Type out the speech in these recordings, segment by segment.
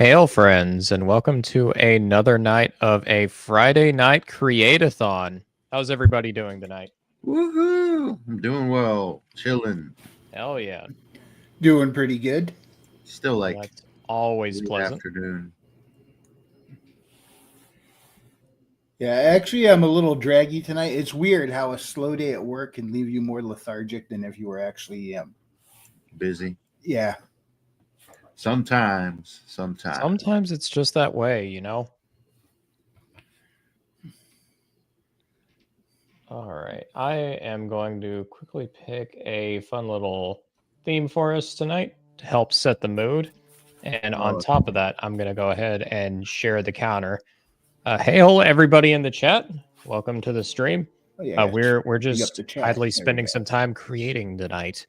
Hail, friends, and welcome to another night of a Friday night Create-athon. How's everybody doing tonight? Woohoo! I'm doing well, chilling. Hell yeah. Doing pretty good. Still Well, like that's always late pleasant. afternoon. Yeah, actually, I'm a little draggy tonight. It's weird how a slow day at work can leave you more lethargic than if you were actually, Busy. yeah. Sometimes. Sometimes it's just that way, you know? All right. I am going to quickly pick a fun little theme for us tonight to help set the mood. And on Oh, top of that, I'm going to go ahead and share the counter. Hail, everybody in the chat. Welcome to the stream. Oh, yeah. We're Big up just the chat. idly There we spending go. some time creating tonight.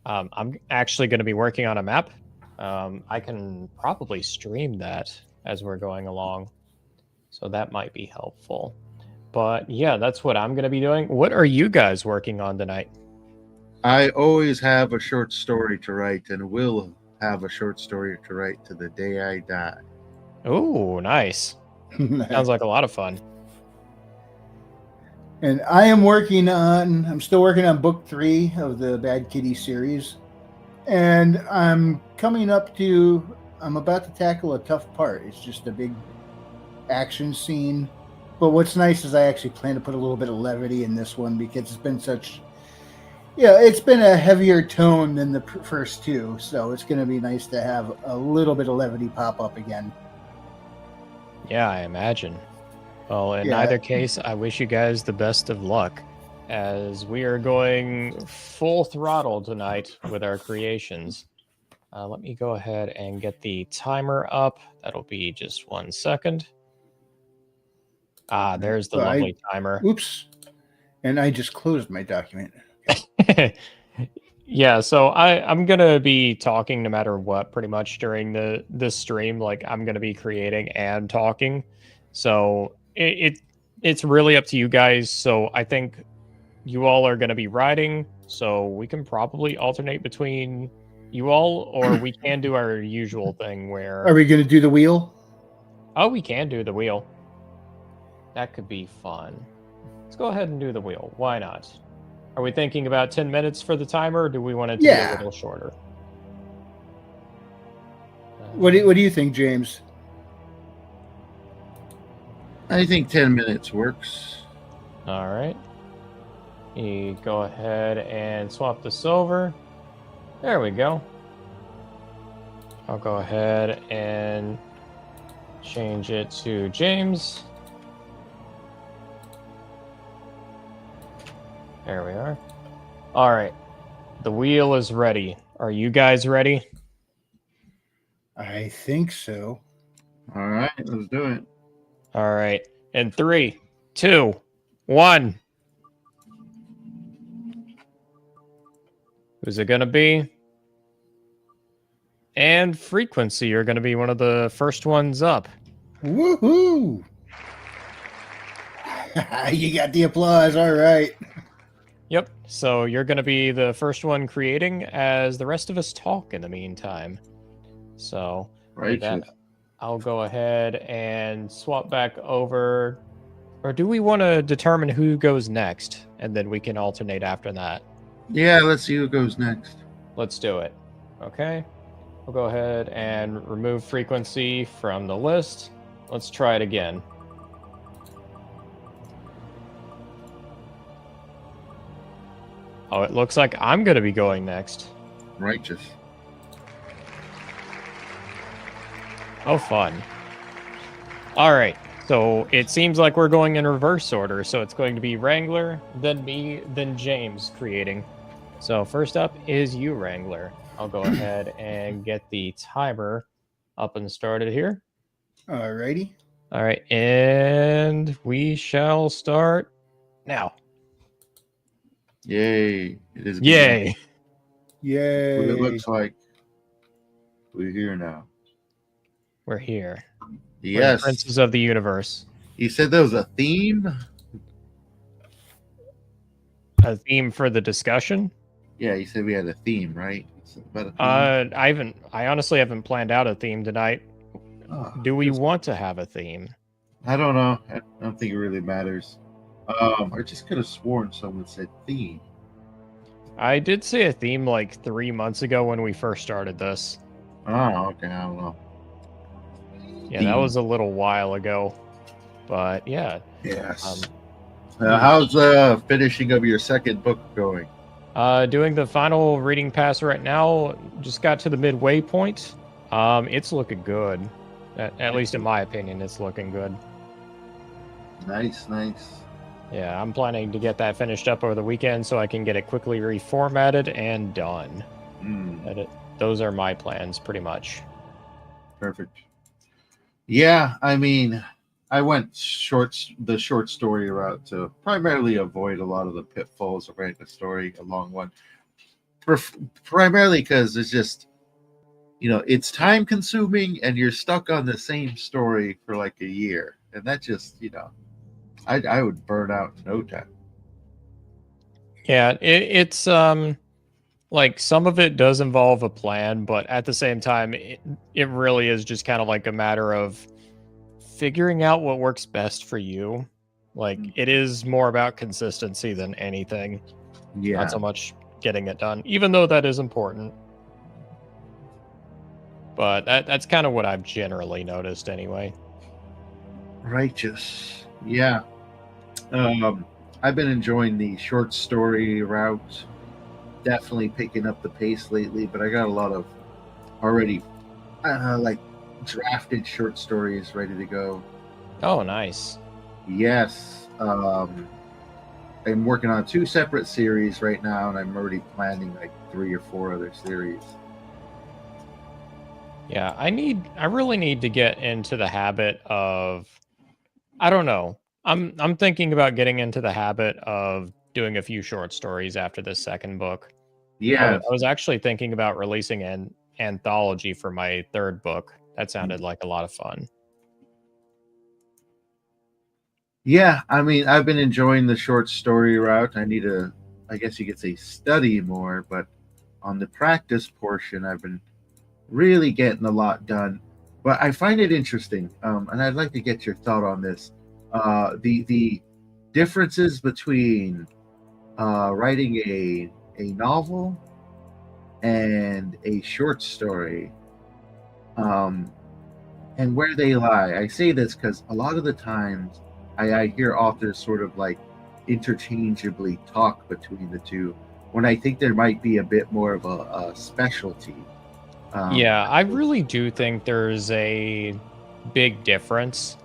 I'm actually going to be working on a map. I can probably stream that as we're going along, so that might be helpful. But yeah, that's what I'm going to be doing. What are you guys working on tonight? I always have a short story to write and will have a short story to write to the day I die. Oh, nice. Sounds like a lot of fun. And I'm still working on book 3 of the Bad Kitty series. And I'm about to tackle a tough part. It's just a big action scene. But what's nice is I actually plan to put a little bit of levity in this one because it's been a heavier tone than the first two. So it's going to be nice to have a little bit of levity pop up again. Yeah, I imagine. Well, in either case, I wish you guys the best of luck, as we are going full throttle tonight with our creations. Let me go ahead and get the timer up. That'll be just 1 second. Ah, there's the lovely timer. Oops. And I just closed my document. Yeah, so I'm gonna be talking no matter what, pretty much during this stream. Like, I'm gonna be creating and talking, so it's really up to you guys. So I think you all are gonna be writing, so we can probably alternate between you all, or we can do our usual thing where... Are we going to do the wheel? Oh, we can do the wheel. That could be fun. Let's go ahead and do the wheel. Why not? Are we thinking about 10 minutes for the timer, or do we want it to be a little shorter? What do you think, James? I think 10 minutes works. All right. You go ahead and swap this over. There we go. I'll go ahead and change it to James. There we are. All right. The wheel is ready. Are you guys ready? I think so. All right, let's do it. All right. In 3, 2, 1. Who's it going to be? And Frequency, you're going to be one of the first ones up. Woohoo! You got the applause. All right. Yep. So you're going to be the first one creating as the rest of us talk in the meantime. So Righteous. I'll go ahead and swap back over. Or do we want to determine who goes next? And then we can alternate after that. Yeah, let's see who goes next. Let's do it. Okay. We'll go ahead and remove Frequency from the list. Let's try it again. Oh, it looks like I'm going to be going next. Righteous. Oh, fun. All right. So it seems like we're going in reverse order. So it's going to be Wrangler, then me, then James creating. So first up is you, Wrangler. I'll go ahead and get the timer up and started here. Alrighty. All right. And we shall start now. Yay. It is. Yay. Yay. What it looks like. We're here now. We're here. Yes. We're the princes of the universe. You said there was a theme? A theme for the discussion? Yeah, you said we had a theme, right? About a theme. I honestly haven't planned out a theme tonight. do we Just- want to have a theme? I don't know. I don't think it really matters. I just could have sworn someone said theme. I did say a theme like 3 months ago when we first started this. Oh, okay. I don't know. Yeah, that was a little while ago. But yeah. Yes. Hmm. How's finishing of your second book going? Doing the final reading pass right now. Just got to the midway point. It's looking good. At least in my opinion, it's looking good. Nice, nice. Yeah, I'm planning to get that finished up over the weekend so I can get it quickly reformatted and done. Those are my plans, pretty much. Perfect. Yeah, I mean, I went the short story route to primarily avoid a lot of the pitfalls of writing a story, a long one. Primarily because it's just, it's time consuming and you're stuck on the same story for like a year. And that just, I would burn out in no time. Yeah, it's like some of it does involve a plan, but at the same time, it really is just kind of like a matter of figuring out what works best for you. Like it is more about consistency than anything. Yeah. Not so much getting it done, even though that is important. But that's kind of what I've generally noticed anyway. Righteous. Yeah. I've been enjoying the short story route. Definitely picking up the pace lately, but I got a lot of already like drafted short stories ready to go. Oh, nice. Yes. I'm working on 2 separate series right now, and I'm already planning like 3 or 4 other series. Yeah, I really need to get into the habit of, I don't know. I'm thinking about getting into the habit of doing a few short stories after this second book. Yeah. I was actually thinking about releasing an anthology for my third book. That sounded like a lot of fun. Yeah, I mean, I've been enjoying the short story route. I need to, I guess you could say, study more, but on the practice portion, I've been really getting a lot done. But I find it interesting, and I'd like to get your thought on this. The differences between writing a novel and a short story, and where they lie. I say this because a lot of the times I hear authors sort of like interchangeably talk between the two, when I think there might be a bit more of a specialty. Yeah, I really do think there's a big difference.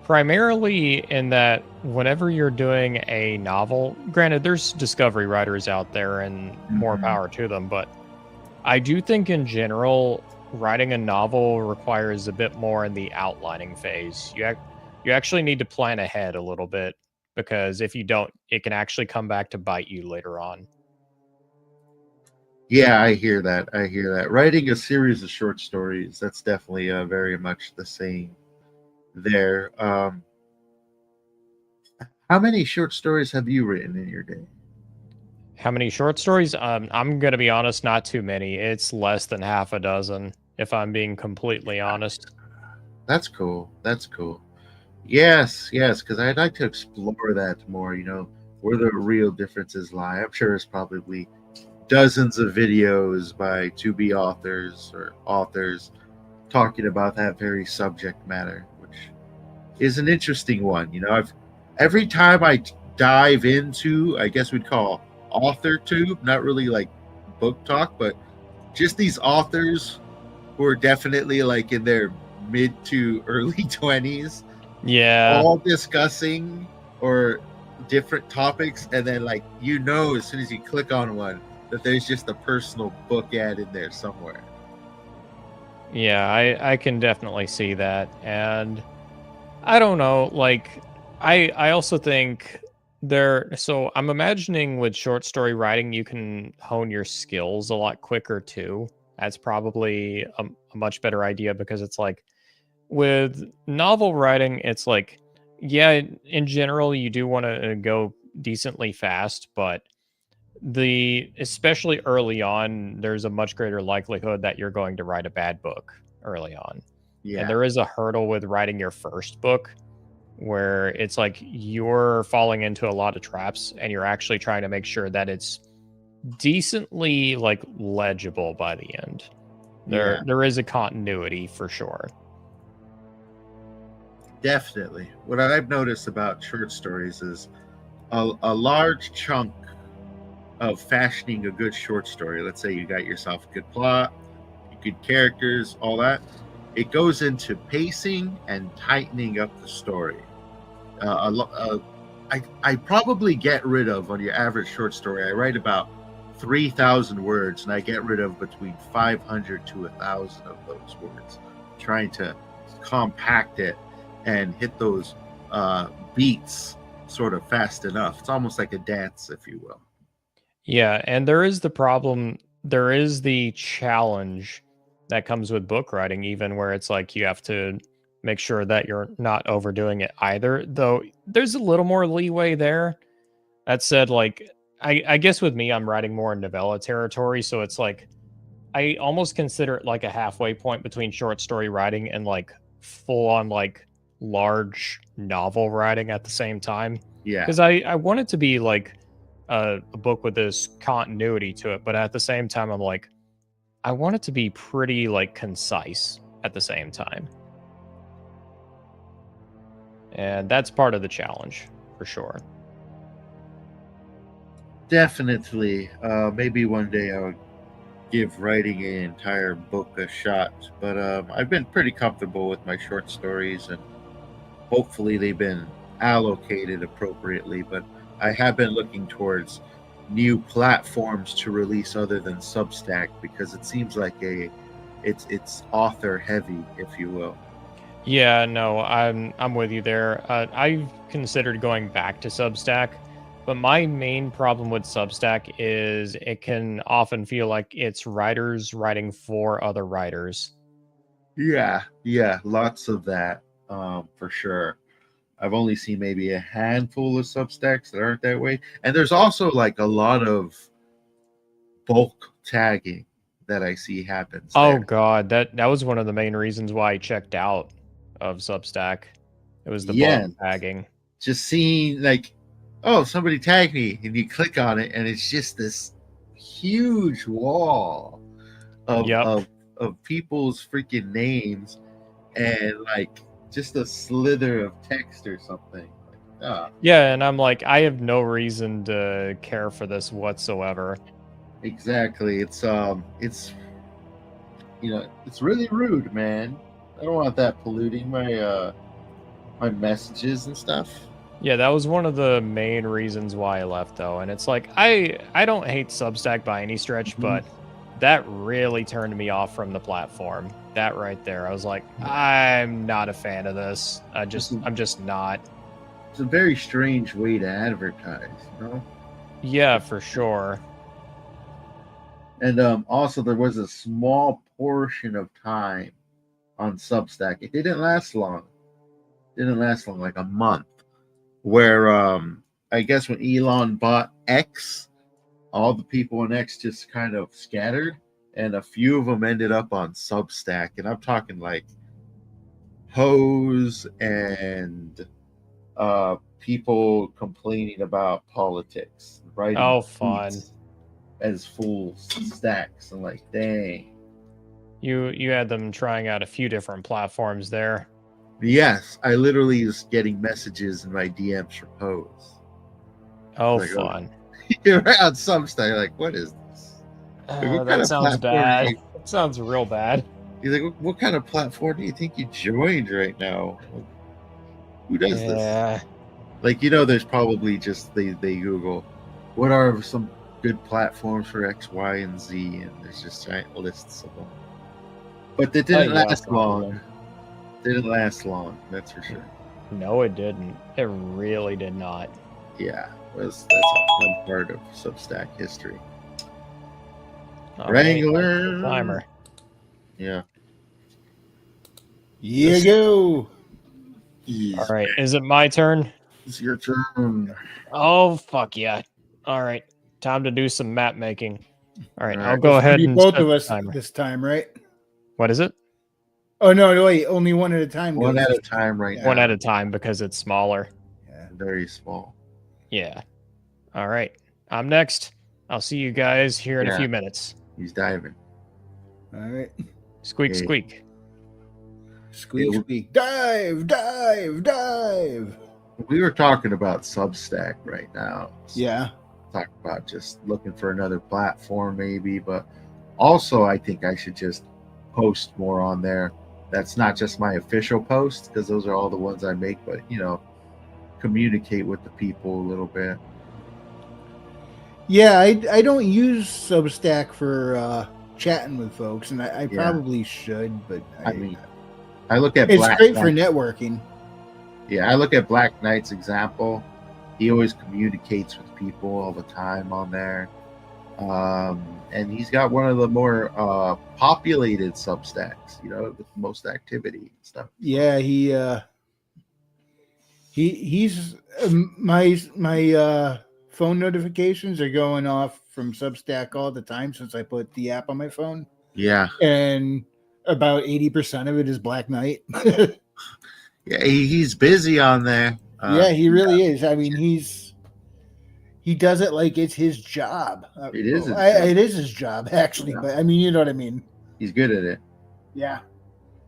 Primarily in that whenever you're doing a novel, granted, there's discovery writers out there and more power to them, but I do think in general, writing a novel requires a bit more in the outlining phase. You actually need to plan ahead a little bit because if you don't, it can actually come back to bite you later on. Yeah, I hear that. I hear that. Writing a series of short stories, that's definitely very much the same there. How many short stories have you written in your day? How many short stories? I'm gonna be honest, not too many. It's less than half a dozen, if I'm being completely honest. That's cool. That's cool. Yes, yes, because I'd like to explore that more, where the real differences lie. I'm sure it's probably dozens of videos by to-be authors or authors talking about that very subject matter, which is an interesting one. Every time I dive into, I guess we'd call author tube, not really like book talk, but just these authors who are definitely like in their mid to early 20s, Yeah. all discussing or different topics, and then like as soon as you click on one that there's just a personal book ad in there somewhere. Yeah, I can definitely see that. And I don't know, like I also think so I'm imagining with short story writing you can hone your skills a lot quicker too. That's probably a much better idea because it's like with novel writing, it's like, yeah, in general you do want to go decently fast, but especially early on, there's a much greater likelihood that you're going to write a bad book early on. And Yeah. there is a hurdle with writing your first book where it's like you're falling into a lot of traps and you're actually trying to make sure that it's decently like legible by the end. Yeah. There is a continuity for sure. Definitely. What I've noticed about short stories is a large chunk of fashioning a good short story. Let's say you got yourself a good plot, good characters, all that. It goes into pacing and tightening up the story. I probably get rid of, on your average short story, I write about 3,000 words, and I get rid of between 500 to 1,000 of those words, trying to compact it and hit those beats sort of fast enough. It's almost like a dance, if you will. Yeah, and there is the problem, there is the challenge that comes with book writing, even where it's like you have to make sure that you're not overdoing it either. Though there's a little more leeway there. That said, like I guess with me, I'm writing more in novella territory, so it's like I almost consider it like a halfway point between short story writing and like full on like large novel writing at the same time. Yeah, Because I want it to be like a book with this continuity to it, but at the same time, I'm like, I want it to be pretty like concise at the same time. And that's part of the challenge for sure. definitely. Maybe one day I'll give writing an entire book a shot. But I've been pretty comfortable with my short stories, and hopefully they've been allocated appropriately. But I have been looking towards new platforms to release other than Substack, because it seems like it's author heavy, if you will. Yeah, no, I'm with you there. I've considered going back to Substack, but my main problem with Substack is it can often feel like it's writers writing for other writers. Yeah, lots of that, for sure. I've only seen maybe a handful of Substacks that aren't that way, and there's also like a lot of bulk tagging that I see happens Oh there. God, that was one of the main reasons why I checked out of Substack. It was the bulk Yeah, tagging. just seeing like, oh, somebody tagged me, and you click on it, and it's just this huge wall of Yep. people's freaking names, and like just a slither of text or something. Like, ah, Yeah, and I'm like, I have no reason to care for this whatsoever. exactly. It's really rude, man. I don't want that polluting my messages and stuff. Yeah, that was one of the main reasons why I left though. And it's like I don't hate Substack by any stretch, Mhm. but that really turned me off from the platform. That right there. I was like, I'm not a fan of this. I'm just not. It's a very strange way to advertise, you know. Yeah, for sure. And also, there was a small portion of time on Substack. It didn't last long. Didn't last long, like a month, where I guess when Elon bought X, all the people on X just kind of scattered, and a few of them ended up on Substack. And I'm talking like hoes and people complaining about politics, writing Oh, fun. tweets as full stacks. I'm like, dang. You had them trying out a few different platforms there. Yes, I literally was getting messages in my DMs from hoes. Oh, Like, fun. you're right on Substack. You're like, what is this? Like, what kind That of sounds platform? bad. That sounds real bad. He's like, what kind of platform do you think you joined right now? Like, who does this? Yeah. Like, there's probably just they Google what are some good platforms for X, Y, and Z, and there's just giant lists of them. But they didn't yeah, last probably. long. Didn't last long, that's for sure. No, it didn't. It really did not. Yeah, that's a fun part of Substack history. All right, Wrangler timer. Yeah. You go. All right, is it my turn? It's your turn. Oh, fuck yeah. All right, time to do some map making. All right, All I'll right. go It's gonna ahead be and both set of the us timer. this time, right? What is it? Oh no, wait, only one at a time. One goes at to a time right Yeah. One now. at a time because it's smaller. Yeah. Very small. Yeah. All right. I'm next. I'll see you guys here in a Yeah. few minutes. He's diving. All right. Squeak, Okay. squeak. Squeak, Yeah, squeak. Dive, dive, dive. we were talking about Substack right now. Yeah. Talk about just looking for another platform maybe, but also I think I should just post more on there. That's not just my official posts, because those are all the ones I make, but communicate with the people a little bit. Yeah, I don't use Substack for chatting with folks, and I Yeah. probably should, but I mean, I look at it's Black great for Knight. networking. Yeah, I look at Black Knight's example. He always communicates with people all the time on there. And he's got one of the more populated Substacks, with the most activity and stuff. Yeah, he's my phone notifications are going off from Substack all the time since I put the app on my phone, Yeah. and about 80% of it is Black Knight. Yeah, he's busy on there. Yeah, he really is. I mean, he does it like it's his job. It is his job. It is his job, actually. Yeah. But I mean, you know what I mean. He's good at it, Yeah.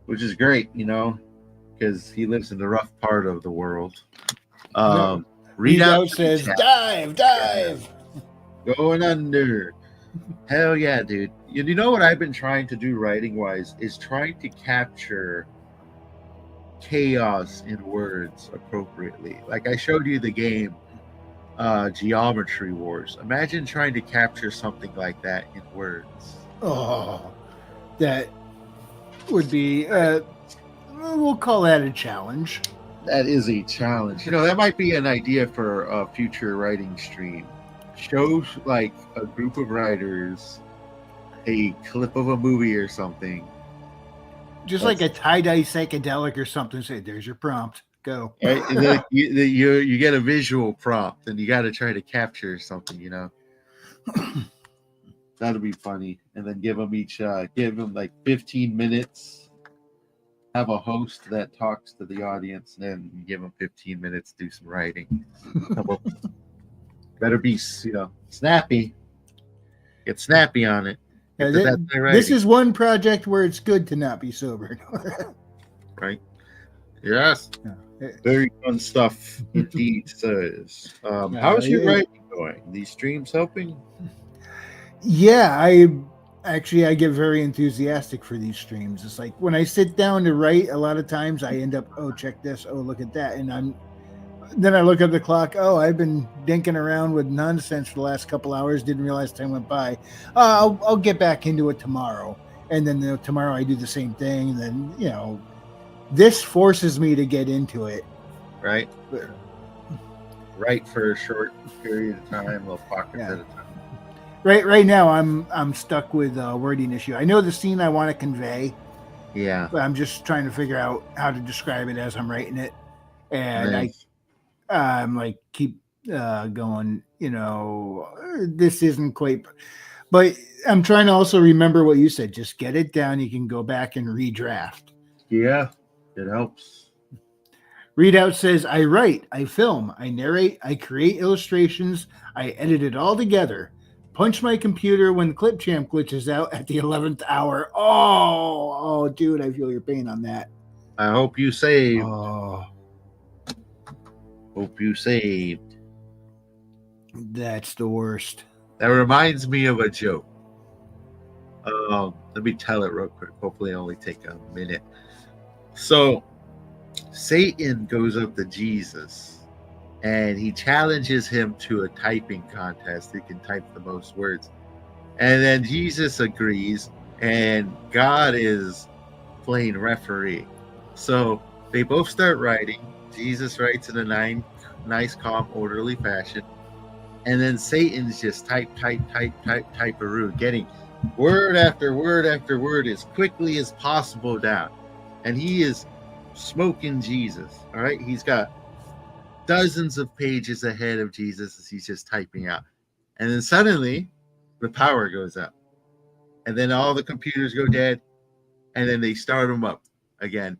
which is great, because he lives in the rough part of the world. Read out the says, chat. dive, dive. Going under. Hell yeah, dude. You know what I've been trying to do writing wise is trying to capture chaos in words appropriately. Like I showed you the game Geometry Wars. Imagine trying to capture something like that in words. Oh, that would be, we'll call that a challenge. That is a challenge. That might be an idea for a future writing stream. Show like a group of writers a clip of a movie or something. Just like a tie-dye psychedelic or something. Say, there's your prompt. Go. Right? And then you get a visual prompt, and you got to try to capture something. That'll be funny. And then give them like 15 minutes. Have a host that talks to the audience, and then you give them 15 minutes to do some writing. Better be snappy. Get snappy on it. This is one project where it's good to not be sober. Right. Yes. Very fun stuff indeed, sirs. How's your writing going? These streams helping? Yeah, I get very enthusiastic for these streams. It's like when I sit down to write, a lot of times I end up, oh, check this, oh, look at that. And then I look at the clock, oh, I've been dinking around with nonsense for the last couple hours, didn't realize time went by. I'll get back into it tomorrow. And then tomorrow I do the same thing. And then, this forces me to get into it. Right. Write for a short period of time, little pockets at a time. Right now, I'm stuck with a wording issue. I know the scene I want to convey. Yeah. But I'm just trying to figure out how to describe it as I'm writing it. And Nice. I'm like, keep going, this isn't quite, but I'm trying to also remember what you said. Just get it down. You can go back and redraft. Yeah, it helps. Readout says, I write, I film, I narrate, I create illustrations, I edit it all together. Punch my computer when Clipchamp glitches out at the 11th hour. Oh, dude, I feel your pain on that. I hope you saved. Oh. Hope you saved. That's the worst. That reminds me of a joke. Let me tell it real quick. Hopefully, it'll only take a minute. So, Satan goes up to Jesus, and he challenges him to a typing contest. He can type the most words. And then Jesus agrees, and God is playing referee. So, they both start writing. Jesus writes in a nice, calm, orderly fashion. And then Satan's just type-a-roo, getting word after word after word as quickly as possible down. And he is smoking Jesus, all right? He's got dozens of pages ahead of Jesus as he's just typing out. And then suddenly, the power goes out. And then all the computers go dead. And then they start them up. again.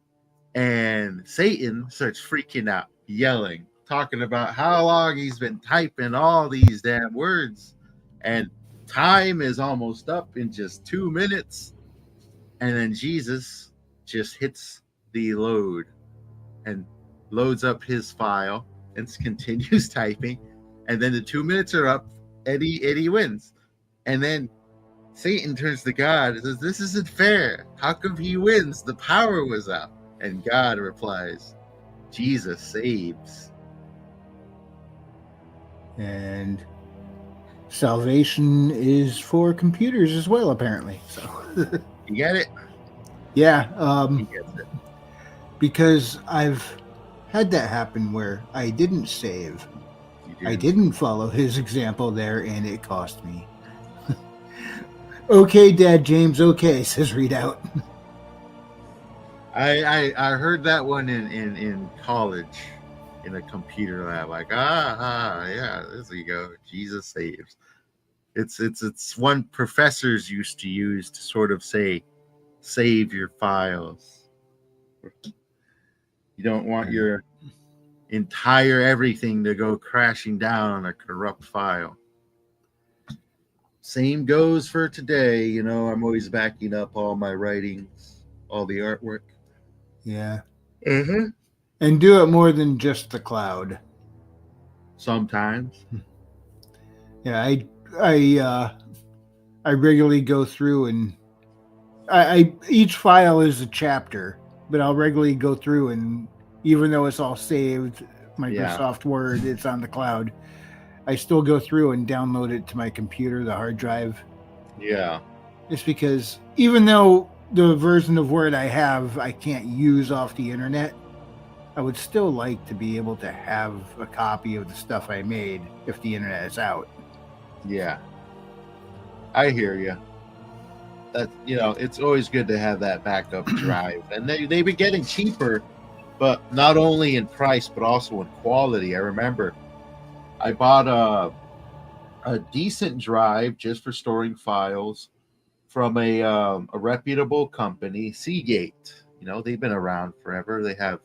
And Satan starts freaking out, yelling, talking about how long he's been typing all these damn words. And time is almost up in just 2 minutes. And then Jesus just hits the load and loads up his file and continues typing. And then the 2 minutes are up. Eddie wins. And then Satan turns to God and says, "This isn't fair. How come he wins? The power was out." And God replies, "Jesus saves." And salvation is for computers as well, apparently. So You get it? yeah, He gets it. because I've had that happen where I didn't save. I didn't follow his example there, and it cost me. Okay, Dad James, okay, says Readout. I heard that one in college in a computer lab. Like, yeah, there you go. Jesus saves. It's one professors used to use to sort of say, save your files. You don't want your entire everything to go crashing down on a corrupt file. Same goes for today. You know, I'm always backing up all my writings, all the artwork. Yeah. Mm-hmm. And do it more than just the cloud. Sometimes. Yeah, I regularly go through and I each file is a chapter, but I'll regularly go through and even though it's all saved, Microsoft Word, it's on the cloud, I still go through and download it to my computer, the hard drive. Yeah. It's because even though the version of Word I have I can't use off the internet, I would still like to be able to have a copy of the stuff I made if the internet is out. Yeah. I hear you. That, you know, it's always good to have that backup drive. And they've been getting cheaper, but not only in price, but also in quality. I remember I bought a decent drive just for storing files from a reputable company, Seagate. You know, they've been around forever. They have,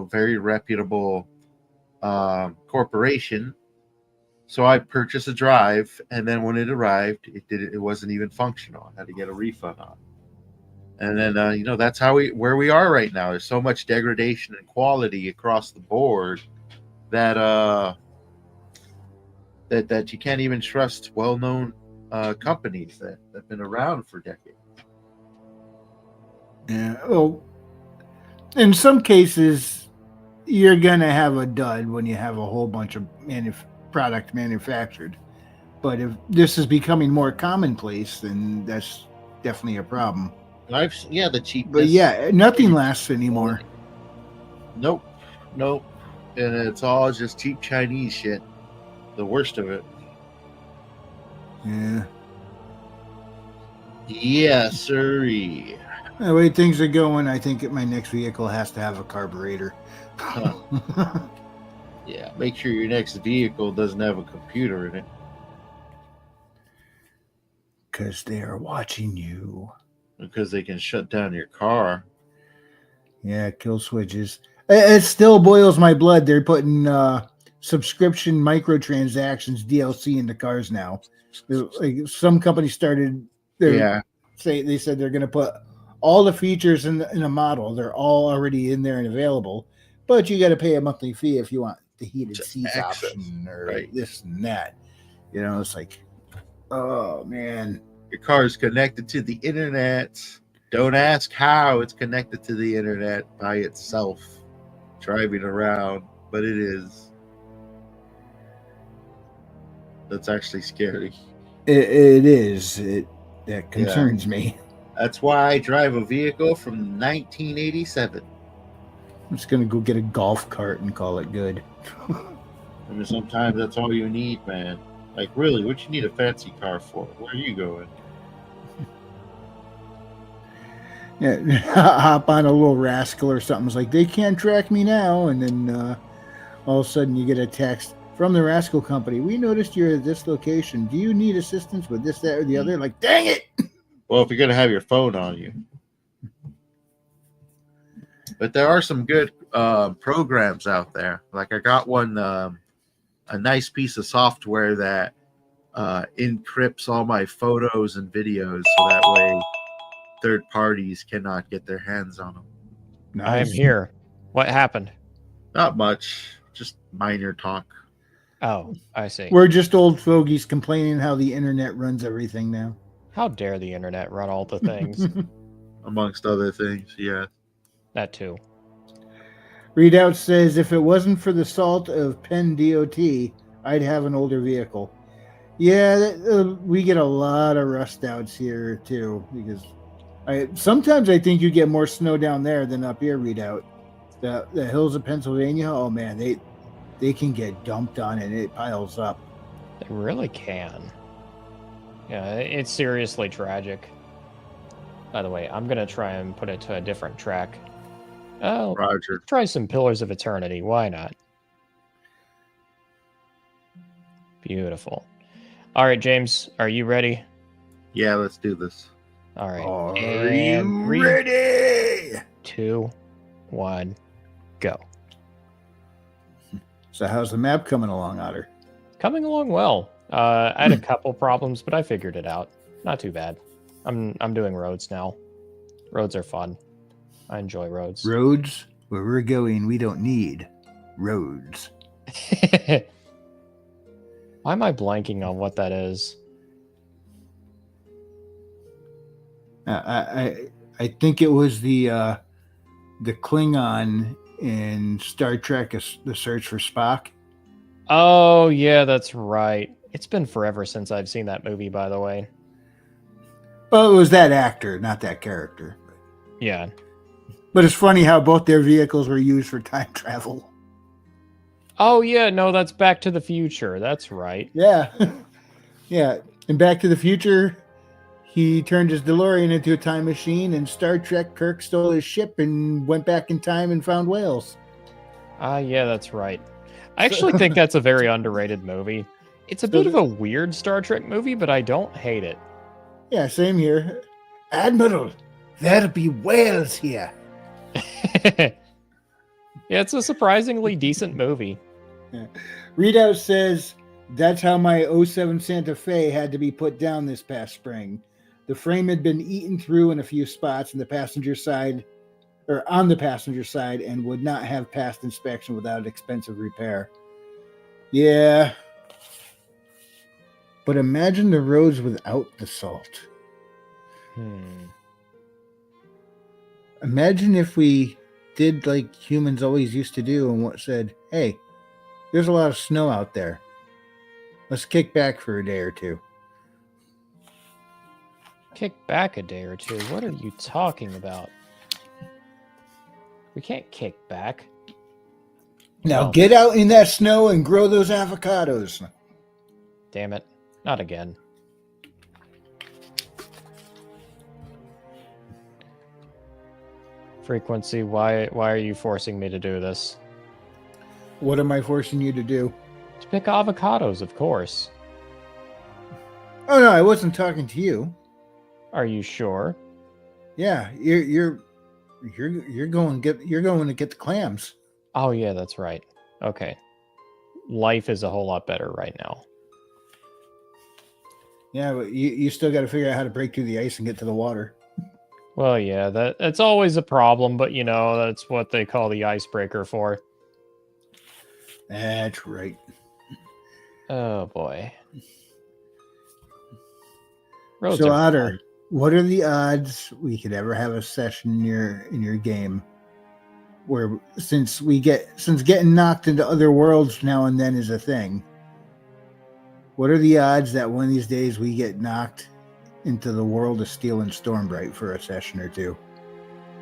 very reputable corporation. So I purchased a drive, and then when it arrived, it wasn't even functional. I had to get a refund on it. And then that's where we are right now. There's so much degradation in quality across the board that that you can't even trust well-known companies that have been around for decades. Yeah. Well, in some cases, you're gonna have a dud when you have a whole bunch of product manufactured. But if this is becoming more commonplace, then that's definitely a problem. The cheapness. But yeah, nothing lasts anymore. Nope. And it's all just cheap Chinese shit. The worst of it. Yeah. Yes, sirree. The way things are going, I think my next vehicle has to have a carburetor. Yeah, make sure your next vehicle doesn't have a computer in it. Because they are watching you. Because they can shut down your car. Yeah, kill switches. It still boils my blood. They're putting subscription microtransactions DLC into cars now. Like some companies started. They said they're going to put all the features in a model. They're all already in there and available, but you got to pay a monthly fee if you want the heated seats option or this and that. You know, it's like, oh man, your car is connected to the internet. Don't ask how it's connected to the internet by itself, driving around, but it is. That's actually scary. It is. That concerns me. That's why I drive a vehicle from 1987. I'm just going to go get a golf cart and call it good. I mean, sometimes that's all you need, man. Like, really, what you need a fancy car for? Where are you going? Yeah, hop on a little rascal or something. It's like, they can't track me now. And then all of a sudden you get a text from the rascal company. We noticed you're at this location. Do you need assistance with this, that, or the other? Like, dang it! Well, if you're going to have your phone on you. But there are some good programs out there. Like I got one, a nice piece of software that encrypts all my photos and videos, so that way third parties cannot get their hands on them. I am Nice. here. What happened? Not much, just minor talk. Oh, I see. We're just old fogies complaining how the internet runs everything now. How dare the internet run all the things? Amongst other things, yeah. That too. Readout says, if it wasn't for the salt of Penn DOT, I'd have an older vehicle. Yeah, we get a lot of rust outs here too, because sometimes I think you get more snow down there than up here. Readout, the hills of Pennsylvania. Oh man, they can get dumped on and it piles up. They really can. Yeah, it's seriously tragic. By the way, I'm gonna try and put it to a different track. Oh, Roger. let's try some Pillars of Eternity. Why not? Beautiful. All right, James, are you ready? Yeah, let's do this. All right. Are And you ready? 2, 1, go. So how's the map coming along, Otter? Coming along well. I had a couple problems, but I figured it out. Not too bad. I'm doing roads now. Roads are fun. I enjoy roads. Roads? Where we're going, we don't need roads. Why am I blanking on what that is? I think it was the Klingon in Star Trek: The Search for Spock. Oh, yeah, that's right. It's been forever since I've seen that movie, by the way. Well, it was that actor, not that character. Yeah. But it's funny how both their vehicles were used for time travel. Oh, yeah, no, that's Back to the Future. That's right. Yeah. Yeah. In Back to the Future, he turned his DeLorean into a time machine, and Star Trek, Kirk stole his ship and went back in time and found whales. Yeah, that's right. I actually think that's a very underrated movie. It's a bit of a weird Star Trek movie, but I don't hate it. Yeah, same here. Admiral, there'll be whales here. Yeah, it's a surprisingly decent movie. Yeah. Readout says, that's how my 07 Santa Fe had to be put down this past spring. The frame had been eaten through in a few spots on the passenger side, and would not have passed inspection without expensive repair. Yeah. But imagine the roads without the salt. Imagine if we did like humans always used to do and what said, hey, there's a lot of snow out there. Let's kick back for a day or two. Kick back a day or two? What are you talking about? We can't kick back. Now No. get out in that snow and grow those avocados. Damn it. Not again. Frequency, why are you forcing me to do this? What am I forcing you to do? To pick avocados, of course. Oh no, I wasn't talking to you. Are you sure? Yeah, you're going to get the clams. Oh yeah, that's right. Okay. Life is a whole lot better right now. Yeah, but you still got to figure out how to break through the ice and get to the water. Well, yeah, that's always a problem, but you know, that's what they call the icebreaker for. That's right. Oh boy. Roads So are Otter, fun. what are the odds we could ever have a session in your game where since getting knocked into other worlds now and then is a thing? What are the odds that one of these days we get knocked into the world of Steel and Stormbright for a session or two?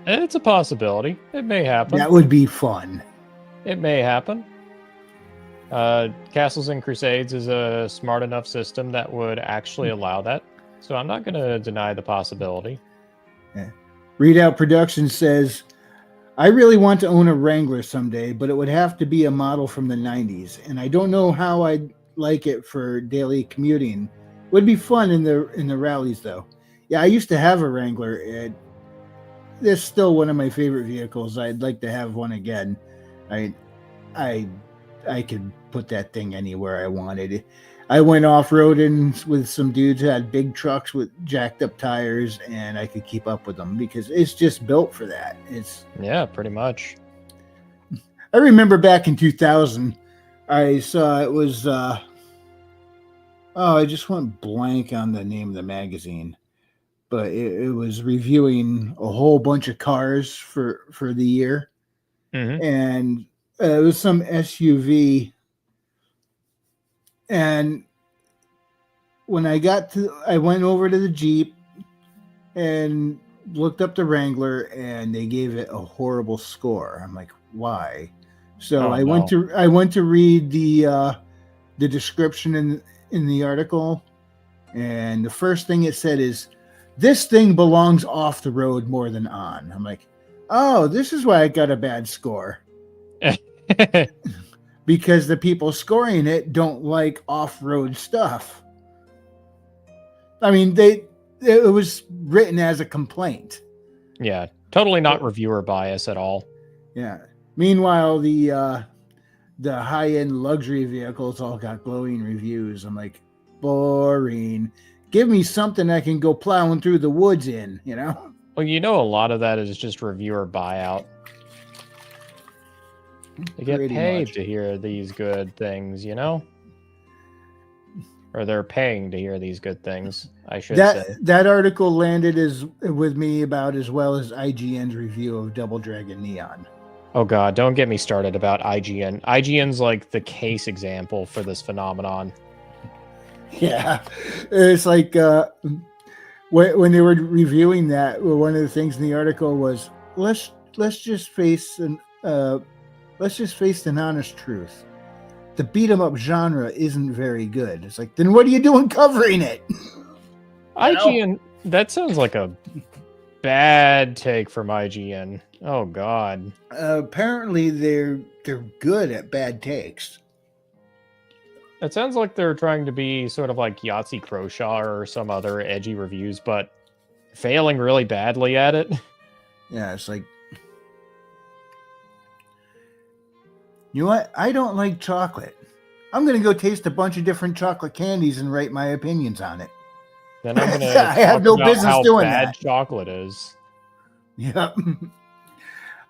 It's a possibility. It may happen. That would be fun. It may happen. Castles and Crusades is a smart enough system that would actually allow that. So I'm not going to deny the possibility. Yeah. Readout Productions says, I really want to own a Wrangler someday, but it would have to be a model from the 90s. And I don't know how I'd like it for daily commuting. Would be fun in the rallies though. Yeah, I used to have a Wrangler. it's still one of my favorite vehicles. I'd like to have one again. I I I could put that thing anywhere I wanted. I went off-roading with some dudes who had big trucks with jacked up tires, and I could keep up with them because it's just built for that. Yeah, pretty much. I remember back in 2000, I saw it was I just went blank on the name of the magazine, but it was reviewing a whole bunch of cars for the year, Hmm. and it was some SUV. And when I went over to the Jeep and looked up the Wrangler, and they gave it a horrible score. I'm like, why? So Oh no. I went to read the description in the article, and the first thing it said is, "This thing belongs off the road more than on." I'm like, oh, this is why I got a bad score, because the people scoring it don't like off-road stuff. I mean, it was written as a complaint. Yeah, totally not reviewer bias at all. Yeah. Meanwhile, the high-end luxury vehicles all got glowing reviews. I'm like, boring. Give me something I can go plowing through the woods in, you know? Well, you know, a lot of that is just reviewer buyout. They get Pretty paid much. to hear these good things, you know? Or they're paying to hear these good things, I should say. That article landed with me about as well as IGN's review of Double Dragon Neon. Oh god, don't get me started about IGN. IGN's like the case example for this phenomenon. Yeah, it's like when they were reviewing that, one of the things in the article was let's just face an honest truth. The beat 'em up genre isn't very good. It's like, then what are you doing covering it? IGN, that sounds like a bad take from IGN. Oh god. Apparently, they're good at bad takes. It sounds like they're trying to be sort of like Yahtzee Croshaw or some other edgy reviews, but failing really badly at it. Yeah, it's like, you know what? I don't like chocolate. I'm going to go taste a bunch of different chocolate candies and write my opinions on it. Then I'm gonna I have no business how doing bad that. chocolate is. Yep.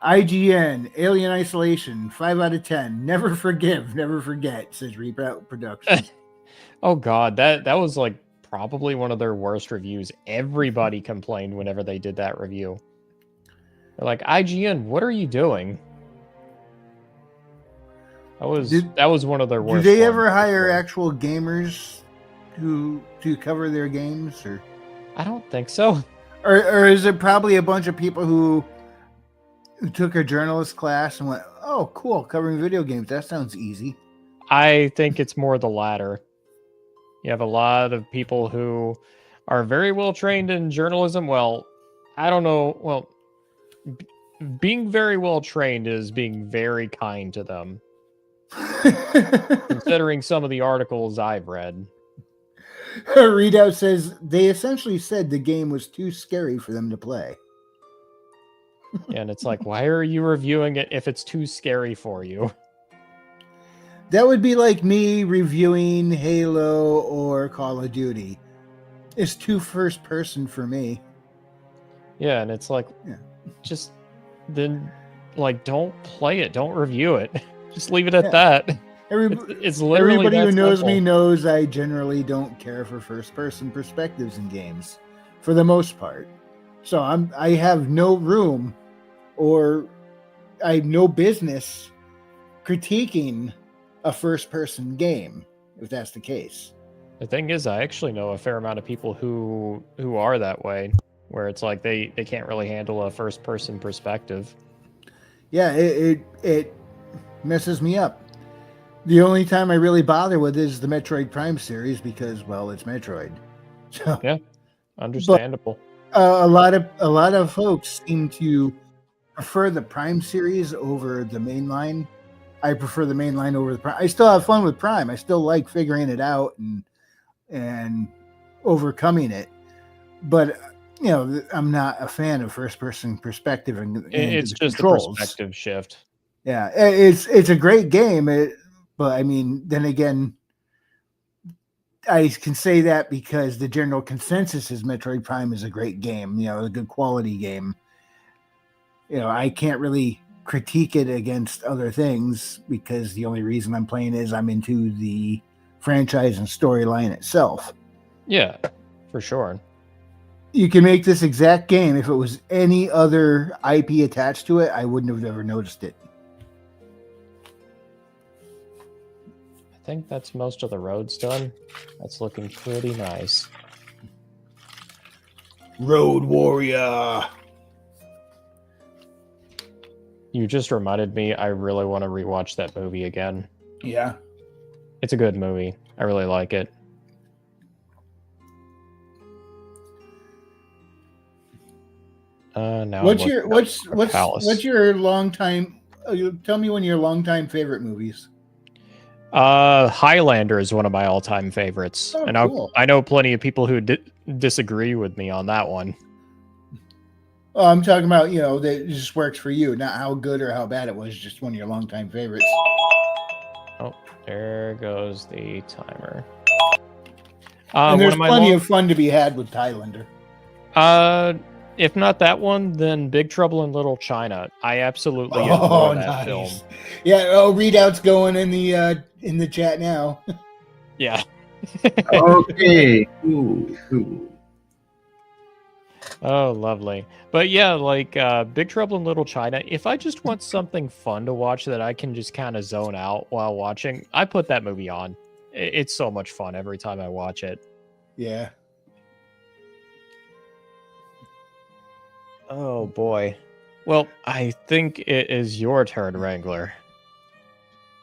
IGN, Alien Isolation, 5 out of 10. Never forgive, never forget, says Reaper Productions. Oh god, that was like probably one of their worst reviews. Everybody complained whenever they did that review. They're like, IGN, what are you doing? That was one of their worst. Do they ever hire actual gamers to cover their games, or I don't think so. Or is it probably a bunch of people who took a journalist class and went, "Oh, cool, covering video games. That sounds easy." I think it's more the latter. You have a lot of people who are very well trained in journalism. Well, I don't know. Well, being very well trained is being very kind to them, considering some of the articles I've read. Readout says they essentially said the game was too scary for them to play. And it's like, why are you reviewing it if it's too scary for you? That would be like me reviewing Halo or Call of Duty. It's too first person for me. Yeah, and it's like, just then, like, don't play it, don't review it, just leave it at that. It's literally everybody who knows simple. me knows I generally don't care for first person perspectives in games, for the most part. So I have no room, or I have no business critiquing a first person game, if that's the case. The thing is, I actually know a fair amount of people who are that way, where it's like they can't really handle a first person perspective. Yeah, it messes me up. The only time I really bother with is the Metroid Prime series because, well, it's Metroid. So, yeah, understandable. A lot of folks seem to prefer the Prime series over the mainline. I prefer the mainline over the Prime. I still have fun with Prime. I still like figuring it out and overcoming it. But I'm not a fan of first person perspective and It's the just a controls. perspective shift. Yeah, it's a great game, but I mean, then again, I can say that because the general consensus is Metroid Prime is a great game, a good quality game. I can't really critique it against other things because the only reason I'm playing is I'm into the franchise and storyline itself. Yeah, for sure. You can make this exact game. If it was any other IP attached to it, I wouldn't have ever noticed it. I think that's most of the roads done. That's looking pretty nice. Road Warrior. You just reminded me, I really want to rewatch that movie again. Yeah. It's a good movie. I really like it. Now what's your long time? Tell me one of your long-time favorite movies. Highlander is one of my all-time favorites, Oh, and cool. I know plenty of people who disagree with me on that one. Oh, I'm talking about that it just works for you, not how good or how bad it was. Just one of your long-time favorites. Oh, there goes the timer. And there's plenty of fun to be had with Highlander. If not that one, then Big Trouble in Little China. I absolutely adore that film. Yeah. Oh, readout's going in the chat now. Yeah. Okay. Cool. Oh, lovely. But yeah, like Big Trouble in Little China, if I just want something fun to watch that I can just kind of zone out while watching, I put that movie on. It's so much fun every time I watch it. Yeah. Oh, boy. Well, I think it is your turn, Wrangler.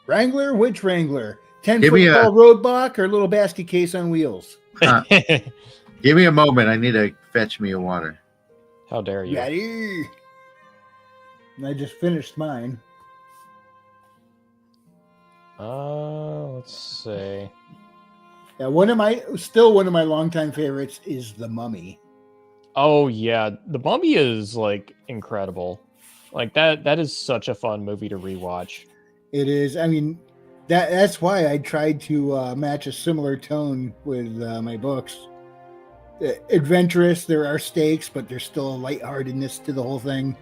Wrangler? Which Wrangler? 10-foot tall roadblock or little basket case on wheels? Give me a moment. I need to fetch me a water. How dare you? Ready? I just finished mine. Let's see. Yeah, one of my longtime favorites is The Mummy. Oh yeah, The Mummy is like incredible. Like that is such a fun movie to rewatch. It is. I mean, that's why I tried to match a similar tone with my books. Adventurous, there are stakes, but there's still a lightheartedness to the whole thing.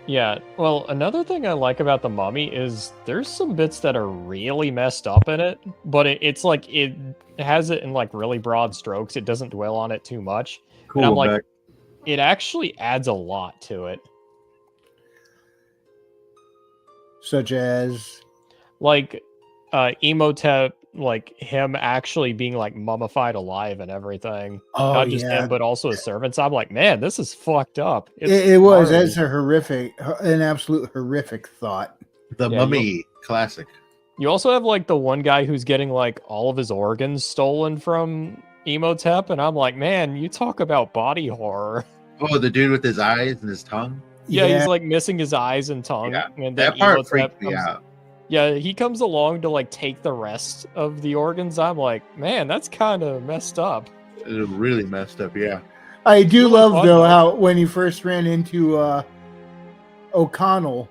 Yeah, well, another thing I like about The Mummy is there's some bits that are really messed up in it, but it's like it has it in like really broad strokes. It doesn't dwell on it too much. Cool. And I'm like, it actually adds a lot to it. Such as? Like, Emotep, like him actually being like mummified alive and everything. Oh, not just him, but also his servants. I'm like, man, this is fucked up. It was. That's an absolute horrific thought. The Mummy classic. You also have like the one guy who's getting like all of his organs stolen from Emotep, and I'm like, man, you talk about body horror. Oh, the dude with his eyes and his tongue? Yeah, he's like missing his eyes and tongue. Yeah, and that part freaked me out. Yeah, he comes along to like take the rest of the organs. I'm like, man, that's kind of messed up. It's really messed up, yeah. I do love though how when he first ran into O'Connell,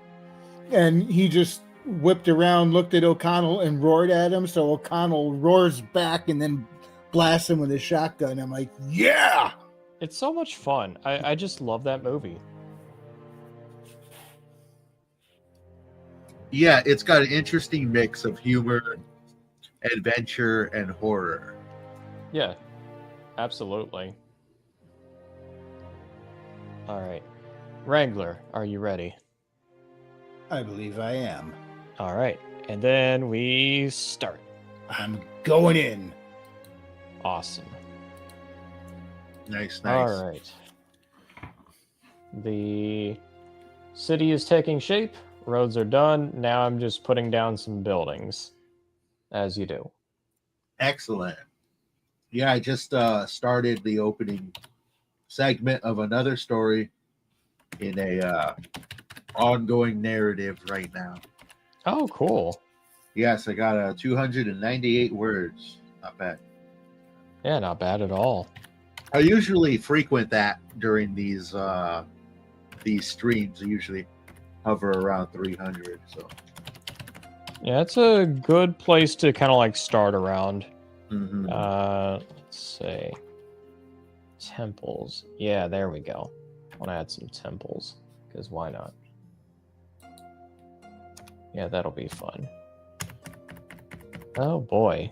and he just whipped around, looked at O'Connell, and roared at him. So O'Connell roars back and then blasts him with his shotgun. I'm like, yeah! It's so much fun. I just love that movie. Yeah, it's got an interesting mix of humor, adventure, and horror. Yeah, absolutely. All right. Wrangler, are you ready? I believe I am. All right. And then we start. I'm going in. Awesome. Nice. All right. The city is taking shape. Roads are done. Now I'm just putting down some buildings, as you do. Excellent. Yeah, I just started the opening segment of another story in a ongoing narrative right now. Oh, cool. Yes, I got 298 words. Not bad. Yeah, not bad at all. I usually frequent that during these streams. I usually hover around 300. So Yeah, it's a good place to kind of like start around. mhm. Let's see. Temples. Yeah, there we go. I want to add some temples, because why not? Yeah, that'll be fun. Oh boy.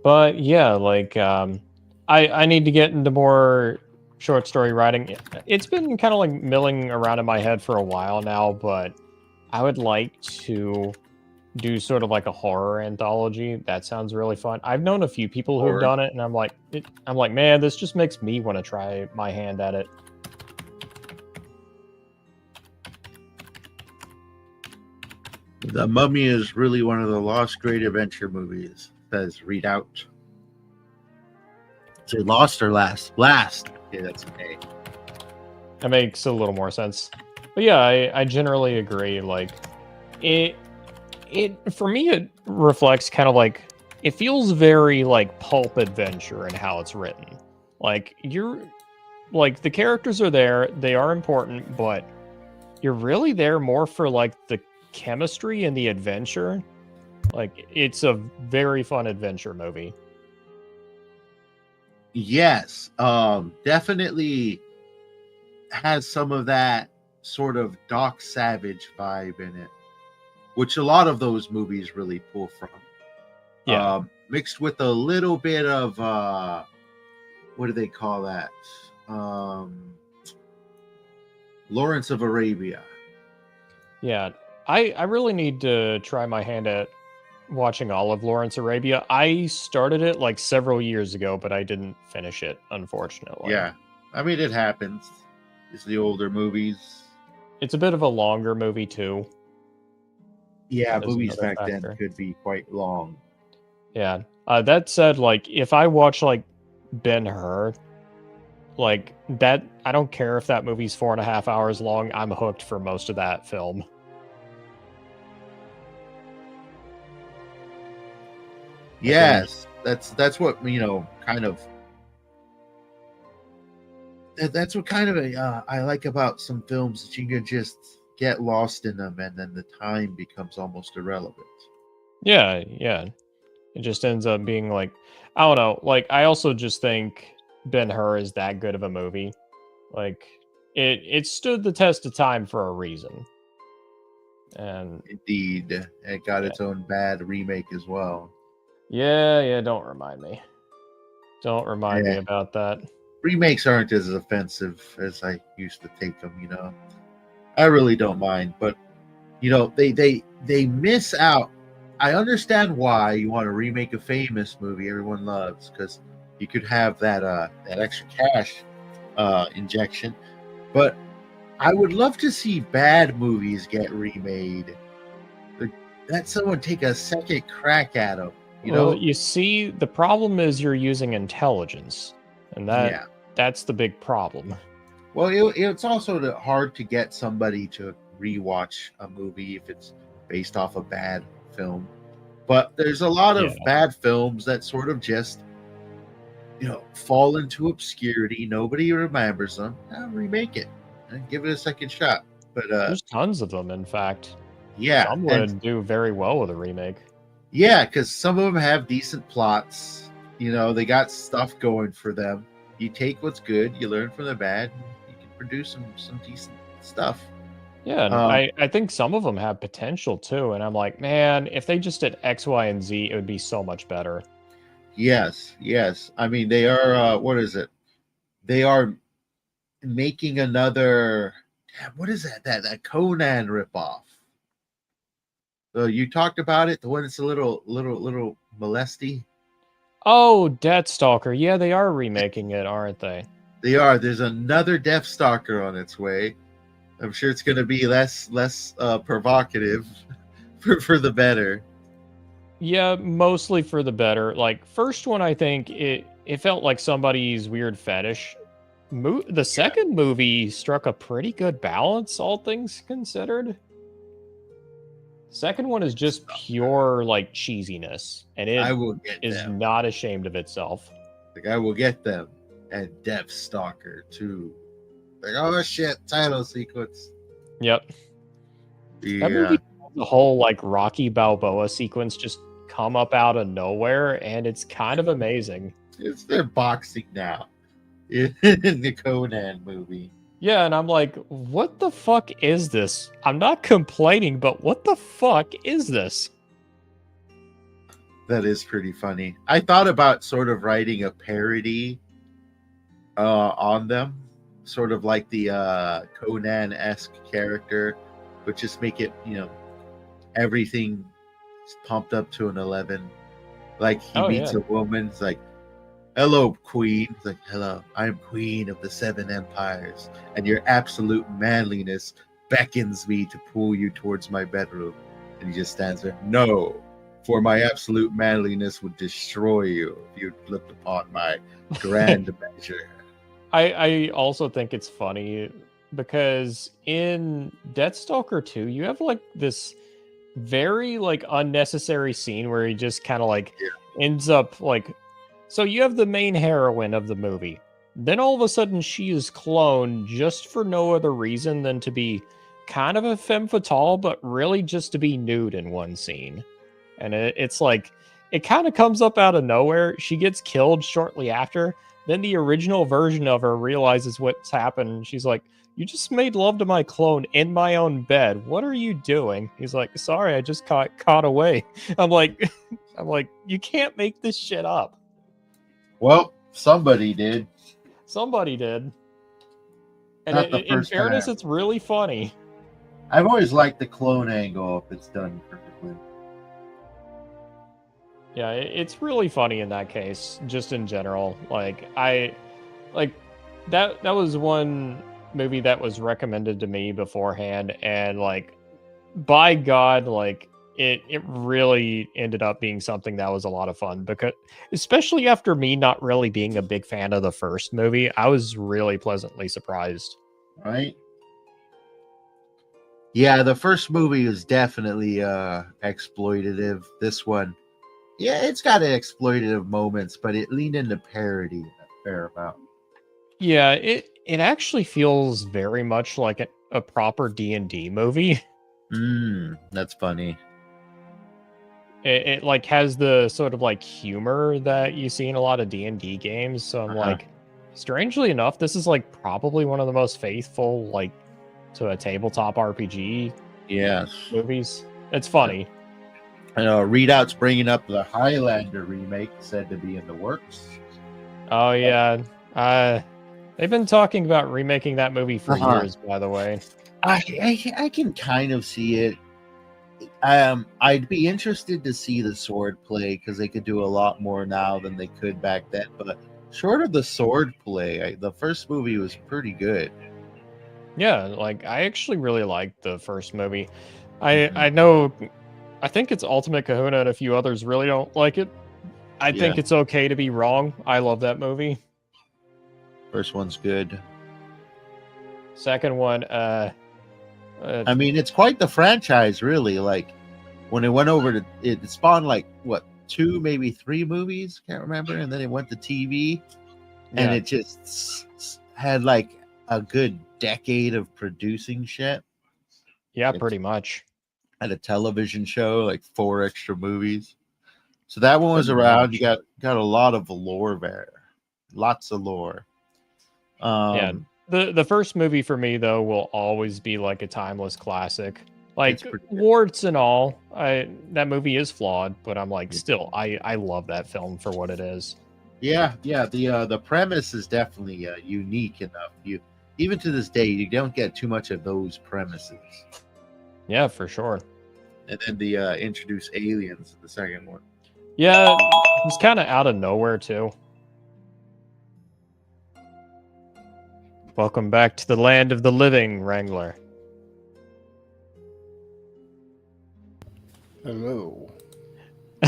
But yeah, like I need to get into more short story writing. It's been kind of like milling around in my head for a while now, but I would like to do sort of like a horror anthology. That sounds really fun. I've known a few people who've Or done it, and I'm like, man, this just makes me want to try my hand at it. The Mummy is really one of the lost great adventure movies. Says read out. Say lost or last? Last. Okay, that's an A. That makes a little more sense. But yeah, I generally agree. Like it for me it reflects kind of like, it feels very like pulp adventure in how it's written. Like you're like, the characters are there, they are important, but you're really there more for like the chemistry and the adventure. Like it's a very fun adventure movie. Yes, definitely has some of that sort of Doc Savage vibe in it, which a lot of those movies really pull from. Yeah. Mixed with a little bit of what do they call that? Lawrence of Arabia. Yeah. I really need to try my hand at watching all of Lawrence Arabia. I started it like several years ago, but I didn't finish it, unfortunately. Yeah, I mean it happens. It's the older movies. It's a bit of a longer movie too. Yeah, That is movies another back then factor. could be quite long. Yeah. That said, like if I watch like Ben-Hur, like that, I don't care if that movie's 4.5 hours long. I'm hooked for most of that film. Yes, that's what kind of. That's what kind of I like about some films, that you can just get lost in them, and then the time becomes almost irrelevant. Yeah, yeah. It just ends up being like, I don't know. Like I also just think Ben-Hur is that good of a movie. Like it stood the test of time for a reason. And Indeed, it got yeah. its own bad remake as well. Yeah, don't remind me. Don't remind me Yeah, about that. remakes aren't as offensive as I used to take them. I really don't mind, but they miss out. I understand why you want to remake a famous movie everyone loves, because you could have that extra cash injection. But I would love to see bad movies get remade. Let someone take a second crack at them. Well, you see, the problem is you're using intelligence, and Yeah. that's the big problem. Well, it's also hard to get somebody to rewatch a movie if it's based off a bad film. But there's a lot Yeah. of bad films that sort of just, fall into obscurity. Nobody remembers them. Now remake it and give it a second shot. But There's tons of them, in fact. yeah, Some and would do very well with a remake. yeah, because some of them have decent plots. They got stuff going for them. You take what's good, you learn from the bad, and you can produce some decent stuff. Yeah, and Um, I think some of them have potential too, and I'm like, man, if they just did X, Y, and Z, it would be so much better. yes, yes. I mean, they are. What is it? They are making another. Damn, what is that? That Conan ripoff. So you talked about it. The one that's a little molesty. Oh, Deathstalker. Yeah, they are remaking it, aren't they? They are. There's another Deathstalker on its way. I'm sure it's going to be less provocative for the better. Yeah, mostly for the better. Like first one, I think it felt like somebody's weird fetish. The second movie struck a pretty good balance, all things considered. Second one is just pure like cheesiness, and I it will get is them. not ashamed of itself. Like I will get them, and Deathstalker 2. Like, oh shit, title sequence. Yep. That Yeah. movie, the whole like Rocky Balboa sequence just come up out of nowhere, and it's kind of amazing. It's their boxing now in the Conan movie. Yeah, and I'm like, what the fuck is this? I'm not complaining, but what the fuck is this? That is pretty funny. I thought about sort of writing a parody on them, sort of like the Conan-esque character, but just make it, everything pumped up to an 11. Like he meets a woman, it's like, hello, queen. It's like, hello, I'm queen of the 7 empires, and your absolute manliness beckons me to pull you towards my bedroom. And he just stands there, no, for my absolute manliness would destroy you if you looked upon my grand measure. I also think it's funny because in Deathstalker 2, you have like this very like unnecessary scene where he just kind of like ends up like, so you have the main heroine of the movie, then all of a sudden she is cloned just for no other reason than to be kind of a femme fatale, but really just to be nude in one scene. And it's like, it kind of comes up out of nowhere. She gets killed shortly after. Then the original version of her realizes what's happened. She's like, you just made love to my clone in my own bed. What are you doing? He's like, sorry, I just caught away. I'm like, you can't make this shit up. Well, somebody did. Somebody did. And Not the in first fairness, time. it's really funny. I've always liked the clone angle if it's done perfectly. Yeah, it's really funny in that case, just in general. Like that was one movie that was recommended to me beforehand, and like by God, like it really ended up being something that was a lot of fun, because especially after me not really being a big fan of the first movie, I was really pleasantly surprised. Right? Yeah, the first movie was definitely exploitative. This one, yeah, it's got exploitative moments, but it leaned into parody a fair amount. Yeah, it actually feels very much like a proper D&D movie. That's funny. It like has the sort of like humor that you see in a lot of D&D games. So I'm like, strangely enough, this is like probably one of the most faithful like to a tabletop RPG movies. It's funny. I know Readout's bringing up the Highlander remake, said to be in the works. Oh yeah, they've been talking about remaking that movie for years. By the way, I can kind of see it. I'd be interested to see the sword play, because they could do a lot more now than they could back then. But short of the sword play, the first movie was pretty good. Yeah, like I actually really liked the first movie. I know, I think it's Ultimate Kahuna and a few others really don't like it. I think it's okay to be wrong. I love that movie. First one's good. Second one, I mean, it's quite the franchise, really. Like when it went over to it spawned like what, 2, maybe 3 movies, can't remember, and then it went to TV, and it just had like a good decade of producing shit. Yeah, pretty much. Had a television show, like 4 extra movies. So that one was around. You got a lot of lore there, lots of lore. Yeah, the first movie for me though will always be like a timeless classic. Like warts and all, that movie is flawed, but I'm like still I love that film for what it is. Yeah. The premise is definitely unique enough. You even to this day you don't get too much of those premises. Yeah, for sure. And then the introduce aliens in the second one. Yeah, it was kind of out of nowhere too. Welcome back to the land of the living, Wrangler. Hello.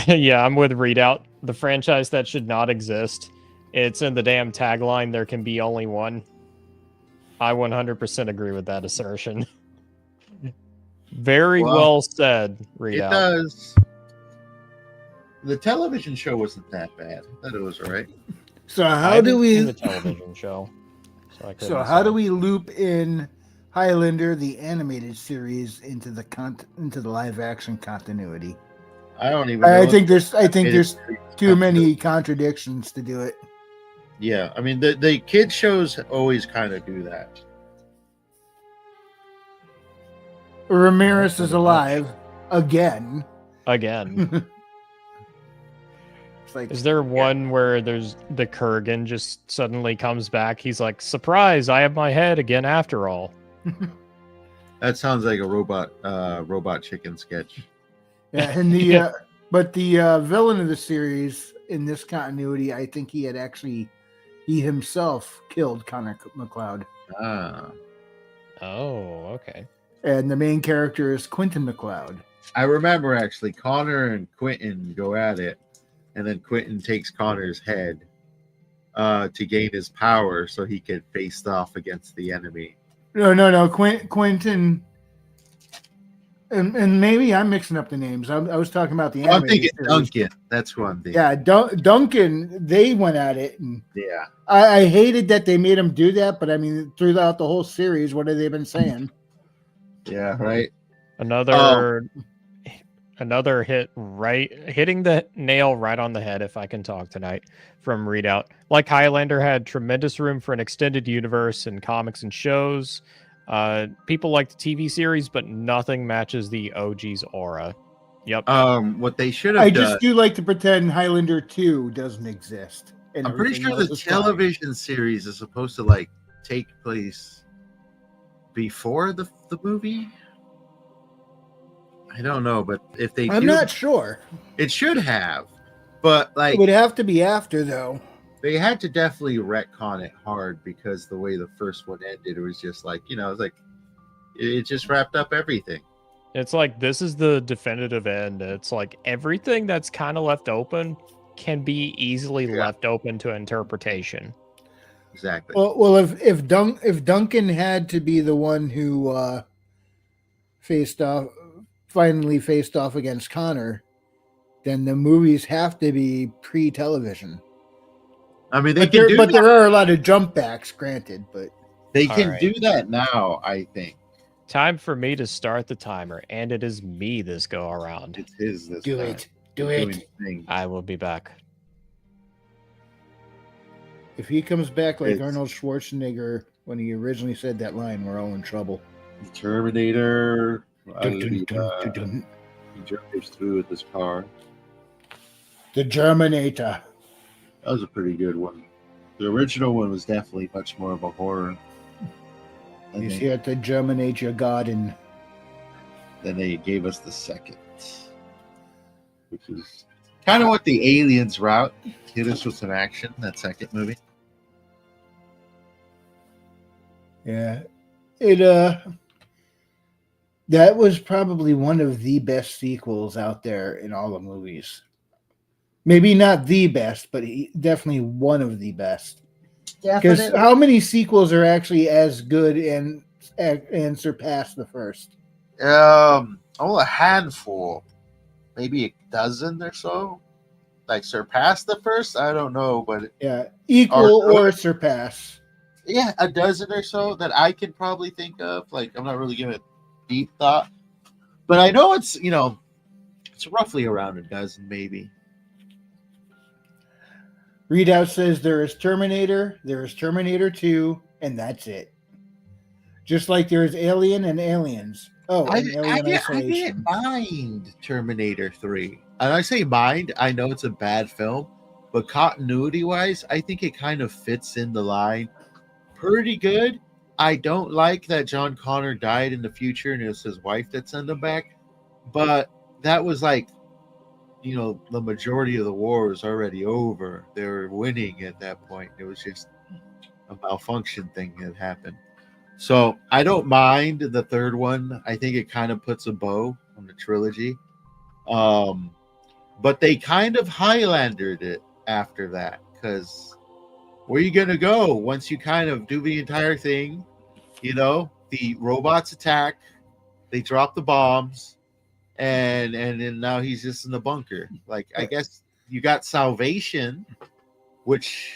Yeah, I'm with Readout. The franchise that should not exist. It's in the damn tagline, there can be only one. I 100% agree with that assertion. Very well said, Readout. It does. The television show wasn't that bad. I thought it was all right. So I how do haven't seen we? the television show, so I So couldn't how do say. we loop in Highlander, the animated series, into the live action continuity? I don't even I know if think there's I think animated there's series too many contradictions to do it. Yeah, I mean the kid shows always kind of do that. Ramirez is Pretty much. alive again. Again. It's like Is there one where there's the Kurgan just suddenly comes back? He's like, surprise, I have my head again after all. That sounds like a robot chicken sketch. yeah, and the Yeah. but the villain of the series in this continuity, I think he himself killed Connor McLeod, Ah, Oh, okay. and the main character is Quentin McLeod. I remember actually Connor and Quentin go at it, and then Quentin takes Connor's head to gain his power so he could face off against the enemy. No. Quentin, and maybe I'm mixing up the names. I was talking about the I'm animated thinking series. Duncan. That's who I'm thinking. Yeah, Duncan. They went at it, and Yeah. I hated that they made him do that. But I mean, throughout the whole series, what have they been saying? Yeah. Right. Another hitting the nail right on the head, if I can talk tonight, from Readout. Like Highlander had tremendous room for an extended universe in comics and shows. People like the TV series, but nothing matches the OG's aura. Yep. What they should have I done. just do like to pretend Highlander 2 doesn't exist. And I'm pretty everything sure else the is fine. television series is supposed to like take place before the movie. I don't know, but if they I'm do, not sure. it should have. But It like would have to be after, though. they had to definitely retcon it hard because the way the first one ended, it was just like it was like it just wrapped up everything. It's like this is the definitive end. It's like everything that's kind of left open can be easily left open to interpretation. Exactly. Well, if Duncan had to be the one who finally faced off against Connor, then the movies have to be pre-television. I mean, But there are a lot of jump backs, granted. But they All can right. do that now. I think Time for me to start the timer, and it is me this go around. it's his this do time. it, do Doing it. things. I will be back. If he comes back like It's- Arnold Schwarzenegger when he originally said that line, we're all in trouble. Terminator. Dun, dun, dun, dun, dun. He drives through with his car. The Germinator. That was a pretty good one. The original one was definitely much more of a horror. And He's then, here to germinate your garden. then they gave us the second, which is kind of what the Aliens route. Hit us with some action. That second movie. Yeah. It that was probably one of the best sequels out there in all the movies. Maybe not the best, but definitely one of the best. Because how many sequels are actually as good and surpass the first? Oh, a handful, maybe a dozen or so. Like surpass the first, I don't know, but Yeah, equal Or- or surpass. yeah, a dozen or so that I can probably think of. Like I'm not really giving it deep thought, but I know it's it's roughly around a dozen, maybe. Readout says there is Terminator 2, and that's it. Just like there is Alien and Aliens. Oh, and Alien I Isolation. didn't mind Terminator 3. And I say mind, I know it's a bad film, but continuity wise, I think it kind of fits in the line pretty good. I don't like that John Connor died in the future and it was his wife that sent him back. But that was like, the majority of the war was already over. They were winning at that point. It was just a malfunction thing that happened. So I don't mind the third one. I think it kind of puts a bow on the trilogy. But they kind of Highlandered it after that because where are you going to go once you kind of do the entire thing? The robots attack, they drop the bombs, and then now he's just in the bunker. Like, I guess you got Salvation, which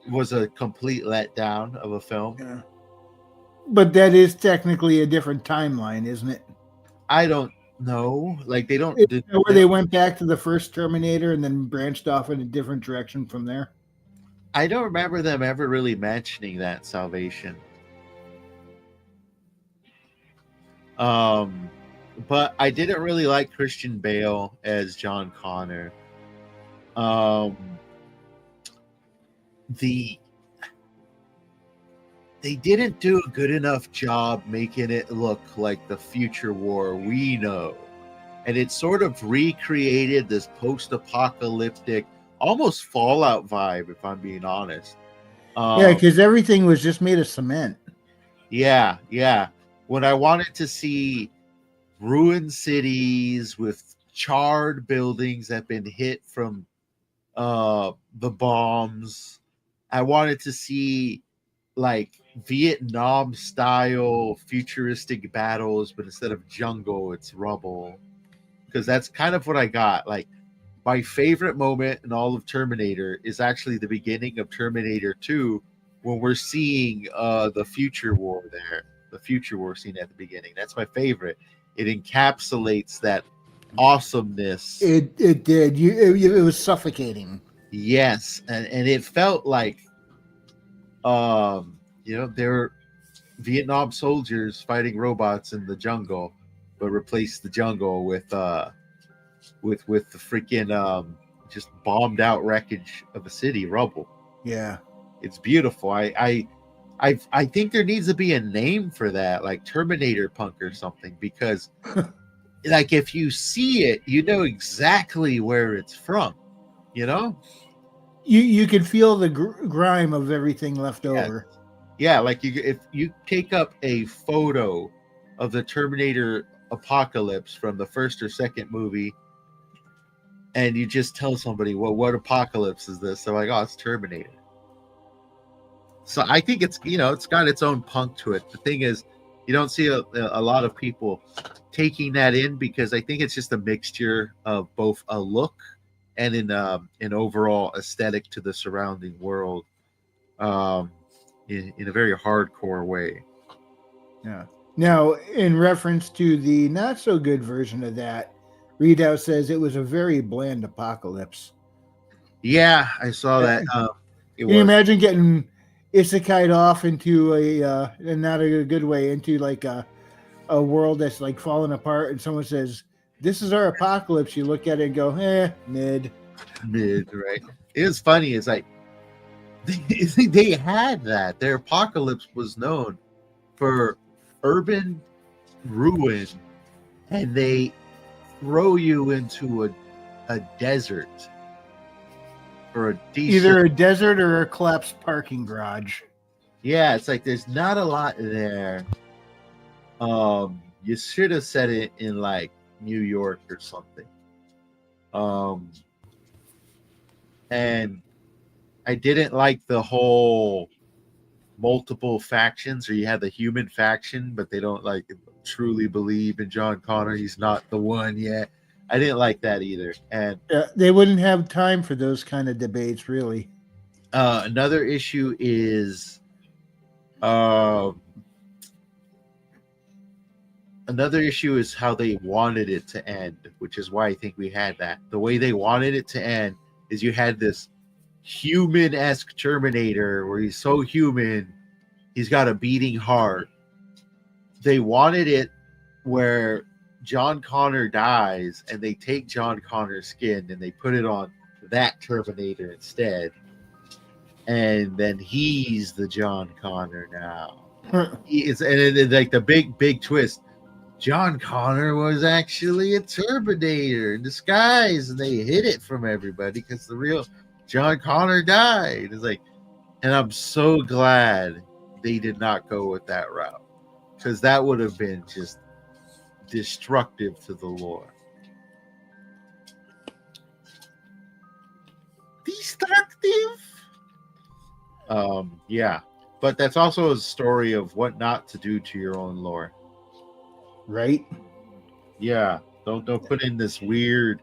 was a complete letdown of a film. Yeah. But that is technically a different timeline, isn't it? I don't know. Like they don't. Isn't They, that where they they don't went back to the first Terminator and then branched off in a different direction from there? I don't remember them ever really mentioning that Salvation. But I didn't really like Christian Bale as John Connor. Um, the they didn't do a good enough job making it look like the future war we know. And it sort of recreated this post-apocalyptic, almost Fallout vibe, if I'm being honest. Yeah, because everything was just made of cement. Yeah. When I wanted to see ruined cities with charred buildings that have been hit from the bombs, I wanted to see like Vietnam style futuristic battles, but instead of jungle, it's rubble. Because that's kind of what I got. Like my favorite moment in all of Terminator is actually the beginning of Terminator 2 when we're seeing the future war there. The future war scene at the beginning. That's my favorite. It encapsulates that awesomeness. It did. It was suffocating. Yes, and it felt like they're Vietnam soldiers fighting robots in the jungle, but replace the jungle with the freaking just bombed out wreckage of a city, rubble. Yeah, it's beautiful. I think there needs to be a name for that, like Terminator Punk or something, because like if you see it, you know exactly where it's from. You know, you could feel the grime of everything left over. Yeah, like if you take up a photo of the Terminator apocalypse from the first or second movie, and you just tell somebody, well, what apocalypse is this? They're like, oh, it's Terminator. So I think it's got its own punk to it. The thing is, you don't see a lot of people taking that in, because I think it's just a mixture of both a look and an overall aesthetic to the surrounding world, in a very hardcore way. Yeah. Now, in reference to the not so good version of that, Readout says it was a very bland apocalypse. Yeah, I saw that. Can you imagine getting isekai'd off into and not a good way, into like a world that's like falling apart, and someone says, "This is our apocalypse." You look at it and go, mid, right? It was funny. It's like they had that. Their apocalypse was known for urban ruin, and they throw you into a desert, or either a desert or a collapsed parking garage. Yeah, it's like there's not a lot there. You should have said it in like New York or something. And I didn't like the whole multiple factions, or you have the human faction, but they don't like truly believe in John Connor. He's not the one yet. I didn't like that either. And they wouldn't have time for those kind of debates, really. Another issue is how they wanted it to end, which is why I think we had that. The way they wanted it to end is you had this human-esque Terminator where he's so human, he's got a beating heart. They wanted it where John Connor dies and they take John Connor's skin and they put it on that Terminator instead. And then he's the John Connor now. And like the big twist. John Connor was actually a Terminator in disguise, and they hid it from everybody because the real John Connor died. It's like, and I'm so glad they did not go with that route, because that would have been just destructive to the lore. Destructive? Yeah. But that's also a story of what not to do to your own lore. Right? Yeah. Don't put in this weird,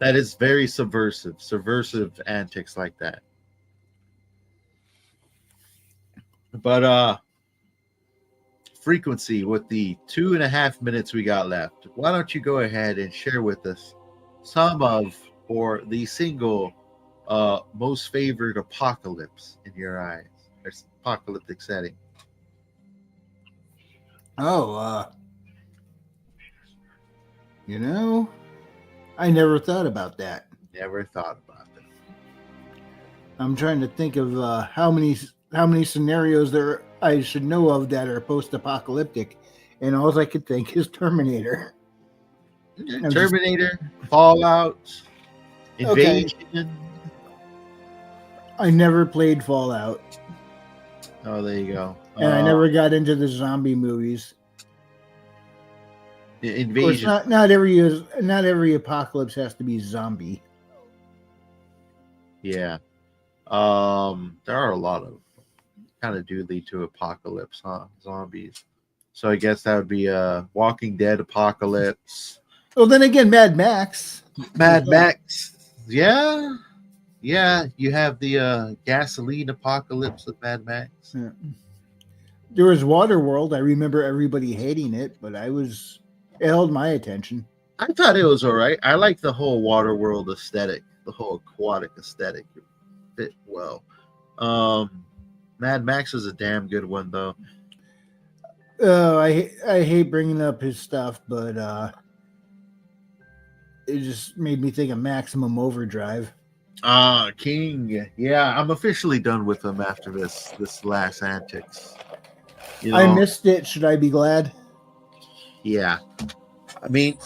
that is very subversive antics like that. But Frequency, with the 2.5 minutes we got left, why don't you go ahead and share with us some of, or the single most favored apocalypse in your eyes, or apocalyptic setting? Oh, I never thought about that. Never thought about it. I'm trying to think of how many scenarios there I should know of that are post-apocalyptic, and all I could think is Terminator. Terminator, Fallout, Okay. Invasion. I never played Fallout, Oh, there you go. and I never got into the zombie movies. Of course, Invasion. not every apocalypse has to be zombie. Yeah. There are a lot of kind of do lead to apocalypse, huh? Zombies. So I guess that would be a Walking Dead apocalypse. Well, then again, Mad Max. Mad Max. Yeah. Yeah. You have the gasoline apocalypse of Mad Max. Yeah. There was Waterworld. I remember everybody hating it, but it held my attention. I thought it was all right. I like the whole Waterworld aesthetic, the whole aquatic aesthetic. It fit well. Mad Max is a damn good one, though. I hate bringing up his stuff, but it just made me think of Maximum Overdrive. King. Yeah, I'm officially done with him after this last antics. I missed it. Should I be glad? Yeah. I mean,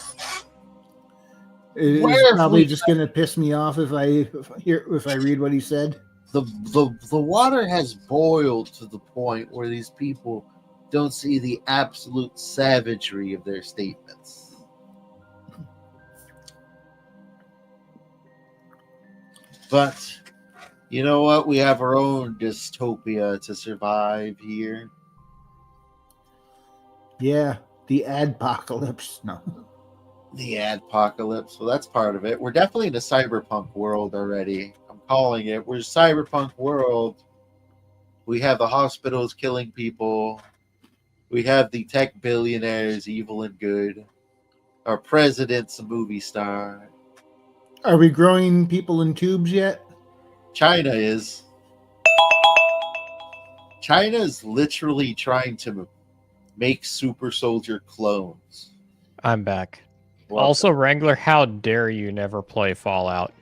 it's probably just going to piss me off if I read what he said. The water has boiled to the point where these people don't see the absolute savagery of their statements. But you know what? We have our own dystopia to survive here. Yeah, the adpocalypse. No. The adpocalypse. Well, that's part of it. We're definitely in a cyberpunk world already. I'm calling it. We're a cyberpunk world. We have the hospitals killing people. We have the tech billionaires, evil and good. Our president's a movie star. Are we growing people in tubes yet? China is. China is literally trying to make super soldier clones. I'm back. Well, Also, Wrangler, how dare you never play Fallout?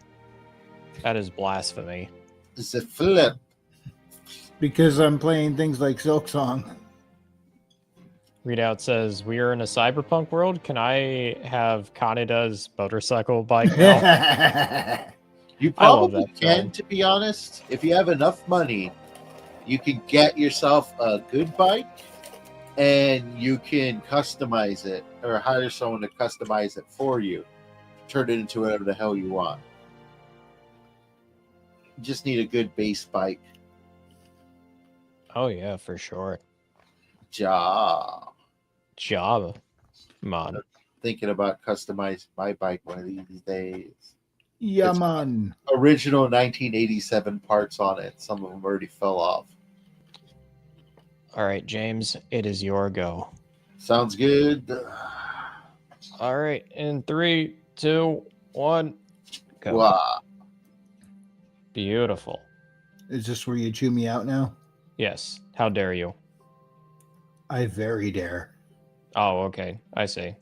That is blasphemy. it's a flip. Because I'm playing things like Silksong. Readout says, we are in a cyberpunk world. Can I have Kaneda's motorcycle bike now? You I love probably that can, film. to be honest. If you have enough money, you can get yourself a good bike and you can customize it or hire someone to customize it for you. Turn it into whatever the hell you want. You just need a good base bike. Oh, yeah, for sure. Job. Man. Thinking about customizing my bike one of these days. Yeah, It's man. Original 1987 parts on it. Some of them already fell off. All right, James, it is your go. Sounds good. All right, in 3, 2, 1, go. Wow. Beautiful. Is this where you chew me out now? Yes. How dare you? I very dare. Oh, okay. I see.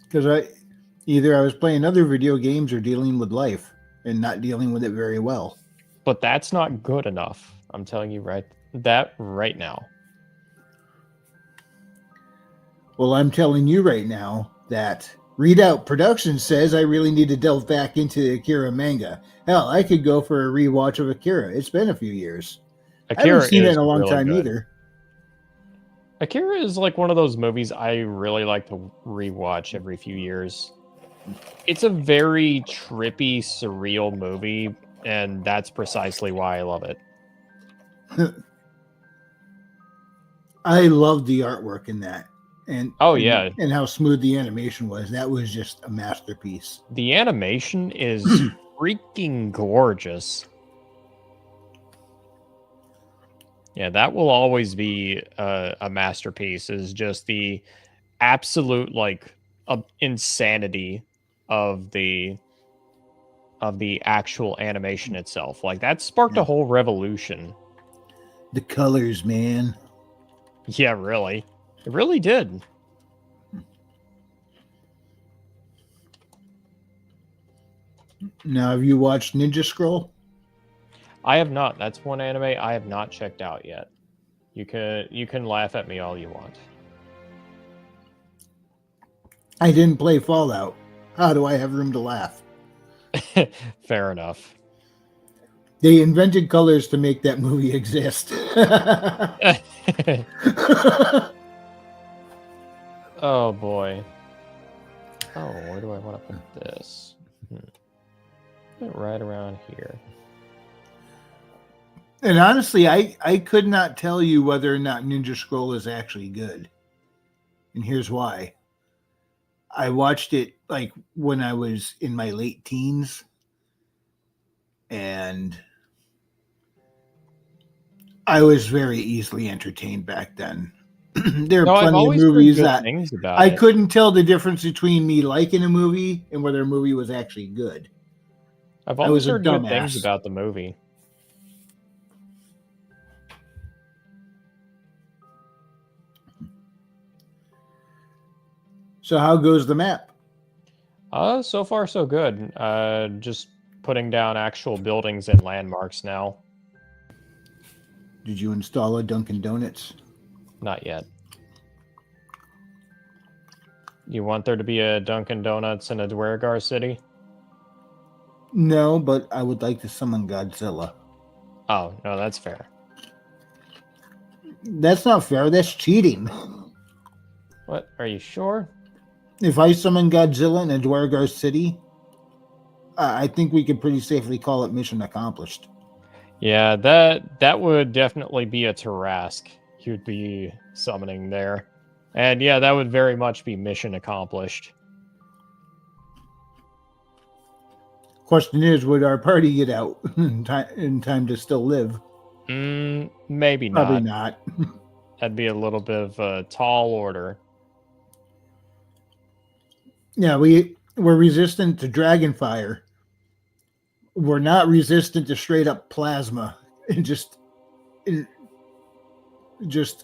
Because I was playing other video games or dealing with life and not dealing with it very well. But that's not good enough. I'm telling you right now. Well, I'm telling you right now that Readout Production says I really need to delve back into Akira manga. Hell, I could go for a rewatch of Akira. It's been a few years. I haven't seen it in a long time either. Akira is like one of those movies I really like to rewatch every few years. It's a very trippy, surreal movie, and that's precisely why I love it. I love the artwork in that. And yeah. And how smooth the animation was. That was just a masterpiece. The animation is freaking gorgeous. Yeah, that will always be a masterpiece. Is just the absolute like insanity of the actual animation itself. Like that sparked a Yeah. whole revolution. The colors, man. Yeah, really. It really did. Now, have you watched Ninja Scroll? I have not. That's one anime I have not checked out yet. You can laugh at me all you want. I didn't play Fallout. How do I have room to laugh? Fair enough. They invented colors to make that movie exist. Oh boy. Oh, where do I want to put this? Put it right around here. And honestly, I could not tell you whether or not Ninja Scroll is actually good. And here's why. I watched it like when I was in my late teens. And I was very easily entertained back then. There are No, I've plenty of always heard movies good that things about I it. couldn't tell the difference between me liking a movie and whether a movie was actually good. I've I always was a heard good things dumbass. about the movie. So how goes the map? So far so good. Just putting down actual buildings and landmarks now. Did you install a Dunkin' Donuts? Not yet. You want there to be a Dunkin' Donuts in a Dwergar city? No, but I would like to summon Godzilla. Oh, no, that's fair. That's not fair. That's cheating. What? Are you sure? If I summon Godzilla in a Dwergar city, I think we could pretty safely call it mission accomplished. Yeah, that would definitely be a Tarask you'd be summoning there. And yeah, that would very much be mission accomplished. Question is, would our party get out in time to still live? Maybe Probably not. not. That'd be a little bit of a tall order. Yeah, we're resistant to dragon fire. We're not resistant to straight up plasma. It just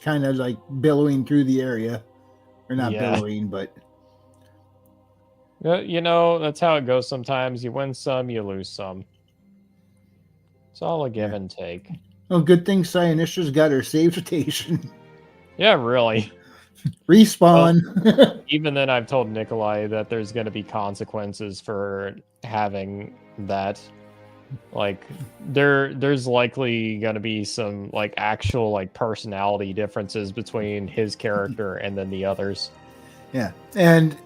kind of like billowing through the area, or not Yeah. billowing, but You know, that's how it goes sometimes. You win some, you lose some. It's all a give and take. oh, good thing Cyanisha's got her save station. Yeah, really. Respawn. Even then, I've told Nikolai that there's going to be consequences for having that. Like, there's likely going to be some, like, actual, like, personality differences between his character and then the others. Yeah, and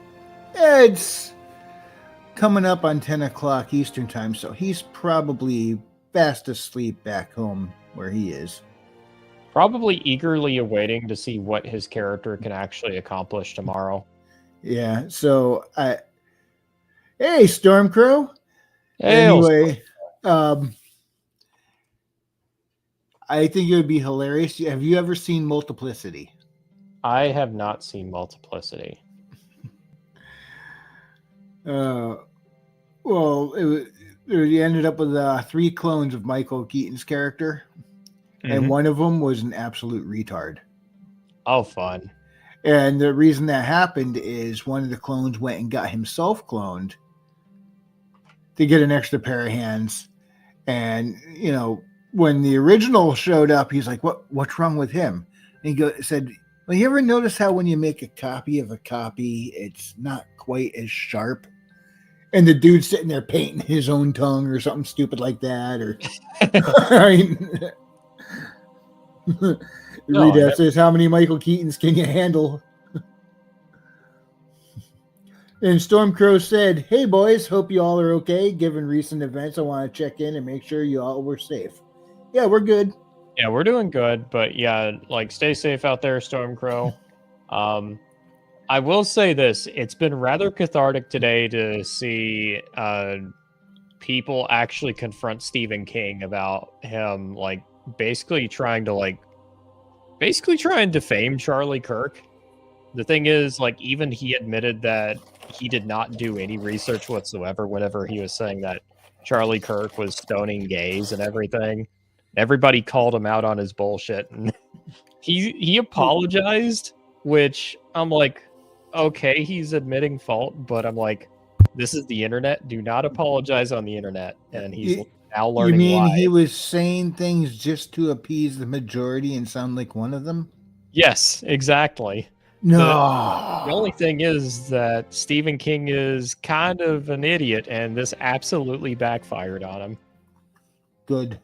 it's coming up on 10 o'clock Eastern time, so he's probably fast asleep back home where he is. Probably eagerly awaiting to see what his character can actually accomplish tomorrow. Yeah, so hey, Stormcrow. Hey, Anyway, I think it would be hilarious. Have you ever seen Multiplicity? I have not seen Multiplicity. Well, it ended up with 3 clones of Michael Keaton's character, and one of them was an absolute retard. Oh, fun. And the reason that happened is one of the clones went and got himself cloned to get an extra pair of hands. And, you know, when the original showed up, he's like, what's wrong with him? And he said, well, you ever notice how when you make a copy of a copy, it's not quite as sharp? And the dude's sitting there painting his own tongue or something stupid like that. Or Rita says, how many Michael Keatons can you handle? And Stormcrow said, hey, boys, hope you all are okay. Given recent events, I want to check in and make sure you all were safe. Yeah, we're good. Yeah, we're doing good. But yeah, like, stay safe out there, Stormcrow. I will say this. It's been rather cathartic today to see people actually confront Stephen King about him, like, basically trying to, like, basically try and defame Charlie Kirk. The thing is, like, even he admitted that he did not do any research whatsoever whenever he was saying that Charlie Kirk was stoning gays and everything. Everybody called him out on his bullshit, and he apologized, which I'm like, okay, he's admitting fault, but I'm like, this is the internet. Do not apologize on the internet. And he's now You learning mean why. he was saying things just to appease the majority and sound like one of them? Yes, exactly. No. The only thing is that Stephen King is kind of an idiot, and this absolutely backfired on him. Good.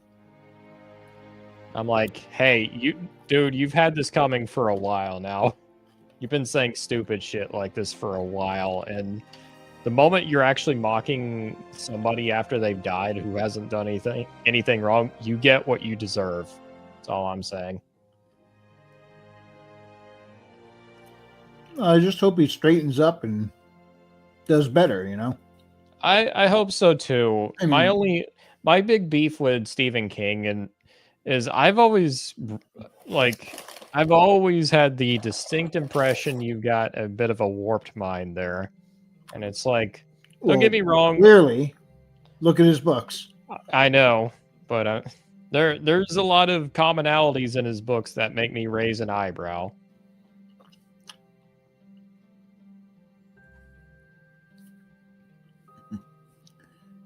I'm like, hey, dude, you've had this coming for a while now. You've been saying stupid shit like this for a while, and the moment you're actually mocking somebody after they've died who hasn't done anything wrong, you get what you deserve. That's all I'm saying. I just hope he straightens up and does better, you know? I hope so too. I mean, My big beef with Stephen King is I've always had the distinct impression you've got a bit of a warped mind there. And it's like, don't get me wrong. Clearly, look at his books. I know, but there's a lot of commonalities in his books that make me raise an eyebrow.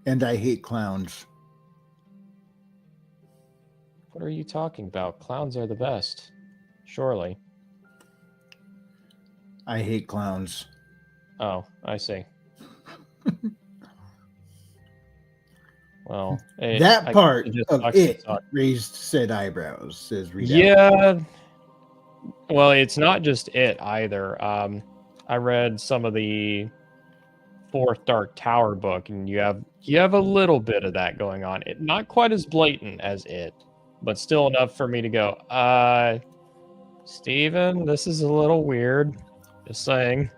And I hate clowns. What are you talking about? Clowns are the best. Surely. I hate clowns. Oh, I see. Well, that part of it raised said eyebrows, says Reed. Yeah. Well, it's not just it either. I read some of the Fourth Dark Tower book, and you have a little bit of that going on. Not quite as blatant as it, but still enough for me to go, Steven, this is a little weird. Just saying.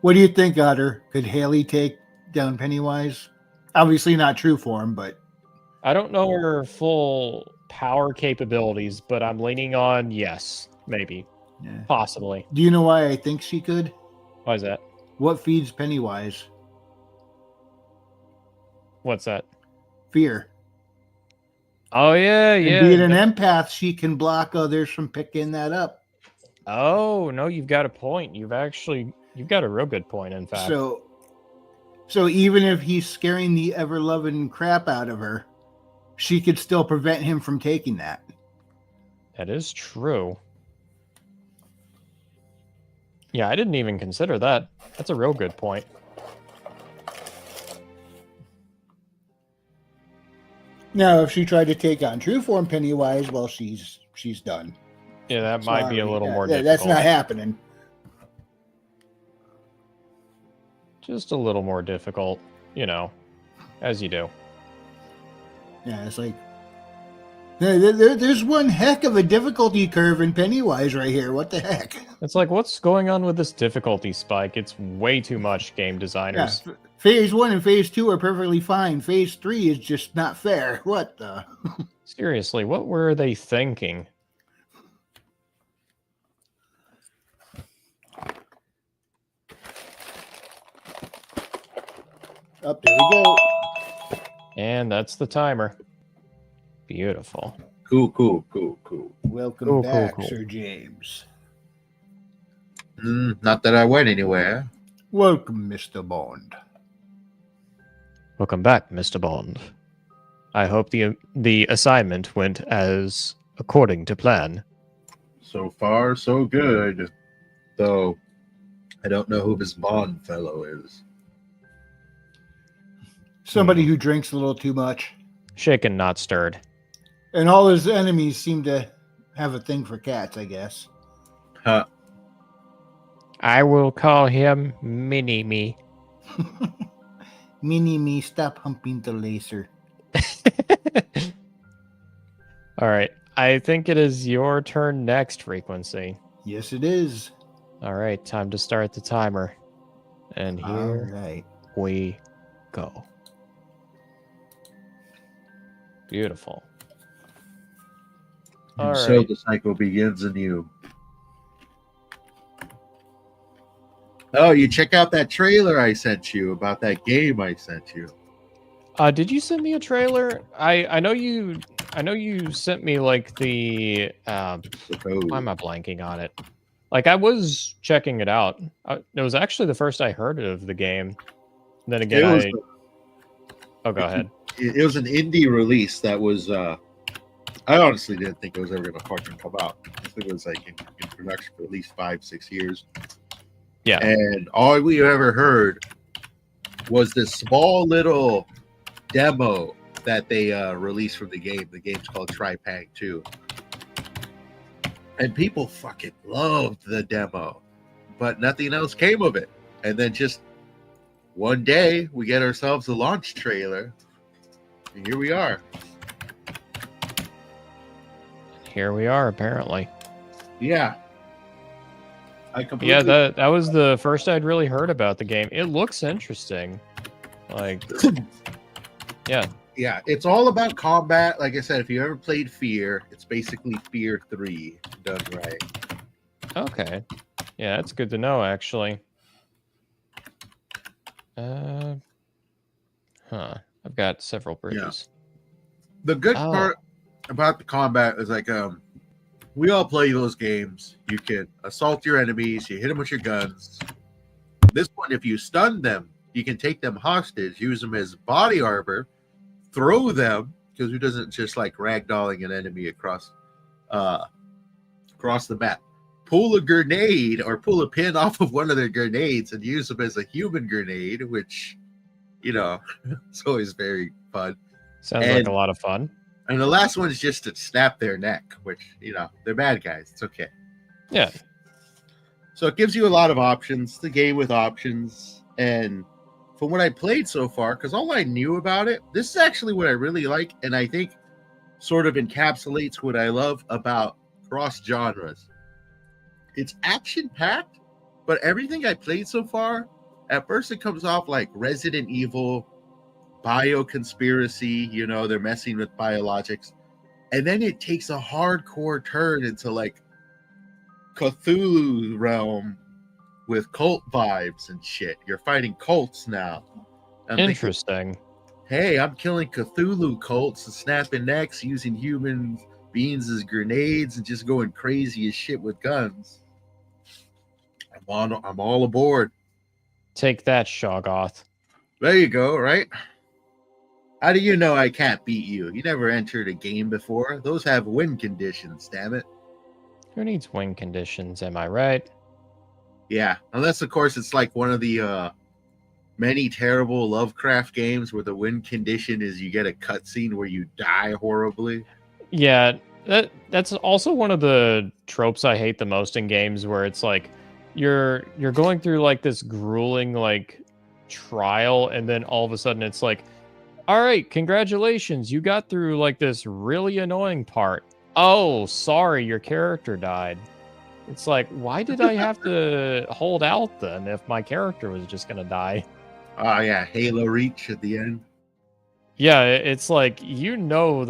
What do you think, Otter? Could Haley take down Pennywise? Obviously not true form, but I don't know her full power capabilities, but I'm leaning on yes, maybe. Yeah. Possibly. Do you know why I think she could? Why is that? What feeds Pennywise? What's that? Fear. Oh, yeah, and yeah. Being an empath, she can block others from picking that up. Oh, no, you've got a point. You've got a real good point, in fact. So even if he's scaring the ever-loving crap out of her, she could still prevent him from taking that. That is true. Yeah, I didn't even consider that. That's a real good point. Now, if she tried to take on true form Pennywise, well, she's done. Yeah, that might be a little more difficult. That's not happening. Just a little more difficult, as you do. Yeah, it's like there's one heck of a difficulty curve in Pennywise right here. What the heck? It's like, what's going on with this difficulty spike? It's way too much, game designers. Yeah, phase 1 and phase 2 are perfectly fine. Phase 3 is just not fair. What the? Seriously, what were they thinking? Up there we go. And that's the timer. Beautiful. Cool. Welcome back, Sir James. Not that I went anywhere. Welcome, Mr. Bond. Welcome back, Mr. Bond. I hope the assignment went as according to plan. So far, so good. Though, I don't know who this Bond fellow is. Somebody who drinks a little too much. Shaken, not stirred. And all his enemies seem to have a thing for cats, I guess. Huh. I will call him Mini-Me. Mini-Me, stop humping the laser. All right. I think it is your turn next, Frequency. Yes, it is. All right. Time to start the timer. And here we go. Beautiful. All And so right. the cycle begins anew. Oh, you check out that trailer I sent you about that game I sent you. Did you send me a trailer? I know you sent me like the The why code. am I blanking on it? Like I was checking it out. It was actually the first I heard of the game. Then again, It was oh, go ahead. it was an indie release that was I honestly didn't think it was ever gonna fucking come out. I think it was like in production for at least 5-6 years. Yeah. And all we ever heard was this small little demo that they released from the game. The game's called Tripang 2. And people fucking loved the demo, but nothing else came of it. And then just one day, we get ourselves a launch trailer, and here we are. Here we are, apparently. Yeah. Yeah, that was the first I'd really heard about the game. It looks interesting. Like, yeah. Yeah, it's all about combat. Like I said, if you ever played Fear, it's basically Fear 3 done right. Okay. Yeah, that's good to know, actually. I've got several bridges. The good part about the combat is like we all play those games. You can assault your enemies, you hit them with your guns. This one, if you stun them, you can take them hostage, use them as body armor, throw them, because who doesn't just like ragdolling an enemy across the map, pull a grenade or pull a pin off of one of their grenades and use them as a human grenade, which, you know, it's always very fun. Sounds like a lot of fun. And the last one is just to snap their neck, which, you know, they're bad guys. It's okay. Yeah. So it gives you a lot of options, the game with options. And from what I played so far, because all I knew about it, this is actually what I really like. And I think sort of encapsulates what I love about cross genres. It's action packed, but everything I played so far, at first it comes off like Resident Evil, bioconspiracy, you know, they're messing with biologics. And then it takes a hardcore turn into like Cthulhu realm with cult vibes and shit. You're fighting cults now. Interesting. Hey, I'm killing Cthulhu cults and snapping necks using human beings as grenades and just going crazy as shit with guns. I'm all aboard. Take that, Shoggoth. There you go, right? How do you know I can't beat you? You never entered a game before. Those have win conditions, damn it. Who needs win conditions, am I right? Yeah, unless, of course, it's like one of the many terrible Lovecraft games where the win condition is you get a cutscene where you die horribly. Yeah, that's also one of the tropes I hate the most in games, where it's like you're going through like this grueling like trial, and then all of a sudden it's like, all right, congratulations, you got through like this really annoying part. Oh, sorry, your character died. It's like, why did I have to hold out then if my character was just gonna die? Oh yeah, Halo Reach at the end. Yeah, it's like, you know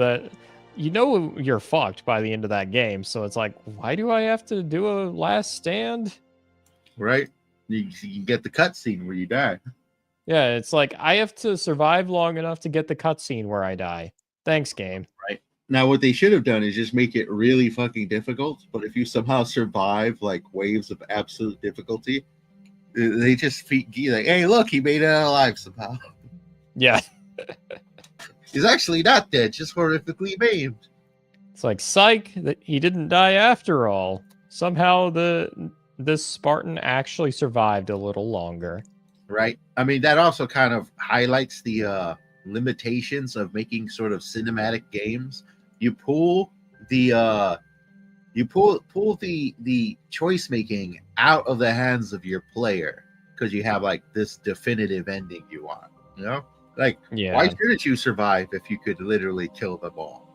you're fucked by the end of that game, so it's like, why do I have to do a last stand? Right? You get the cutscene where you die. Yeah, it's like, I have to survive long enough to get the cutscene where I die. Thanks, game. Right. Now, what they should have done is just make it really fucking difficult. But if you somehow survive like waves of absolute difficulty, they just like, hey, look, he made it out alive somehow. Yeah. He's actually not dead, just horrifically maimed. It's like, psych, that he didn't die after all. Somehow this Spartan actually survived a little longer. Right. I mean, that also kind of highlights the limitations of making sort of cinematic games. You pull the choice making out of the hands of your player because you have like this definitive ending you want. You know, like, yeah. Why shouldn't you survive if you could literally kill them all?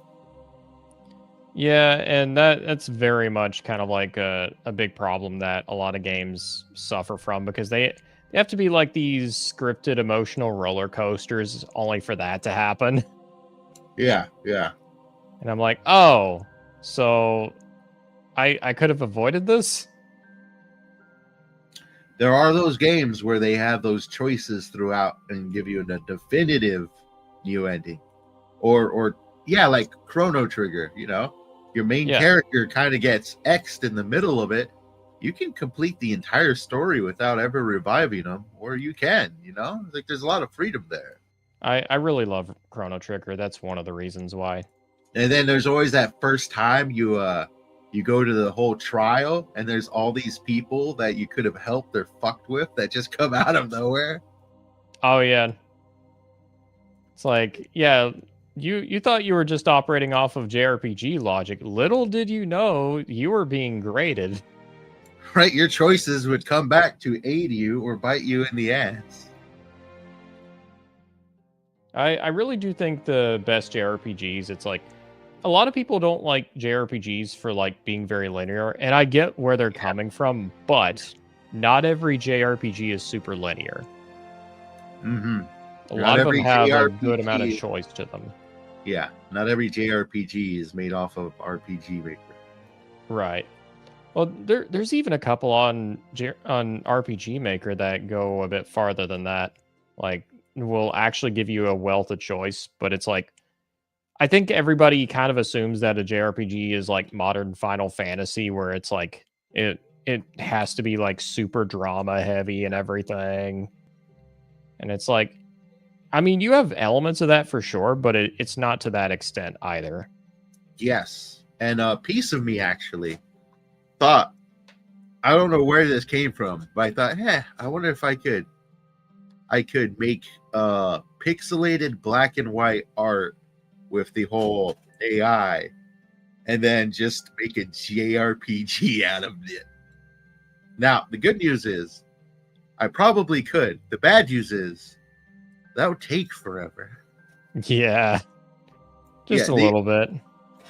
Yeah, and that's very much kind of like a big problem that a lot of games suffer from, because they have to be like these scripted emotional roller coasters only for that to happen. Yeah, yeah. And I'm like, oh, So I could have avoided this. There are those games where they have those choices throughout and give you a definitive new ending, or yeah, like Chrono Trigger. You know, your main Yeah. character kind of gets X'd in the middle of it. You can complete the entire story without ever reviving them, or you can. You know, like there's a lot of freedom there. I really love Chrono Trigger. That's one of the reasons why. And then there's always that first time you go to the whole trial, and there's all these people that you could have helped or fucked with that just come out of nowhere. Oh yeah. It's like, yeah, you thought you were just operating off of JRPG logic. Little did you know you were being graded. Right, your choices would come back to aid you or bite you in the ass. I really do think the best JRPGs, it's like a lot of people don't like JRPGs for like being very linear, and I get where they're coming from, but not every JRPG is super linear. Mm-hmm. A Not lot of them every have a good JRPG amount of choice to them. Yeah, not every JRPG is made off of RPG Maker. Right. Well, there's even a couple on on RPG Maker that go a bit farther than that. Like, will actually give you a wealth of choice, but it's like I think everybody kind of assumes that a JRPG is like modern Final Fantasy, where it's like it has to be like super drama heavy and everything. And it's like, I mean, you have elements of that for sure, but it's not to that extent either. Yes, and a piece of me actually thought, I don't know where this came from, but I thought, I wonder if I could make pixelated black and white art with the whole AI, and then just make a JRPG out of it. Now, the good news is I probably could. The bad news is that would take forever. Yeah, just a little bit.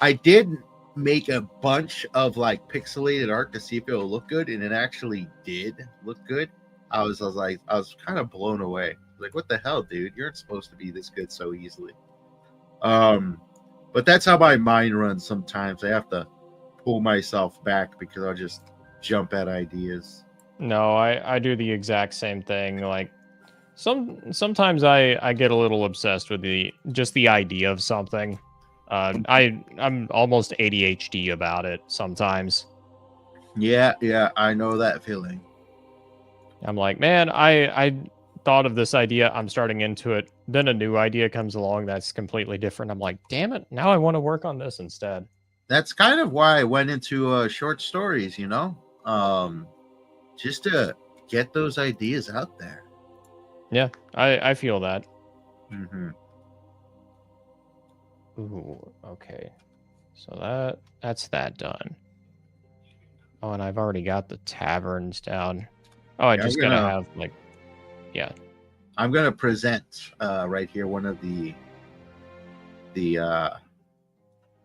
I did make a bunch of like pixelated art to see if it will look good, and it actually did look good. I was kind of blown away. Like, what the hell, dude? You're not supposed to be this good so easily. But that's how my mind runs sometimes. I have to pull myself back because I'll just jump at ideas. No, I do the exact same thing. Like sometimes I get a little obsessed with the idea of something. I'm almost ADHD about it sometimes. Yeah, I know that feeling. I'm like, man, I thought of this idea. I'm starting into it. Then a new idea comes along that's completely different. I'm like, damn it, now I want to work on this instead. That's kind of why I went into short stories, just to get those ideas out there. Yeah, I feel that. Mm-hmm. Ooh, okay. So that's that done. Oh, and I've already got the taverns down. Oh, I just gotta have like, yeah. I'm gonna present right here one of the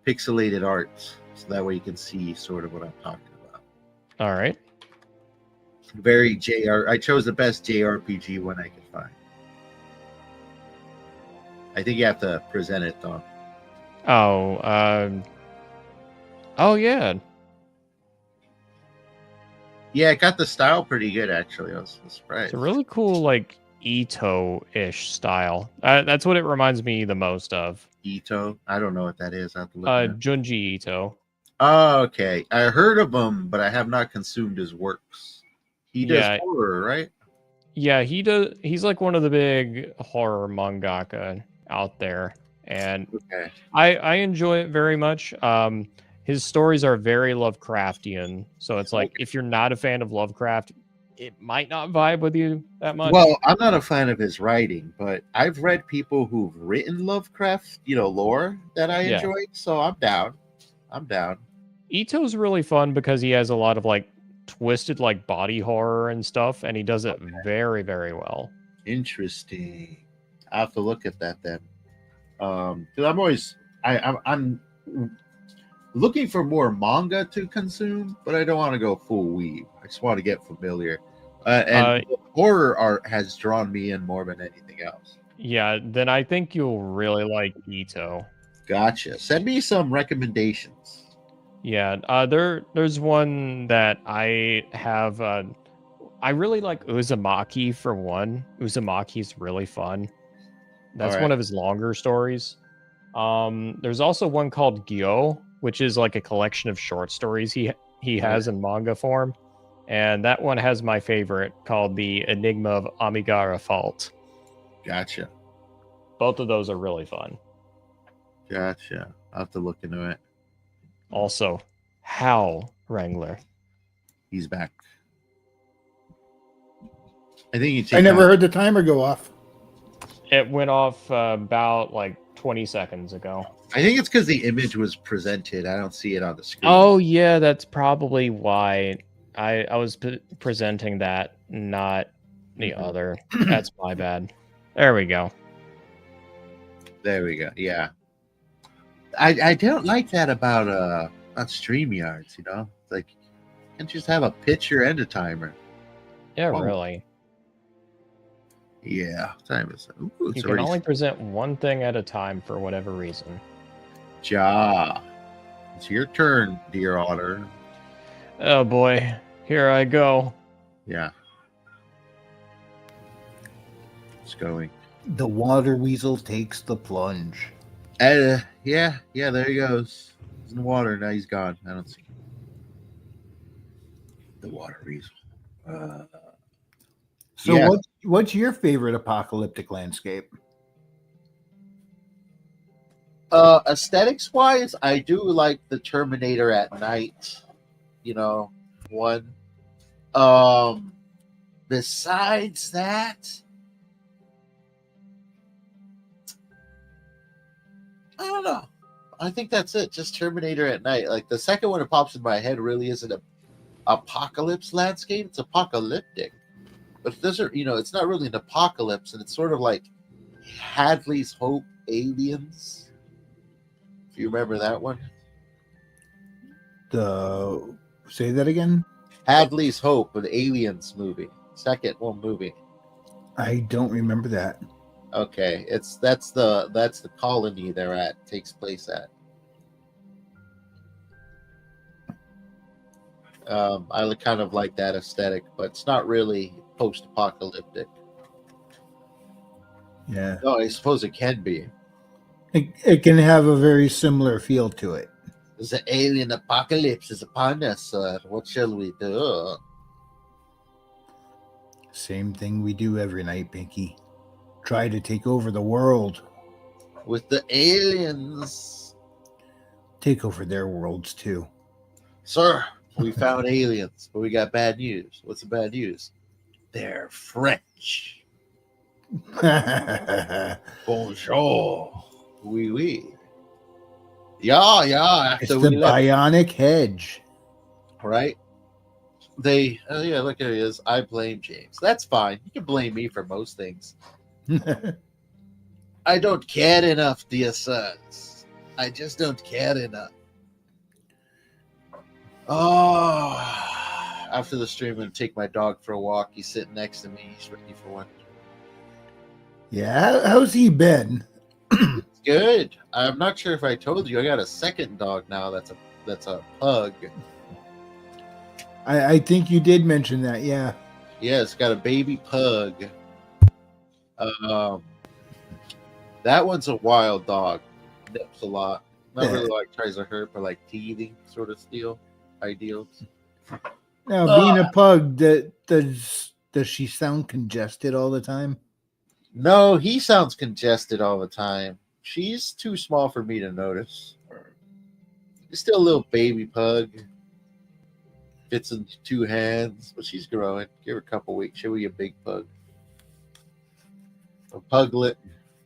pixelated arts, so that way you can see sort of what I'm talking about. All right. Very I chose the best JRPG one I could find. I think you have to present it though. Oh, oh yeah. Yeah, it got the style pretty good actually. I was surprised. It's a really cool like Ito-ish style. That's what it reminds me the most of. Ito? I don't know what that is. I have to look. Junji Ito. Oh, okay. I heard of him, but I have not consumed his works. He does horror, right? Yeah, he does. He's like one of the big horror mangaka out there, and I enjoy it very much. His stories are very Lovecraftian, so it's like if you're not a fan of Lovecraft, it might not vibe with you that much. Well, I'm not a fan of his writing, but I've read people who've written Lovecraft, lore that I enjoyed, so I'm down. Ito's really fun because he has a lot of like twisted like body horror and stuff, and he does it very, very well. Interesting. I have to look at that then. Because I'm looking for more manga to consume, but I don't want to go full weeb. I just want to get familiar. And horror art has drawn me in more than anything else. Yeah, then I think you'll really like Ito. Gotcha. Send me some recommendations. Yeah, there's one that I have. I really like Uzumaki for one. Uzumaki's really fun. All That's right. one of his longer stories. There's also one called Gyo, which is like a collection of short stories he All right. has in manga form, and that one has my favorite called The Enigma of Amigara Fault. Gotcha. Both of those are really fun. Gotcha. I'll have to look into it. Also, Howl Wrangler. He's back. I think you I take never out. heard the timer go off. It went off about like 20 seconds ago. I think it's because the image was presented. I don't see it on the screen. Oh yeah, that's probably why I was presenting that, not the Mhm. other. That's my bad. There we go. There we go. Yeah. I don't like that about on StreamYards, you know? It's like you can't just have a picture and a timer. Yeah, Whoa. really. Yeah. Time is ooh, You it's can already only present one thing at a time for whatever reason. Ja. It's your turn, dear Otter. Oh boy, here I go. Yeah. It's going. The water weasel takes the plunge. Yeah, there he goes. He's in the water. Now he's gone. I don't see him. The water weasel. So Yeah. what's your favorite apocalyptic landscape? Aesthetics wise, I do like the Terminator at night, you know, one. Besides that, I don't know. I think that's it. Just Terminator at night. Like the second one that pops in my head really isn't a apocalypse landscape. It's apocalyptic, but it doesn't. It's not really an apocalypse, and it's sort of like Hadley's Hope Aliens. If you remember that one, Say that again. Hadley's Hope, an Aliens movie, second one movie. I don't remember that. Okay, that's the colony they're at, takes place at. I kind of like that aesthetic, but it's not really post-apocalyptic. Yeah, No, I suppose it can be. it can have a very similar feel to it. The alien apocalypse is upon us, sir. What shall we do? Same thing we do every night, Pinky. Try to take over the world. With the aliens. Take over their worlds too. Sir, we found aliens, but we got bad news. What's the bad news? They're French. Bonjour. Oui, oui. Yeah. It's the bionic hedge. Right? Yeah, look at it is. I blame James. That's fine. You can blame me for most things. I don't care enough, dear sons. I just don't care enough. Oh, after the stream, I'm going to take my dog for a walk. He's sitting next to me. He's ready for one. Yeah, how's he been? It's good. I'm not sure if I told you. I got a second dog now. That's a pug. I think you did mention that. Yeah. Yeah, it's got a baby pug. That one's a wild dog. Nips a lot. Not really like tries to hurt, but like teething sort of ideals. Now, being a pug, does she sound congested all the time? No, he sounds congested all the time. She's too small for me to notice. She's still a little baby pug. Fits in 2 hands, but she's growing. Give her a couple weeks. She'll be a big pug. A puglet.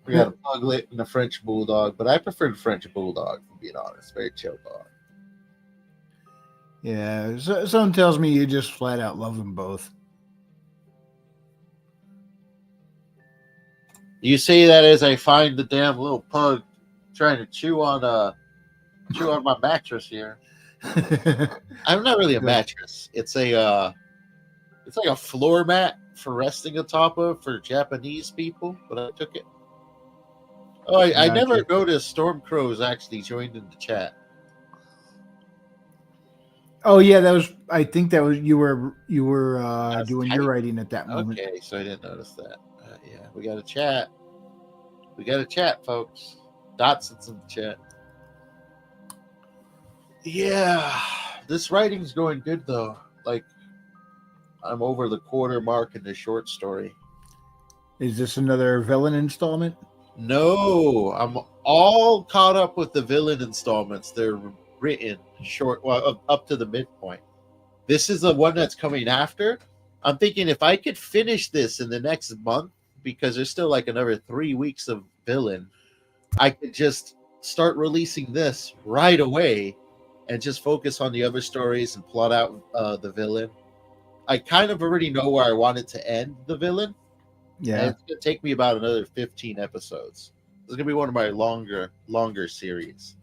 We got a puglet and a French bulldog, but I prefer the French bulldog, to be honest. Very chill dog. Yeah, something tells me you just flat out love them both. You say that as I find the damn little pug trying to chew on my mattress here. I'm not really a mattress. It's like a floor mat for resting on top of for Japanese people, but I took it. Oh, I never noticed Storm Crow's actually joined in the chat. Oh yeah, that was. I think that was you were That's doing your tight. writing at that moment. Okay, so I didn't notice that. Yeah, we got a chat. We got a chat, folks. Dotson's in the chat. Yeah, this writing's going good though. Like I'm over the quarter mark in the short story. Is this another villain installment? No, I'm all caught up with the villain installments. They're written short, well, up to the midpoint. This is the one that's coming after. I'm thinking if I could finish this in the next month, because there's still like another 3 weeks of villain, I could just start releasing this right away and just focus on the other stories and plot out the villain. I kind of already know where I wanted to end the villain, and Yeah. it's going to take me about another 15 episodes. This is going to be one of my longer series.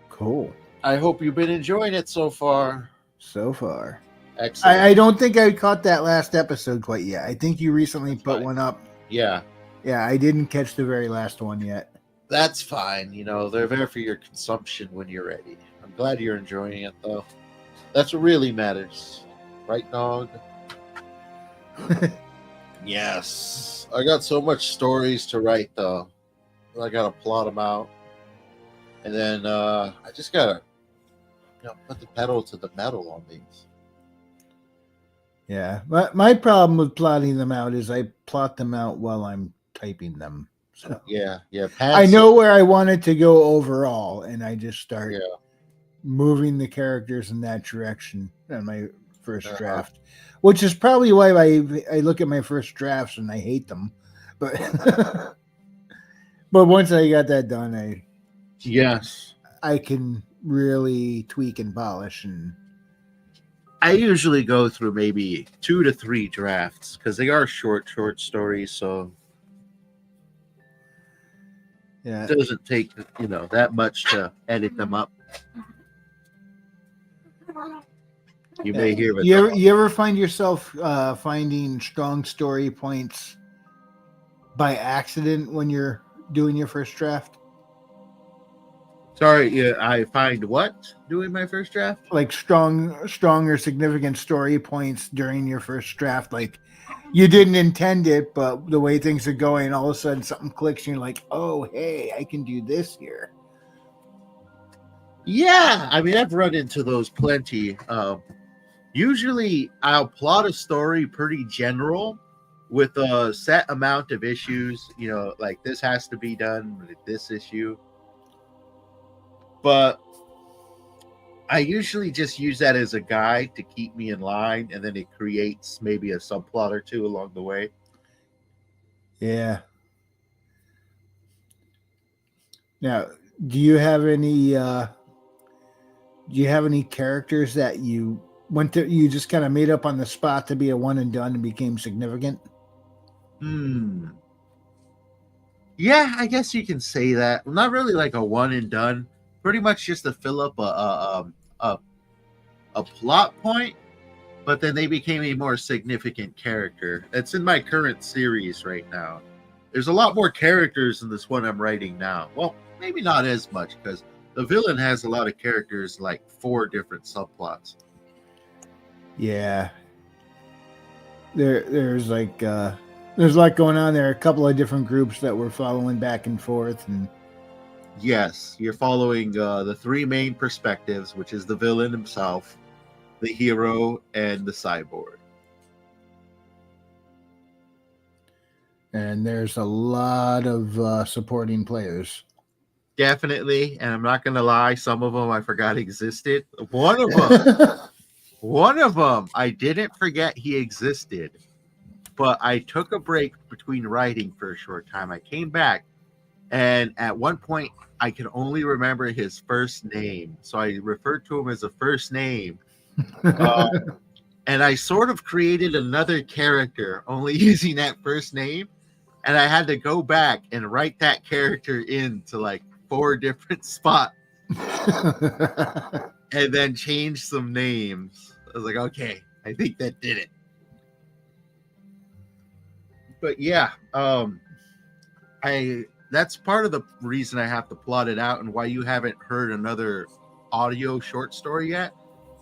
Cool. I hope you've been enjoying it so far. So far. Excellent. I don't think I caught that last episode quite yet. I think you recently That's put fine. one up. Yeah, Yeah, I didn't catch the very last one yet. that's fine. You know, they're there for your consumption when you're ready. I'm glad you're enjoying it, though. That's what really matters. Right, dog? Yes. I got so much stories to write, though. I got to plot them out. And then I just got to put the pedal to the metal on these. Yeah. My problem with plotting them out is I plot them out while I'm typing them. So Yeah. I know where I want it to go overall, and I just start Yeah. moving the characters in that direction on my first draft, which is probably why I look at my first drafts and I hate them. But but once I got that done, Yes. I can really tweak and polish. And I usually go through maybe 2 to 3 drafts because they are short stories, so yeah, it doesn't take that much to edit them up. You may hear it. You ever find yourself finding strong story points by accident when you're doing your first draft? Sorry, yeah, I find what doing my first draft? Like strong or significant story points during your first draft. Like you didn't intend it, but the way things are going, all of a sudden something clicks and you're like, oh, hey, I can do this here. Yeah, I mean, I've run into those plenty. Usually, I'll plot a story pretty general with a set amount of issues. Like this has to be done with this issue. But I usually just use that as a guide to keep me in line, and then it creates maybe a subplot or two along the way. Yeah. Now, do you have any characters that you just kind of made up on the spot to be a one and done and became significant? Yeah, I guess you can say that. Not really like a one and done. Pretty much just to fill up a plot point, but then they became a more significant character. It's in my current series right now. There's a lot more characters in this one I'm writing now. Well, maybe not as much because the villain has a lot of characters, like 4 different subplots. Yeah. There's like there's a lot going on there. A couple of different groups that we're following back and forth, and yes, you're following the 3 main perspectives, which is the villain himself, the hero, and the cyborg. And there's a lot of supporting players. Definitely, and I'm not gonna lie, some of them I forgot existed. One of them, I didn't forget he existed, but I took a break between writing for a short time. I came back, and at one point, I could only remember his first name, so I referred to him as a first name. And I sort of created another character only using that first name, and I had to go back and write that character into like 4 different spots and then change some names. I was like, okay, I think that did it. But yeah, that's part of the reason I have to plot it out and why you haven't heard another audio short story yet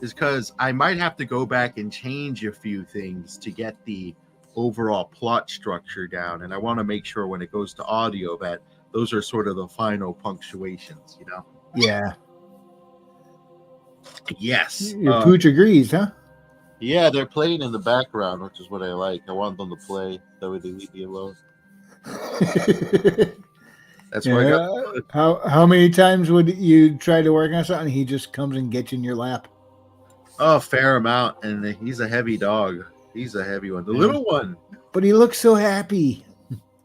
is because I might have to go back and change a few things to get the overall plot structure down. And I want to make sure when it goes to audio that those are sort of the final punctuations, you know? Yeah. Yes. Your pooch agrees, huh? Yeah, they're playing in the background, which is what I like. I want them to play. That way they leave me alone. That's why I got. How many times would you try to work on something? He just comes and gets in your lap. Oh, a fair amount, and he's a heavy dog. He's a heavy one. The little one. But he looks so happy.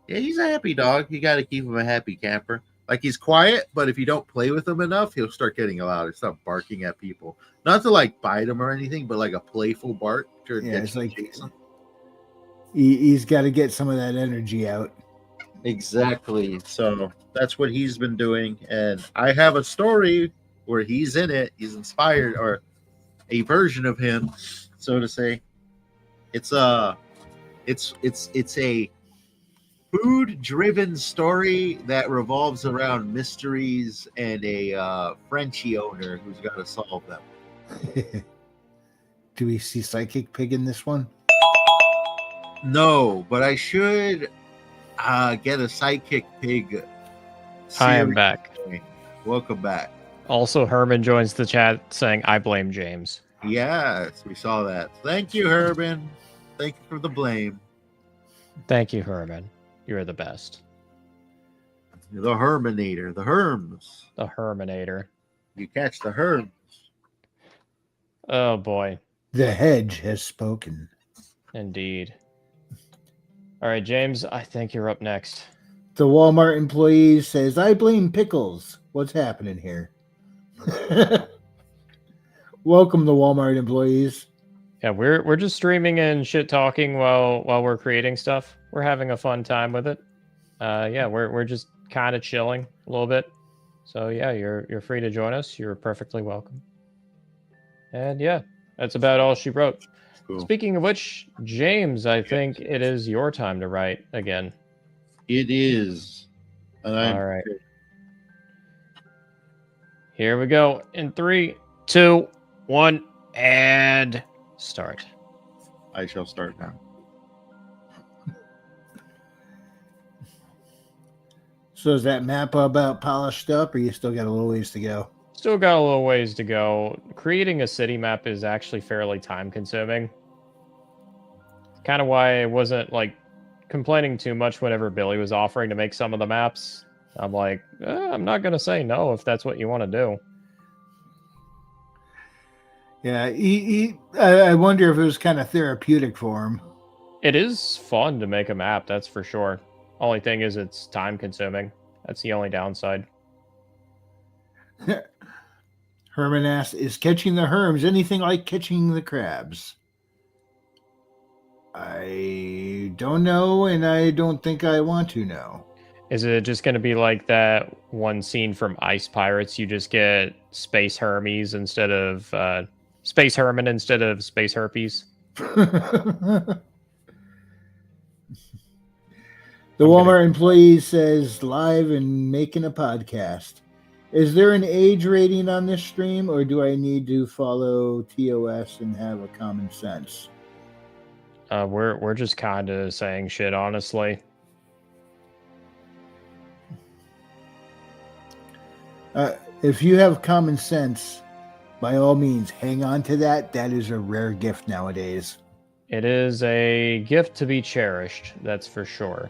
Yeah, he's a happy dog. You got to keep him a happy camper. Like, he's quiet, but if you don't play with him enough, he'll start getting loud. He'll start barking at people. Not to, like, bite him or anything, but, like, a playful bark. Yeah, it's like he's got to get some of that energy out. Exactly. So that's what he's been doing. And I have a story where he's in it. He's inspired, or a version of him, so to say. It's a food-driven story that revolves around mysteries and a Frenchie owner who's got to solve them. Do we see Psychic Pig in this one? No, but I should get a Psychic Pig. I am back. Welcome back. Also, Herman joins the chat saying, I blame James. Yes, we saw that. Thank you, Herman. Thank you for the blame. Thank you, Herman. You're the best. The Herminator, the Herms. The Herminator. You catch the Herms. Oh, boy. The hedge has spoken. Indeed. All right, James, I think you're up next. The Walmart employee says, I blame pickles. What's happening here? Welcome, the Walmart employees. Yeah, we're just streaming and shit talking while we're creating stuff. We're having a fun time with it. Yeah, we're just kind of chilling a little bit. So yeah, you're free to join us. You're perfectly welcome. And yeah, that's about all she wrote. Cool. Speaking of which, James, I think it is your time to write again. It is. All right. Here we go. In 3, 2, 1, and start. I shall start now. So is that map about polished up, or you still got a little ways to go? Still got a little ways to go. Creating a city map is actually fairly time consuming. Kind of why I wasn't like complaining too much whenever Billy was offering to make some of the maps. I'm like, I'm not going to say no if that's what you want to do. Yeah, I wonder if it was kind of therapeutic for him. It is fun to make a map, that's for sure. Only thing is it's time consuming. That's the only downside. Herman asks, is catching the Herms anything like catching the crabs? I don't know, and I don't think I want to know. Is it just going to be like that one scene from Ice Pirates? You just get Space Hermes instead of... Space Herman instead of Space Herpes? The Walmart employee says, live and making a podcast. Is there an age rating on this stream, or do I need to follow TOS and have a common sense? We're just kind of saying shit, honestly. If you have common sense, by all means, hang on to that. That is a rare gift nowadays. It is a gift to be cherished, that's for sure.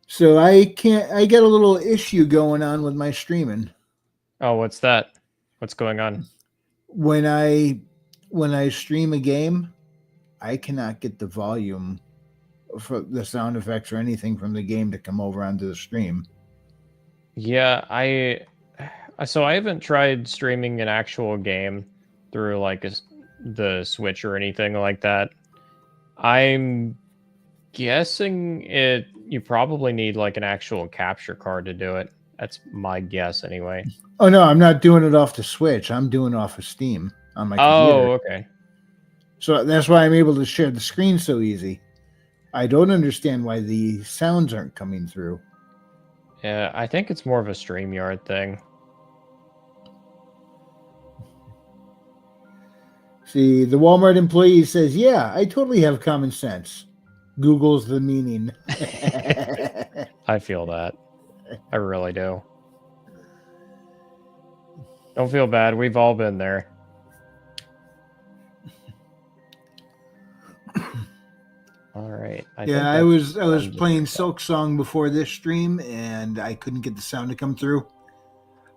So I get a little issue going on with my streaming. Oh, what's that? What's going on? When I stream a game, I cannot get the volume for the sound effects or anything from the game to come over onto the stream. Yeah, so I haven't tried streaming an actual game through like the Switch or anything like that. I'm guessing you probably need like an actual capture card to do it. That's my guess anyway. Oh no, I'm not doing it off the Switch. I'm doing it off of Steam on my computer. Oh, okay. So that's why I'm able to share the screen so easy. I don't understand why the sounds aren't coming through. Yeah, I think it's more of a StreamYard thing. See, the Walmart employee says, "Yeah, I totally have common sense." Google's the meaning. I feel that. I really do. Don't feel bad. We've all been there. All right. Yeah, I was playing Silk Song before this stream, and I couldn't get the sound to come through.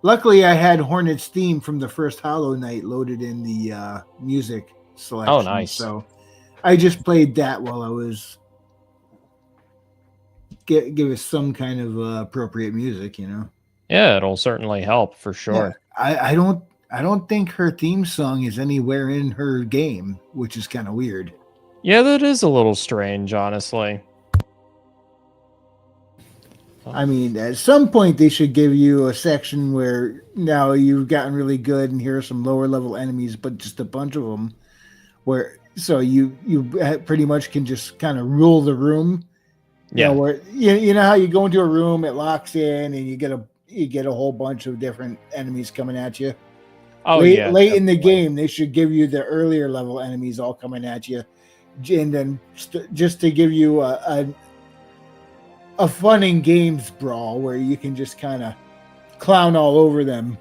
Luckily, I had Hornet's theme from the first Hollow Knight loaded in the music selection. Oh, nice. So I just played that while I was give us some kind of appropriate music, you know. Yeah, it'll certainly help for sure. Yeah, I don't think her theme song is anywhere in her game, which is kind of weird. Yeah, that is a little strange, honestly. I mean, at some point they should give you a section where now you've gotten really good and here are some lower level enemies, but just a bunch of them, where so you pretty much can just kind of rule the room. Yeah, You know, where you know how you go into a room, it locks in, and you get a whole bunch of different enemies coming at you. Oh late, yeah. Late in the game, they should give you the earlier level enemies all coming at you, and then just to give you a fun and games brawl where you can just kind of clown all over them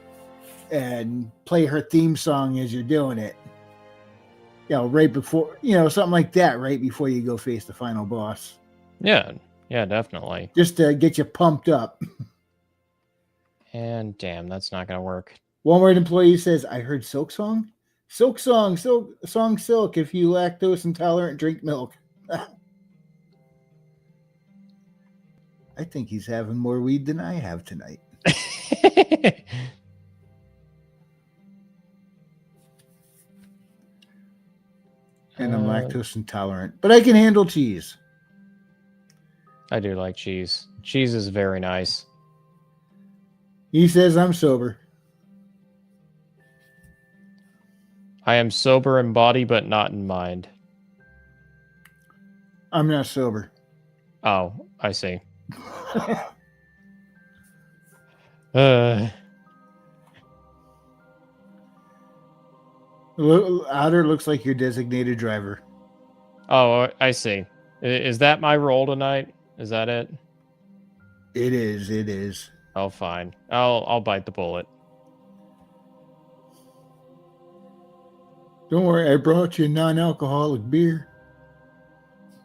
and play her theme song as you're doing it. You know, right before, something like that, right before you go face the final boss. Yeah, definitely. Just to get you pumped up. And damn, that's not going to work. Walmart employee says, "I heard Silk Song? Silk Song, Silk. If you lactose intolerant, drink milk." I think he's having more weed than I have tonight. And I'm lactose intolerant, but I can handle cheese. I do like cheese. Cheese is very nice. He says I'm sober. I am sober in body, but not in mind. I'm not sober. Oh, I see. Otter looks like your designated driver. Oh, I see. Is that my role tonight? Is that it? It is. Oh, fine. I'll bite the bullet. Don't worry, I brought you non-alcoholic beer.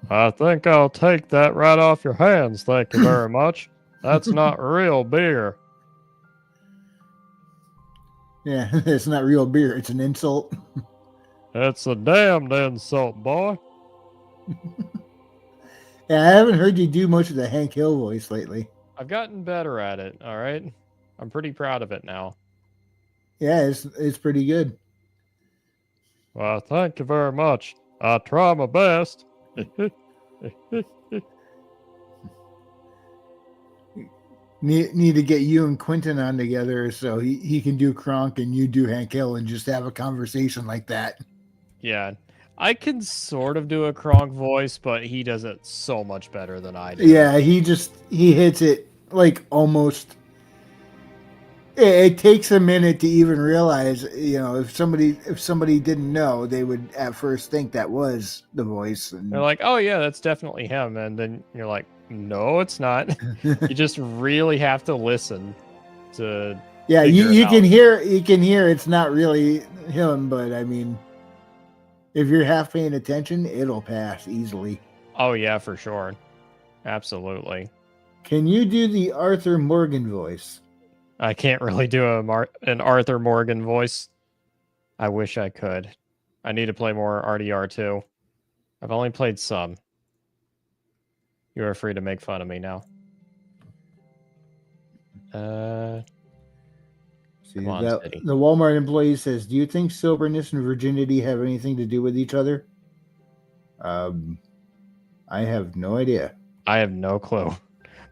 I think I'll take that right off your hands. Thank you very much. That's not real beer. Yeah, it's not real beer. It's an insult. It's a damned insult, boy. Yeah, I haven't heard you do much of the Hank Hill voice lately. I've gotten better at it, all right? I'm pretty proud of it now. Yeah, it's pretty good. Well, thank you very much. I try my best. Need to get you and Quentin on together so he can do Kronk and you do Hank Hill and just have a conversation like that. Yeah, I can sort of do a Kronk voice, but he does it so much better than I do. Yeah, he hits it like almost. It takes a minute to even realize, if somebody didn't know, they would at first think that was the voice. And they're like, "Oh yeah, that's definitely him," and then you're like, "No, it's not." You just really have to listen to. Yeah, you can hear it's not really him, but I mean, if you're half paying attention, it'll pass easily. Oh yeah, for sure, absolutely. Can you do the Arthur Morgan voice? I can't really do an Arthur Morgan voice. I wish I could. I need to play more RDR too. I've only played some. You are free to make fun of me now. The Walmart employee says, "Do you think soberness and virginity have anything to do with each other?" I have no idea. I have no clue.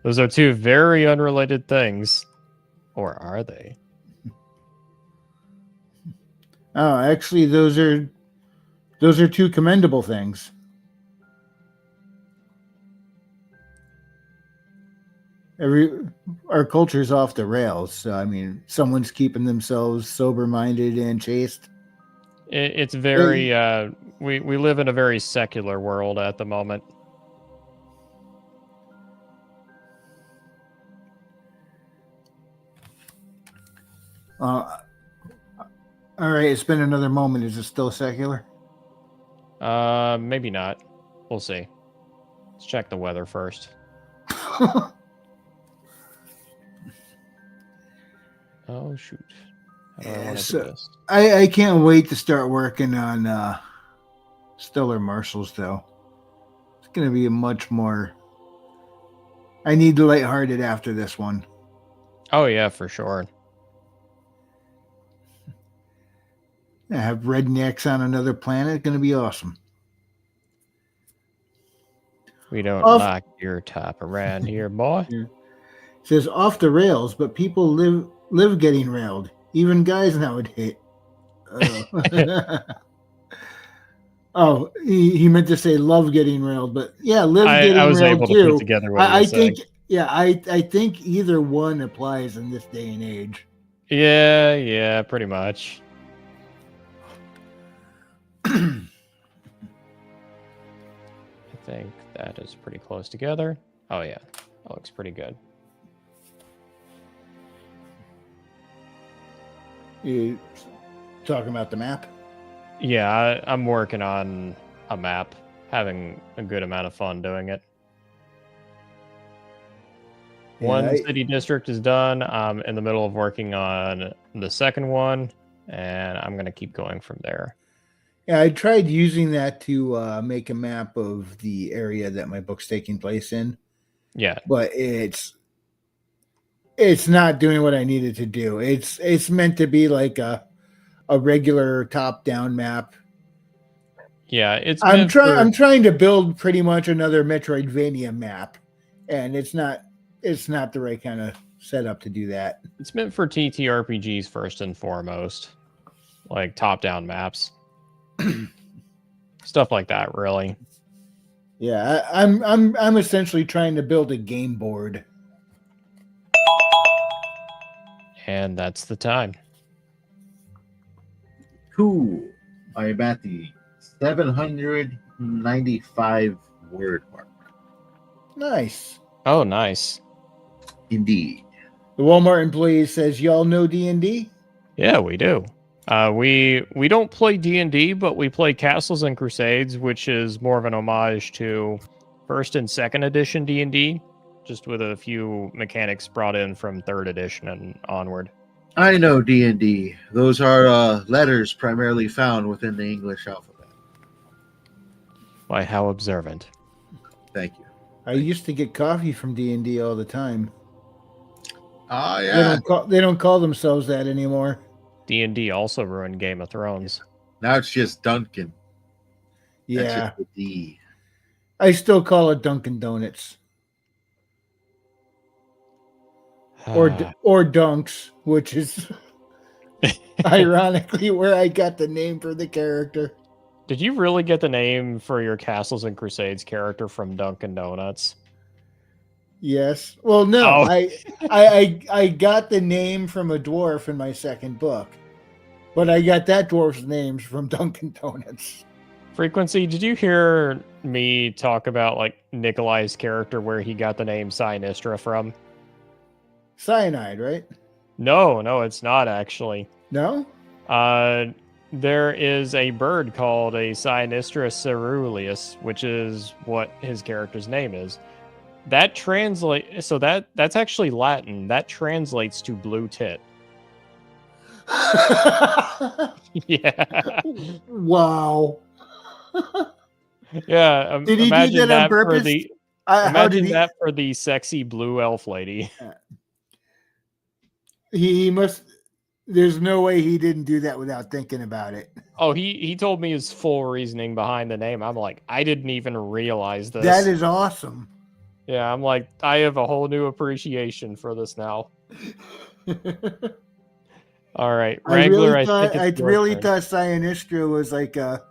Those are two very unrelated things. Or are they? Oh, actually, those are two commendable things. Our culture's off the rails. So I mean, someone's keeping themselves sober-minded and chaste. It's very we live in a very secular world at the moment. All right, it's been another moment. Is it still secular? Maybe not. We'll see. Let's check the weather first. Oh shoot! How do I want to do this? I can't wait to start working on Stellar Marshals, though. It's going to be a much more. I need the lighthearted after this one. Oh yeah, for sure. I have rednecks on another planet. Going to be awesome. We don't like your type around here, boy. Yeah. It says off the rails, but people live getting railed. Even guys nowadays. Oh, he meant to say love getting railed, but yeah, live getting I was railed able too. to put together what I saying. think, yeah, I think either one applies in this day and age. Yeah, pretty much. I think that is pretty close together. Oh yeah, that looks pretty good. You talking about the map? Yeah, I'm working on a map, having a good amount of fun doing it. Yeah, One city district is done. I'm in the middle of working on the second one, and I'm going to keep going from there. Yeah, I tried using that to make a map of the area that my book's taking place in. Yeah. But it's not doing what I needed to do. It's meant to be like a regular top-down map. Yeah, I'm trying to build pretty much another Metroidvania map, and it's not the right kind of setup to do that. It's meant for TTRPGs first and foremost, like top-down maps, stuff like that. Really. Yeah, I'm essentially trying to build a game board. And that's the time. Cool. I'm at the 795 word mark. Nice. Oh, nice. Indeed. The Walmart employee says, "Y'all know D&D?" Yeah, we do. We don't play D&D, but we play Castles and Crusades, which is more of an homage to first and second edition D&D, just with a few mechanics brought in from third edition and onward. I know D&D. Those are letters primarily found within the English alphabet. Why, how observant. Thank you. I used to get coffee from D&D all the time. Oh, yeah. They don't call themselves that anymore. D&D also ruined Game of Thrones. Now it's just Duncan. Yeah. That's just the D. I still call it Dunkin' Donuts. Or Dunks, which is ironically where I got the name for the character. Did you really get the name for your Castles and Crusades character from Dunkin' Donuts? Yes. Well, no. Oh. I got the name from a dwarf in my second book, but I got that dwarf's names from Dunkin' Donuts. Frequency, did you hear me talk about like Nikolai's character where he got the name Sinistra from? Cyanide, right? No, it's not actually. No? There is a bird called a Sinistra ceruleus, which is what his character's name is. That that's actually Latin. That translates to blue tit. Yeah. Wow. Yeah. Did he do that on purpose? Imagine that for the sexy blue elf lady. He must. There's no way he didn't do that without thinking about it. Oh, he told me his full reasoning behind the name. I'm like, I didn't even realize this. That is awesome. Yeah, I'm like, I have a whole new appreciation for this now. All right, Wrangler. I really thought Cyanistra was like a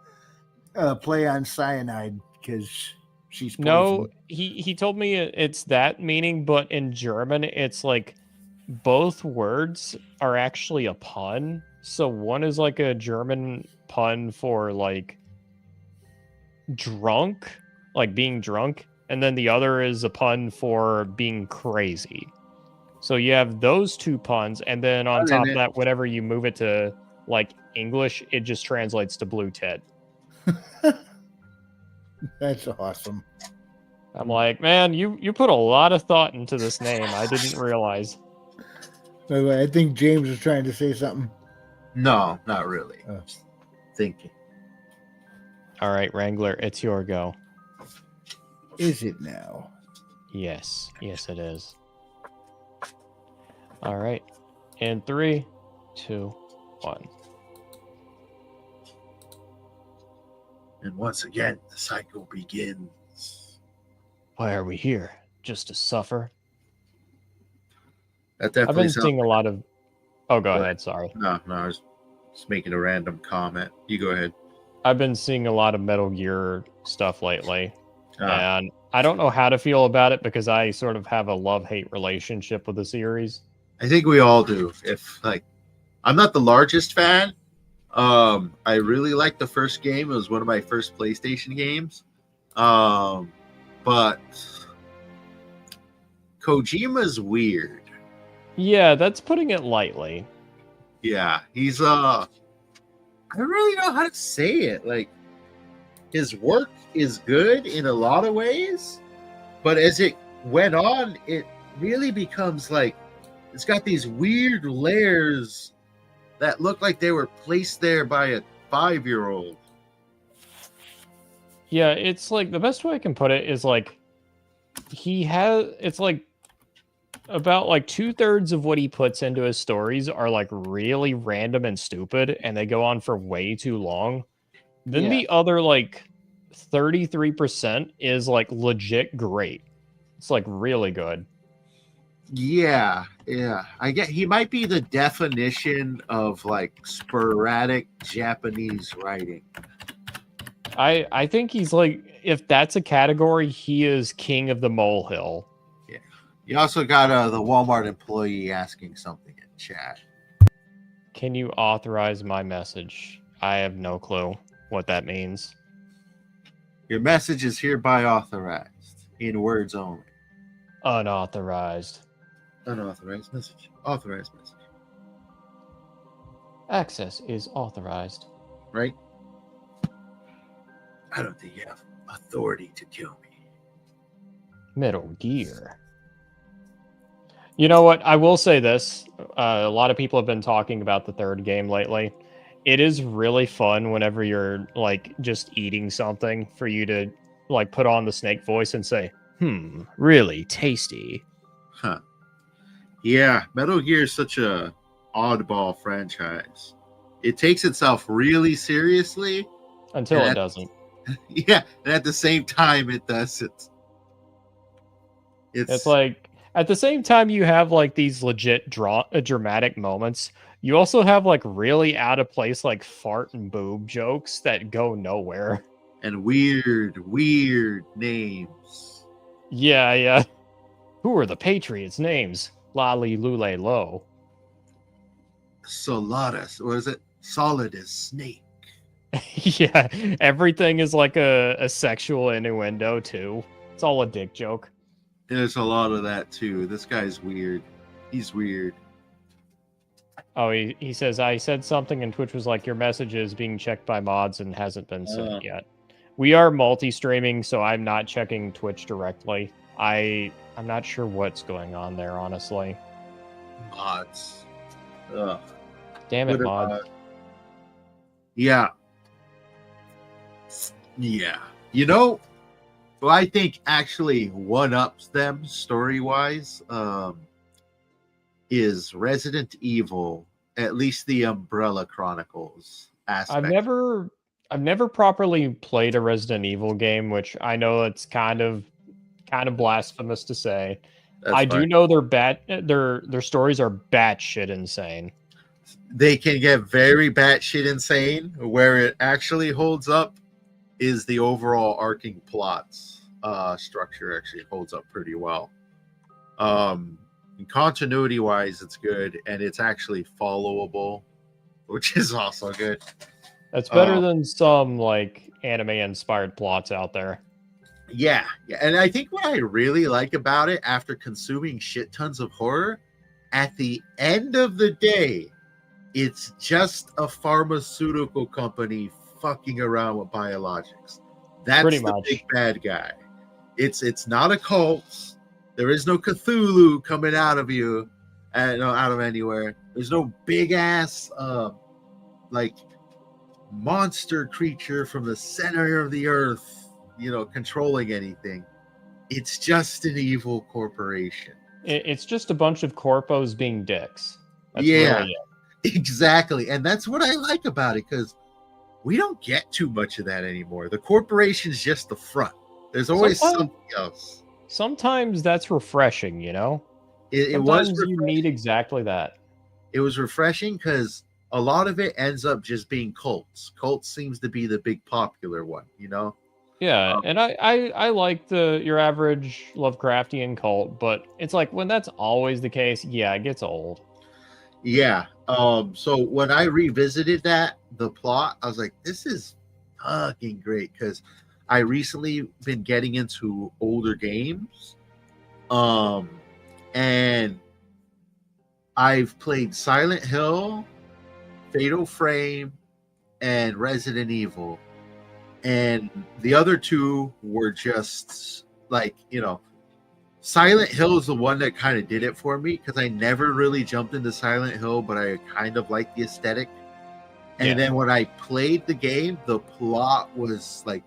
play on cyanide because She's No, poison. he told me it's that meaning, but in German, it's like both words are actually a pun. So one is like a German pun for like drunk, like being drunk, and then the other is a pun for being crazy. So you have those two puns, and then on I'm in top of it. that, whenever you move it to like English, it just translates to blue tit. That's awesome. I'm like, man, you put a lot of thought into this name. I didn't realize. By the way, I think James was trying to say something. No, not really. Oh. Just thinking. All right, Wrangler, it's your go. Is it now? Yes, yes, it is. All right, in 3, 2, 1. And once again, the cycle begins. Why are we here? Just to suffer? That I've definitely been sounds. seeing a lot of. Oh, go Go ahead. Sorry. No, I was just making a random comment. You go ahead. I've been seeing a lot of Metal Gear stuff lately, Ah, and I don't know how to feel about it because I sort of have a love-hate relationship with the series. I think we all do. If like, I'm not the largest fan. I really liked the first game. It was one of my first PlayStation games. But Kojima's weird. Yeah, that's putting it lightly. Yeah, he's I don't really know how to say it. Like, his work is good in a lot of ways, but as it went on, it really becomes like it's got these weird layers that look like they were placed there by a 5-year-old. Yeah, it's like the best way I can put it is like it's like about like 2/3 of what he puts into his stories are like really random and stupid and they go on for way too long. Then Yeah. the other like 33% is like legit great. It's like really good. Yeah. I get he might be the definition of like sporadic Japanese writing. I think he's like, if that's a category, he is king of the molehill. Yeah. You also got the Walmart employee asking something in chat. Can you authorize my message? I have no clue what that means. Your message is hereby authorized in words only. Unauthorized. Unauthorized message. Authorized message. Access is authorized. Right? I don't think you have authority to kill me. Metal Gear. You know what? I will say this. A lot of people have been talking about the third game lately. It is really fun whenever you're like just eating something for you to like put on the snake voice and say, really tasty. Huh. Yeah, Metal Gear is such a oddball franchise. It takes itself really seriously. Until it doesn't. Yeah, and at the same time it does it. It's like at the same time you have like these legit dramatic moments, you also have like really out of place like fart and boob jokes that go nowhere. And weird names. Yeah. Who are the Patriots' names? Lolly Lule Low. Solaris, or is it Solidus Snake? Yeah, everything is like a sexual innuendo too. It's all a dick joke. There's a lot of that too. This guy's weird. He's weird. Oh, he says, I said something and Twitch was like, your message is being checked by mods and hasn't been sent yet. We are multi-streaming, so I'm not checking Twitch directly. I'm not sure what's going on there, honestly. Mods. Ugh. Damn it, mod. Yeah. You know, who I think actually one-ups them story-wise is Resident Evil, at least the Umbrella Chronicles aspect. I've never properly played a Resident Evil game, which I know it's kind of blasphemous to say. I do know their stories are batshit insane. They can get very batshit insane. Where it actually holds up is the overall arcing plots. structure actually holds up pretty well. And continuity wise, it's good, and it's actually followable, which is also good. That's better Uh, than some like anime inspired plots out there. yeah, and I think what I really like about it, after consuming shit tons of horror, at the end of the day, it's just a pharmaceutical company fucking around with biologics. Pretty That's the much. big bad guy. It's not a cult. There is no Cthulhu coming out of you, no, out of anywhere. There's no big ass like monster creature from the center of the earth, controlling anything. It's just an evil corporation. It's just a bunch of corpos being dicks. That's Yeah, really it. exactly. And that's what I like about it, because we don't get too much of that anymore. The corporation's just the front. There's always something else. Sometimes that's refreshing, you know? It Sometimes was you need exactly that. It was refreshing because a lot of it ends up just being cults. Cults seems to be the big popular one, Yeah, and I like your average Lovecraftian cult, but it's like when that's always the case, yeah, it gets old. Yeah. So when I revisited the plot, I was like, this is fucking great, because I recently been getting into older games. And I've played Silent Hill, Fatal Frame, and Resident Evil. And the other two were just like, Silent Hill is the one that kind of did it for me, because I never really jumped into Silent Hill, but I kind of liked the aesthetic. And then when I played the game, the plot was like,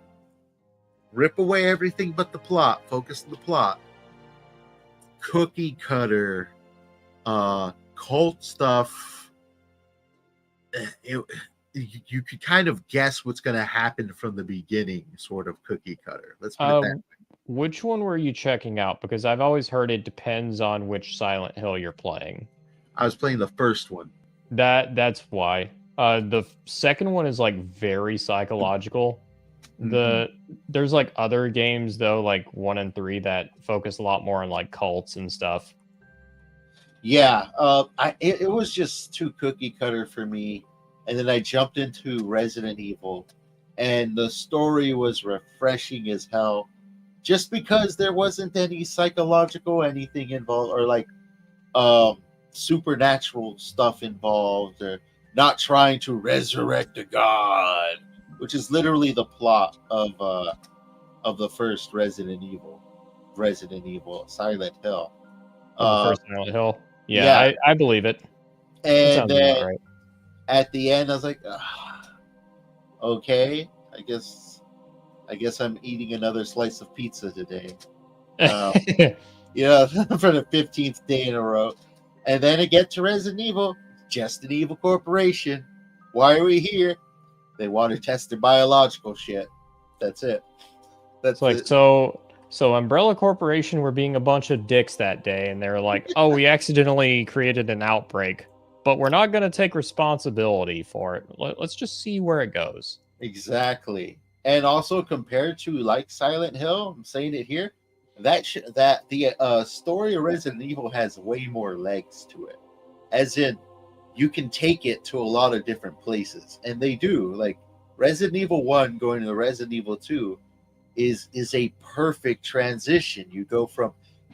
rip away everything but the plot, focus on the plot. Cookie cutter, cult stuff. You could kind of guess what's going to happen from the beginning, sort of cookie cutter. Let's put it that way. Which one were you checking out? Because I've always heard it depends on which Silent Hill you're playing. I was playing the first one. That's why. The second one is like very psychological. There's like other games though, like 1 and 3, that focus a lot more on like cults and stuff. Yeah, it was just too cookie cutter for me, and then I jumped into Resident Evil, and the story was refreshing as hell, just because there wasn't any psychological anything involved, or like supernatural stuff involved, or not trying to resurrect a god, which is literally the plot of the first Resident Evil, Silent Hill. The first Silent Hill. Yeah. I believe it. And then at the end, I was like, okay, I guess I'm eating another slice of pizza today. For the 15th day in a row. And then I get to Resident Evil, just an evil corporation. Why are we here? They want to test their biological shit. That's it. That's like it. So Umbrella Corporation were being a bunch of dicks that day, and they were like, oh, we accidentally created an outbreak, but we're not going to take responsibility for it. Let's just see where it goes. Exactly. And also, compared to like Silent Hill, I'm saying it here, the story of Resident Evil has way more legs to it. As in, you can take it to a lot of different places, and they do. Like Resident Evil 1 going to Resident Evil 2 is a perfect transition. You go from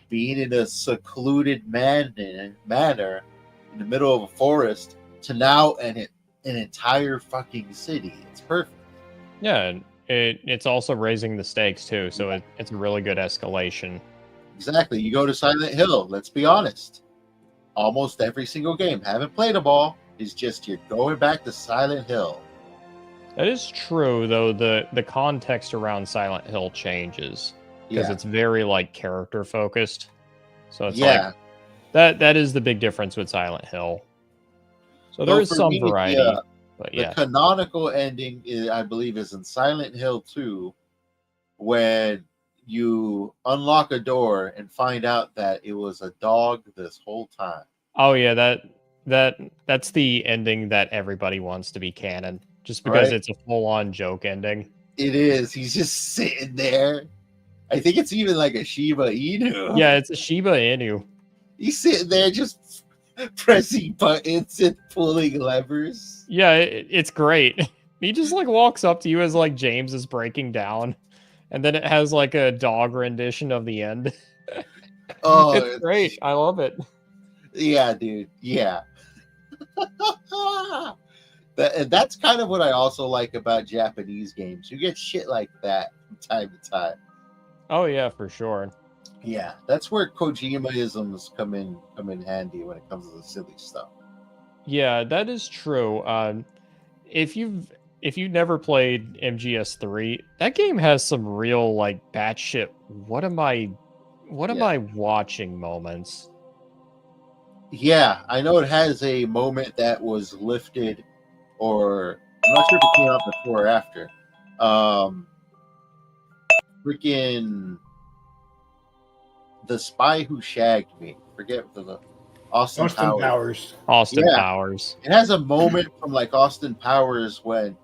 being in a secluded manor in the middle of a forest to now an entire fucking city. It's perfect. Yeah, and it's also raising the stakes too, so it's a really good escalation. Exactly. You go to Silent Hill, let's be honest. Almost every single game, haven't played them all, is just you're going back to Silent Hill. That is true, though. The context around Silent Hill changes because it's very like character focused. So it's like that is the big difference with Silent Hill. So there is some variety. But the canonical ending, I believe, is in Silent Hill 2, when you unlock a door and find out that it was a dog this whole time. Oh yeah, that's the ending that everybody wants to be canon, just because it's a full-on joke ending. It is. He's just sitting there, I think it's even like a Shiba Inu. Yeah, it's a Shiba Inu. He's sitting there just pressing buttons and pulling levers. Yeah, it's great. He just like walks up to you as like James is breaking down, and then it has like a dog rendition of the end. Oh, It's great. I love it. Yeah, dude. Yeah. That's kind of what I also like about Japanese games. You get shit like that from time to time. Oh yeah, for sure. Yeah, that's where Kojima-isms come in handy when it comes to the silly stuff. Yeah, that is true. If you've never played MGS3, that game has some real like batshit. What am I watching moments? Yeah, I know it has a moment that was lifted, or I'm not sure if it came out before or after. Freaking The Spy Who Shagged Me. Forget the Austin Powers. Austin Yeah. Powers. It has a moment from like Austin Powers when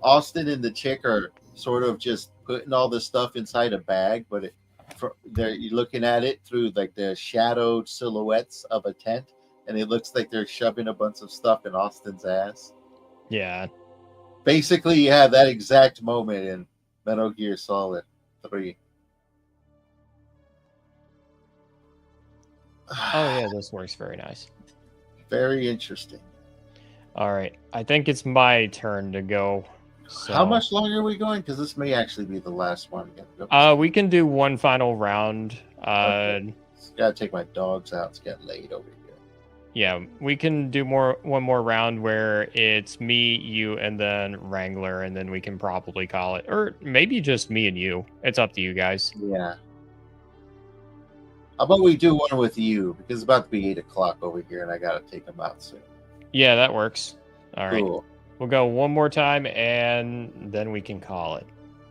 Austin and the chick are sort of just putting all this stuff inside a bag, but you're looking at it through like the shadowed silhouettes of a tent, and it looks like they're shoving a bunch of stuff in Austin's ass. Yeah. Basically, you have that exact moment in Metal Gear Solid 3. Oh yeah, this works very nice. Very interesting. All right, I think it's my turn to go. So, How much longer are we going? Because this may actually be the last one. we can do one final round. Okay. Gotta take my dogs out. It's getting late over here. Yeah, we can do one more round where it's me, you, and then Wrangler, and then we can probably call it, or maybe just me and you. It's up to you guys. Yeah. How about we do one with you? Because it's about to be 8 o'clock over here, and I gotta take them out soon. Yeah, that works. All right. Cool. We'll go one more time, and then we can call it.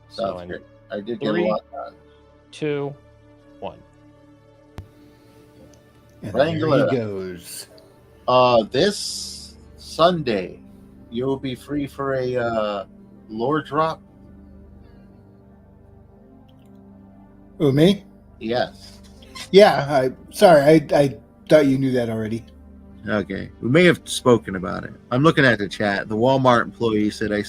Sounds good. I did get 3, a lot done. 2, 1. And Wrangler. there he goes. This Sunday, you'll be free for a lore drop. Oh, me? Yes. Yeah. I thought you knew that already. Okay. We may have spoken about it. I'm looking at the chat. The Walmart employee said I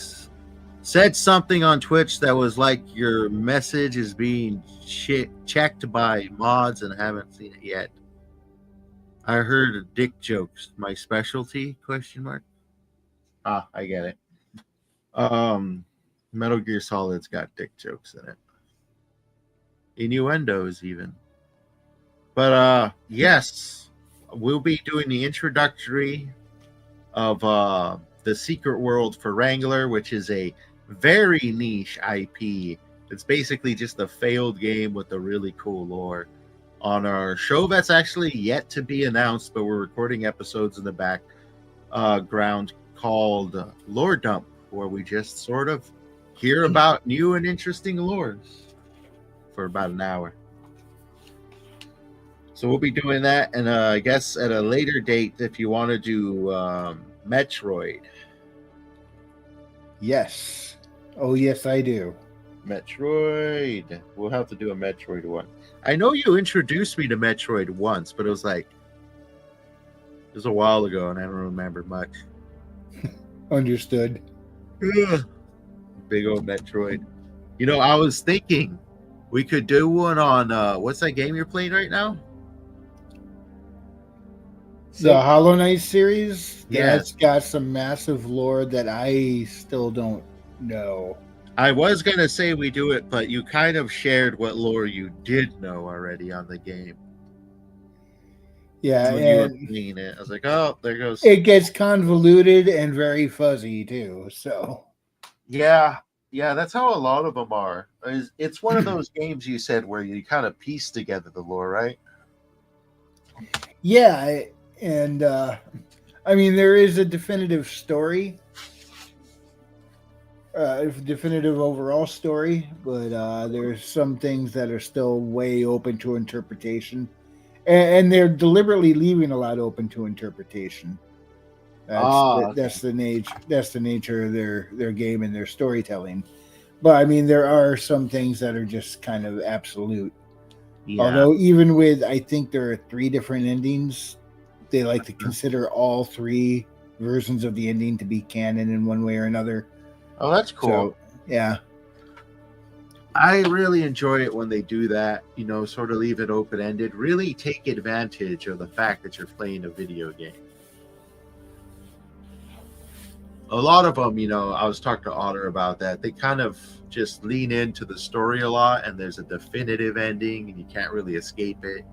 said something on Twitch that was like your message is being checked by mods and haven't seen it yet. I heard dick jokes. My specialty? ? Ah, I get it. Metal Gear Solid's got dick jokes in it. Innuendos even. But yes, we'll be doing the introductory of the Secret World for Wrangler, which is a very niche IP. It's basically just a failed game with a really cool lore. On our show that's actually yet to be announced, but we're recording episodes in the background called Lore Dump, where we just sort of hear about new and interesting lores for about an hour. So we'll be doing that, and I guess at a later date, if you want to do Metroid. Yes. Oh, yes, I do. Metroid. We'll have to do a Metroid one. I know you introduced me to Metroid once, but it was a while ago, and I don't remember much. Understood. Ugh. Big old Metroid. You know, I was thinking we could do one on what's that game you're playing right now? The Hollow Knight series, Yeah. that's got some massive lore that I still don't know. I was gonna say we do it, but you kind of shared what lore you did know already on the game. Yeah, When you were and playing it, I was like, "Oh, there goes." it gets convoluted and very fuzzy too. So Yeah, that's how a lot of them are. It's one of those games you said where you kind of piece together the lore, right? yeah, and I mean there is a definitive story, definitive overall story, but there's some things that are still way open to interpretation, and they're deliberately leaving a lot open to interpretation. That's Okay. the nature of their game and their storytelling. But I mean, there are some things that are just kind of absolute. Yeah. Although, even with, I think there are 3 different endings, they like to consider all 3 versions of the ending to be canon in one way or another. Oh, that's cool. So, yeah. I really enjoy it when they do that, you know, sort of leave it open-ended, really take advantage of the fact that you're playing a video game. A lot of them, you know, I was talking to Otter about that. They kind of just lean into the story a lot, and there's a definitive ending, and you can't really escape it.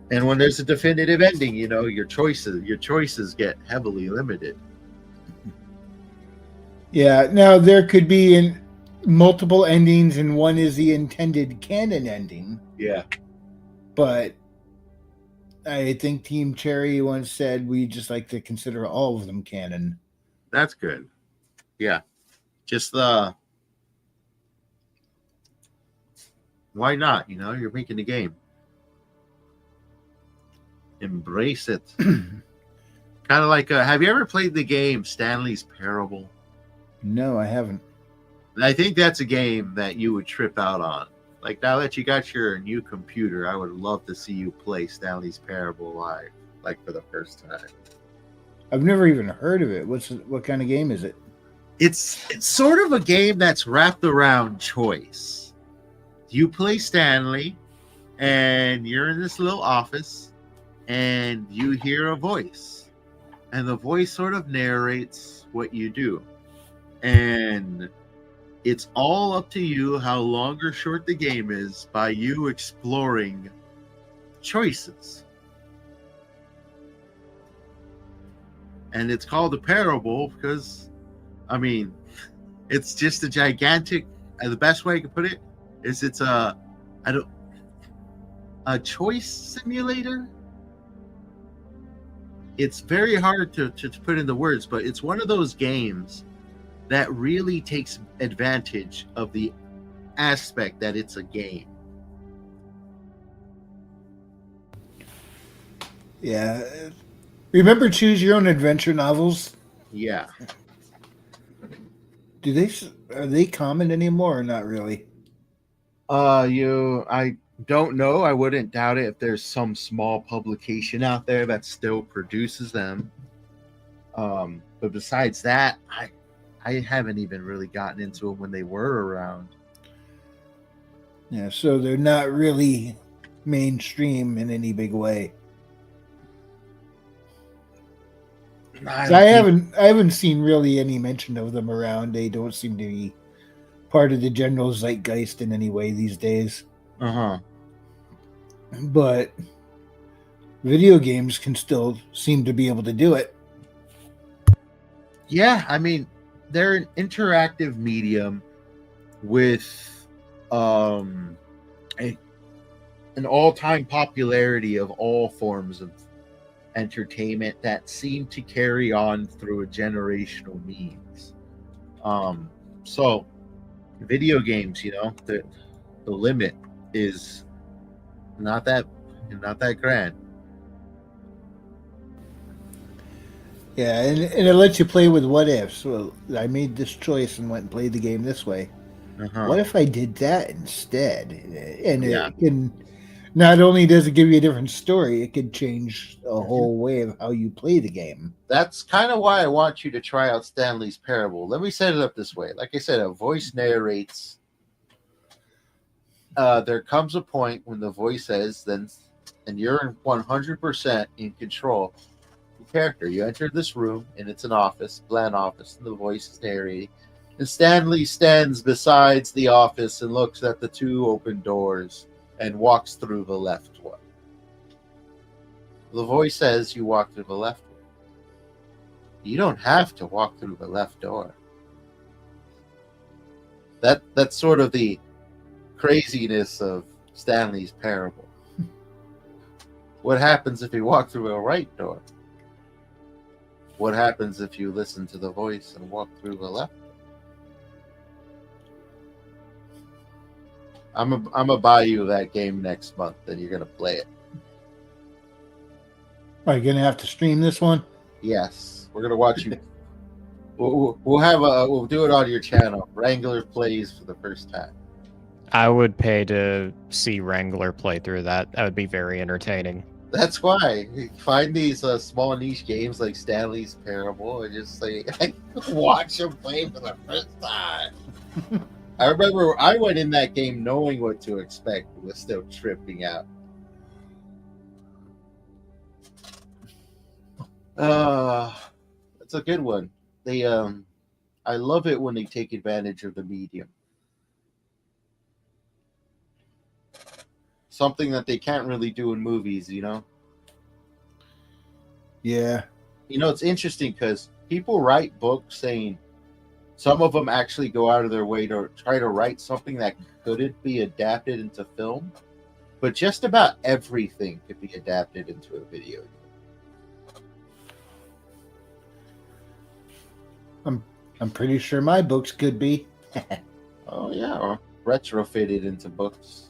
And when there's a definitive ending, you know, your choices get heavily limited. Yeah. Now, there could be multiple endings, and one is the intended canon ending. Yeah. But I think Team Cherry once said we just like to consider all of them canon. That's good. Yeah. Just why not? You know, you're making the game. Embrace it. Kind of like, have you ever played the game Stanley's Parable? No, I haven't. I think that's a game that you would trip out on. Like, now that you got your new computer, I would love to see you play Stanley's Parable live, like for the first time. I've never even heard of it. What kind of game is it? It's sort of a game that's wrapped around choice. You play Stanley, and you're in this little office, and you hear a voice, and the voice sort of narrates what you do, and it's all up to you how long or short the game is by you exploring choices. And it's called a parable because, I mean, it's just a gigantic, the best way I can put it is it's a choice simulator. It's very hard to put into words, but it's one of those games that really takes advantage of the aspect that it's a game. Yeah. Remember Choose Your Own Adventure novels? Yeah. Are they common anymore or not really? I don't know. I wouldn't doubt it if there's some small publication out there that still produces them. But besides that, I haven't even really gotten into them when they were around. Yeah, so they're not really mainstream in any big way. I haven't seen really any mention of them around. They don't seem to be part of the general zeitgeist in any way these days. Uh-huh. But video games can still seem to be able to do it. Yeah, I mean, they're an interactive medium with an all-time popularity of all forms of entertainment that seem to carry on through a generational means. So video games, you know, the limit is not that grand. Yeah, and it lets you play with what ifs. Well, I made this choice and went and played the game this way. Uh-huh. What if I did that instead? And Yeah. it can, not only does it give you a different story, it could change the whole way of how you play the game. That's kind of why I want you to try out Stanley's Parable. Let me set it up this way. Like I said, a voice narrates. There comes a point when the voice says, and you're 100% in control. Character, you enter this room and it's an office, bland office, and the voice is narrating, and Stanley stands beside the office and looks at the 2 open doors and walks through the left one. The voice says you walk through the left one. You don't have to walk through the left door. That's sort of the craziness of Stanley's Parable. What happens if you walk through a right door? What happens if you listen to the voice and walk through the left? I'm gonna buy you that game next month, and you're gonna play it. Are you gonna have to stream this one? Yes, we're gonna watch you. We'll do it on your channel. Wrangler plays for the first time. I would pay to see Wrangler play through that. That would be very entertaining. That's why you find these small niche games like Stanley's Parable and just like watch him play for the first time. I remember I went in that game knowing what to expect, but was still tripping out. That's a good one. I love it when they take advantage of the medium. Something that they can't really do in movies, you know? Yeah. You know, it's interesting because people write books saying some of them actually go out of their way to try to write something that couldn't be adapted into film, but just about everything could be adapted into a video game. I'm pretty sure my books could be. Oh, yeah, or retrofitted into books.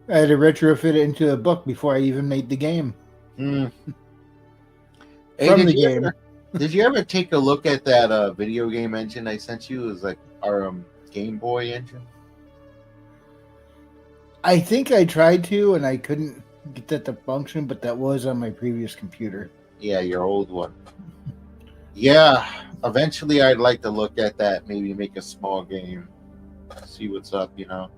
I had to retrofit it into a book before I even made the game. Mm. From the game. Did you ever take a look at that video game engine I sent you? It was like our Game Boy engine. I think I tried to, and I couldn't get that to function, but that was on my previous computer. Yeah, your old one. Yeah, eventually I'd like to look at that, maybe make a small game, see what's up, you know.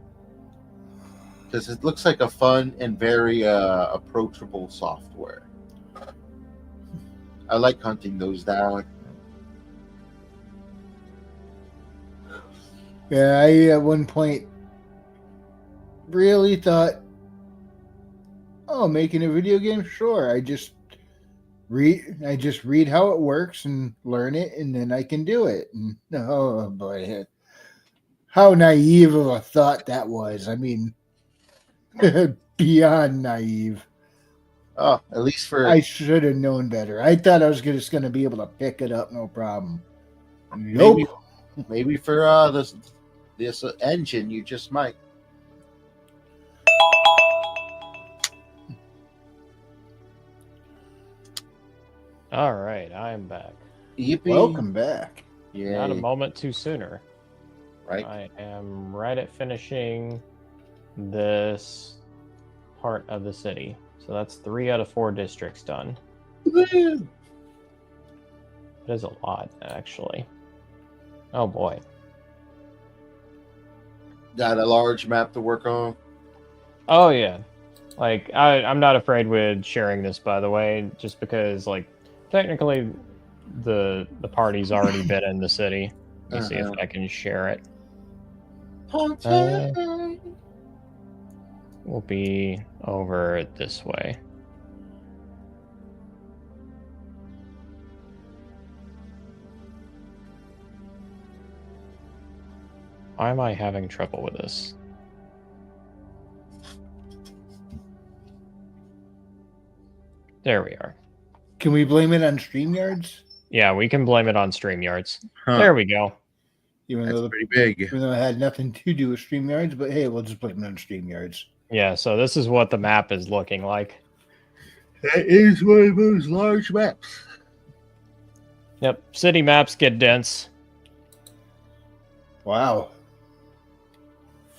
Because it looks like a fun and very approachable software. I like hunting those down. Yeah, I at one point really thought, oh, making a video game, sure. I just read how it works and learn it, and then I can do it. And oh boy, how naive of a thought that was. I mean, beyond naive. Oh, at least for I should have known better. I thought I was just going to be able to pick it up, no problem. Nope. maybe for this engine, you just might. All right, I am back. Yippee. Welcome back. Yeah. Not a moment too sooner. Right. I am right at finishing this part of the city. So that's 3 out of 4 districts done. Woo! That is a lot, actually. Oh boy. Got a large map to work on. Oh yeah. Like I'm not afraid with sharing this, by the way, just because like technically the party's already been in the city. Let me see if I can share it. We'll be over this way. Why am I having trouble with this? There we are. Can we blame it on StreamYards? Yeah, we can blame it on StreamYards. Huh. There we go. That's pretty big. Even though it had nothing to do with StreamYards, but hey, we'll just blame it on StreamYards. Yeah, so this is what the map is looking like. That is one of those large maps. Yep, city maps get dense. Wow.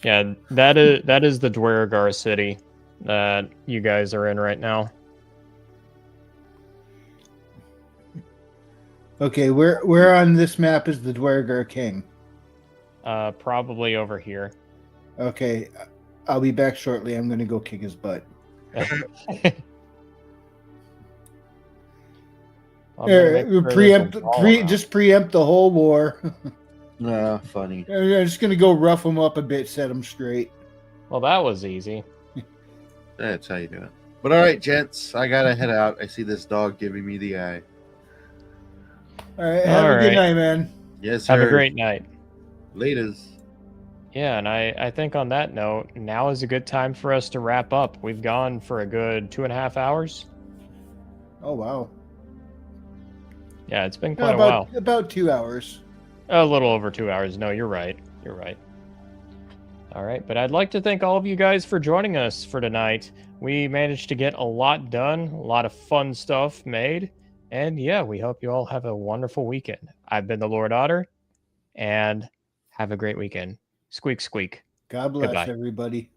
Yeah, that is the Dwergar city that you guys are in right now. Okay, where on this map is the Dwergar King? Probably over here. Okay, I'll be back shortly. I'm going to go kick his butt. Just preempt the whole war. Funny. I'm just going to go rough him up a bit, set him straight. Well, that was easy. That's how you do it. But all right, gents, I gotta head out. I see this dog giving me the eye. All right, have a good night, man. Yes, sir. Have a great night. Laters. Yeah, and I think on that note, now is a good time for us to wrap up. We've gone for a good 2.5 hours. Oh, wow. Yeah, it's been quite a while. About 2 hours. A little over 2 hours. No, you're right. You're right. All right, but I'd like to thank all of you guys for joining us for tonight. We managed to get a lot done, a lot of fun stuff made, And yeah, we hope you all have a wonderful weekend. I've been the Lord Otter, and have a great weekend. Squeak, squeak. God bless Goodbye. everybody.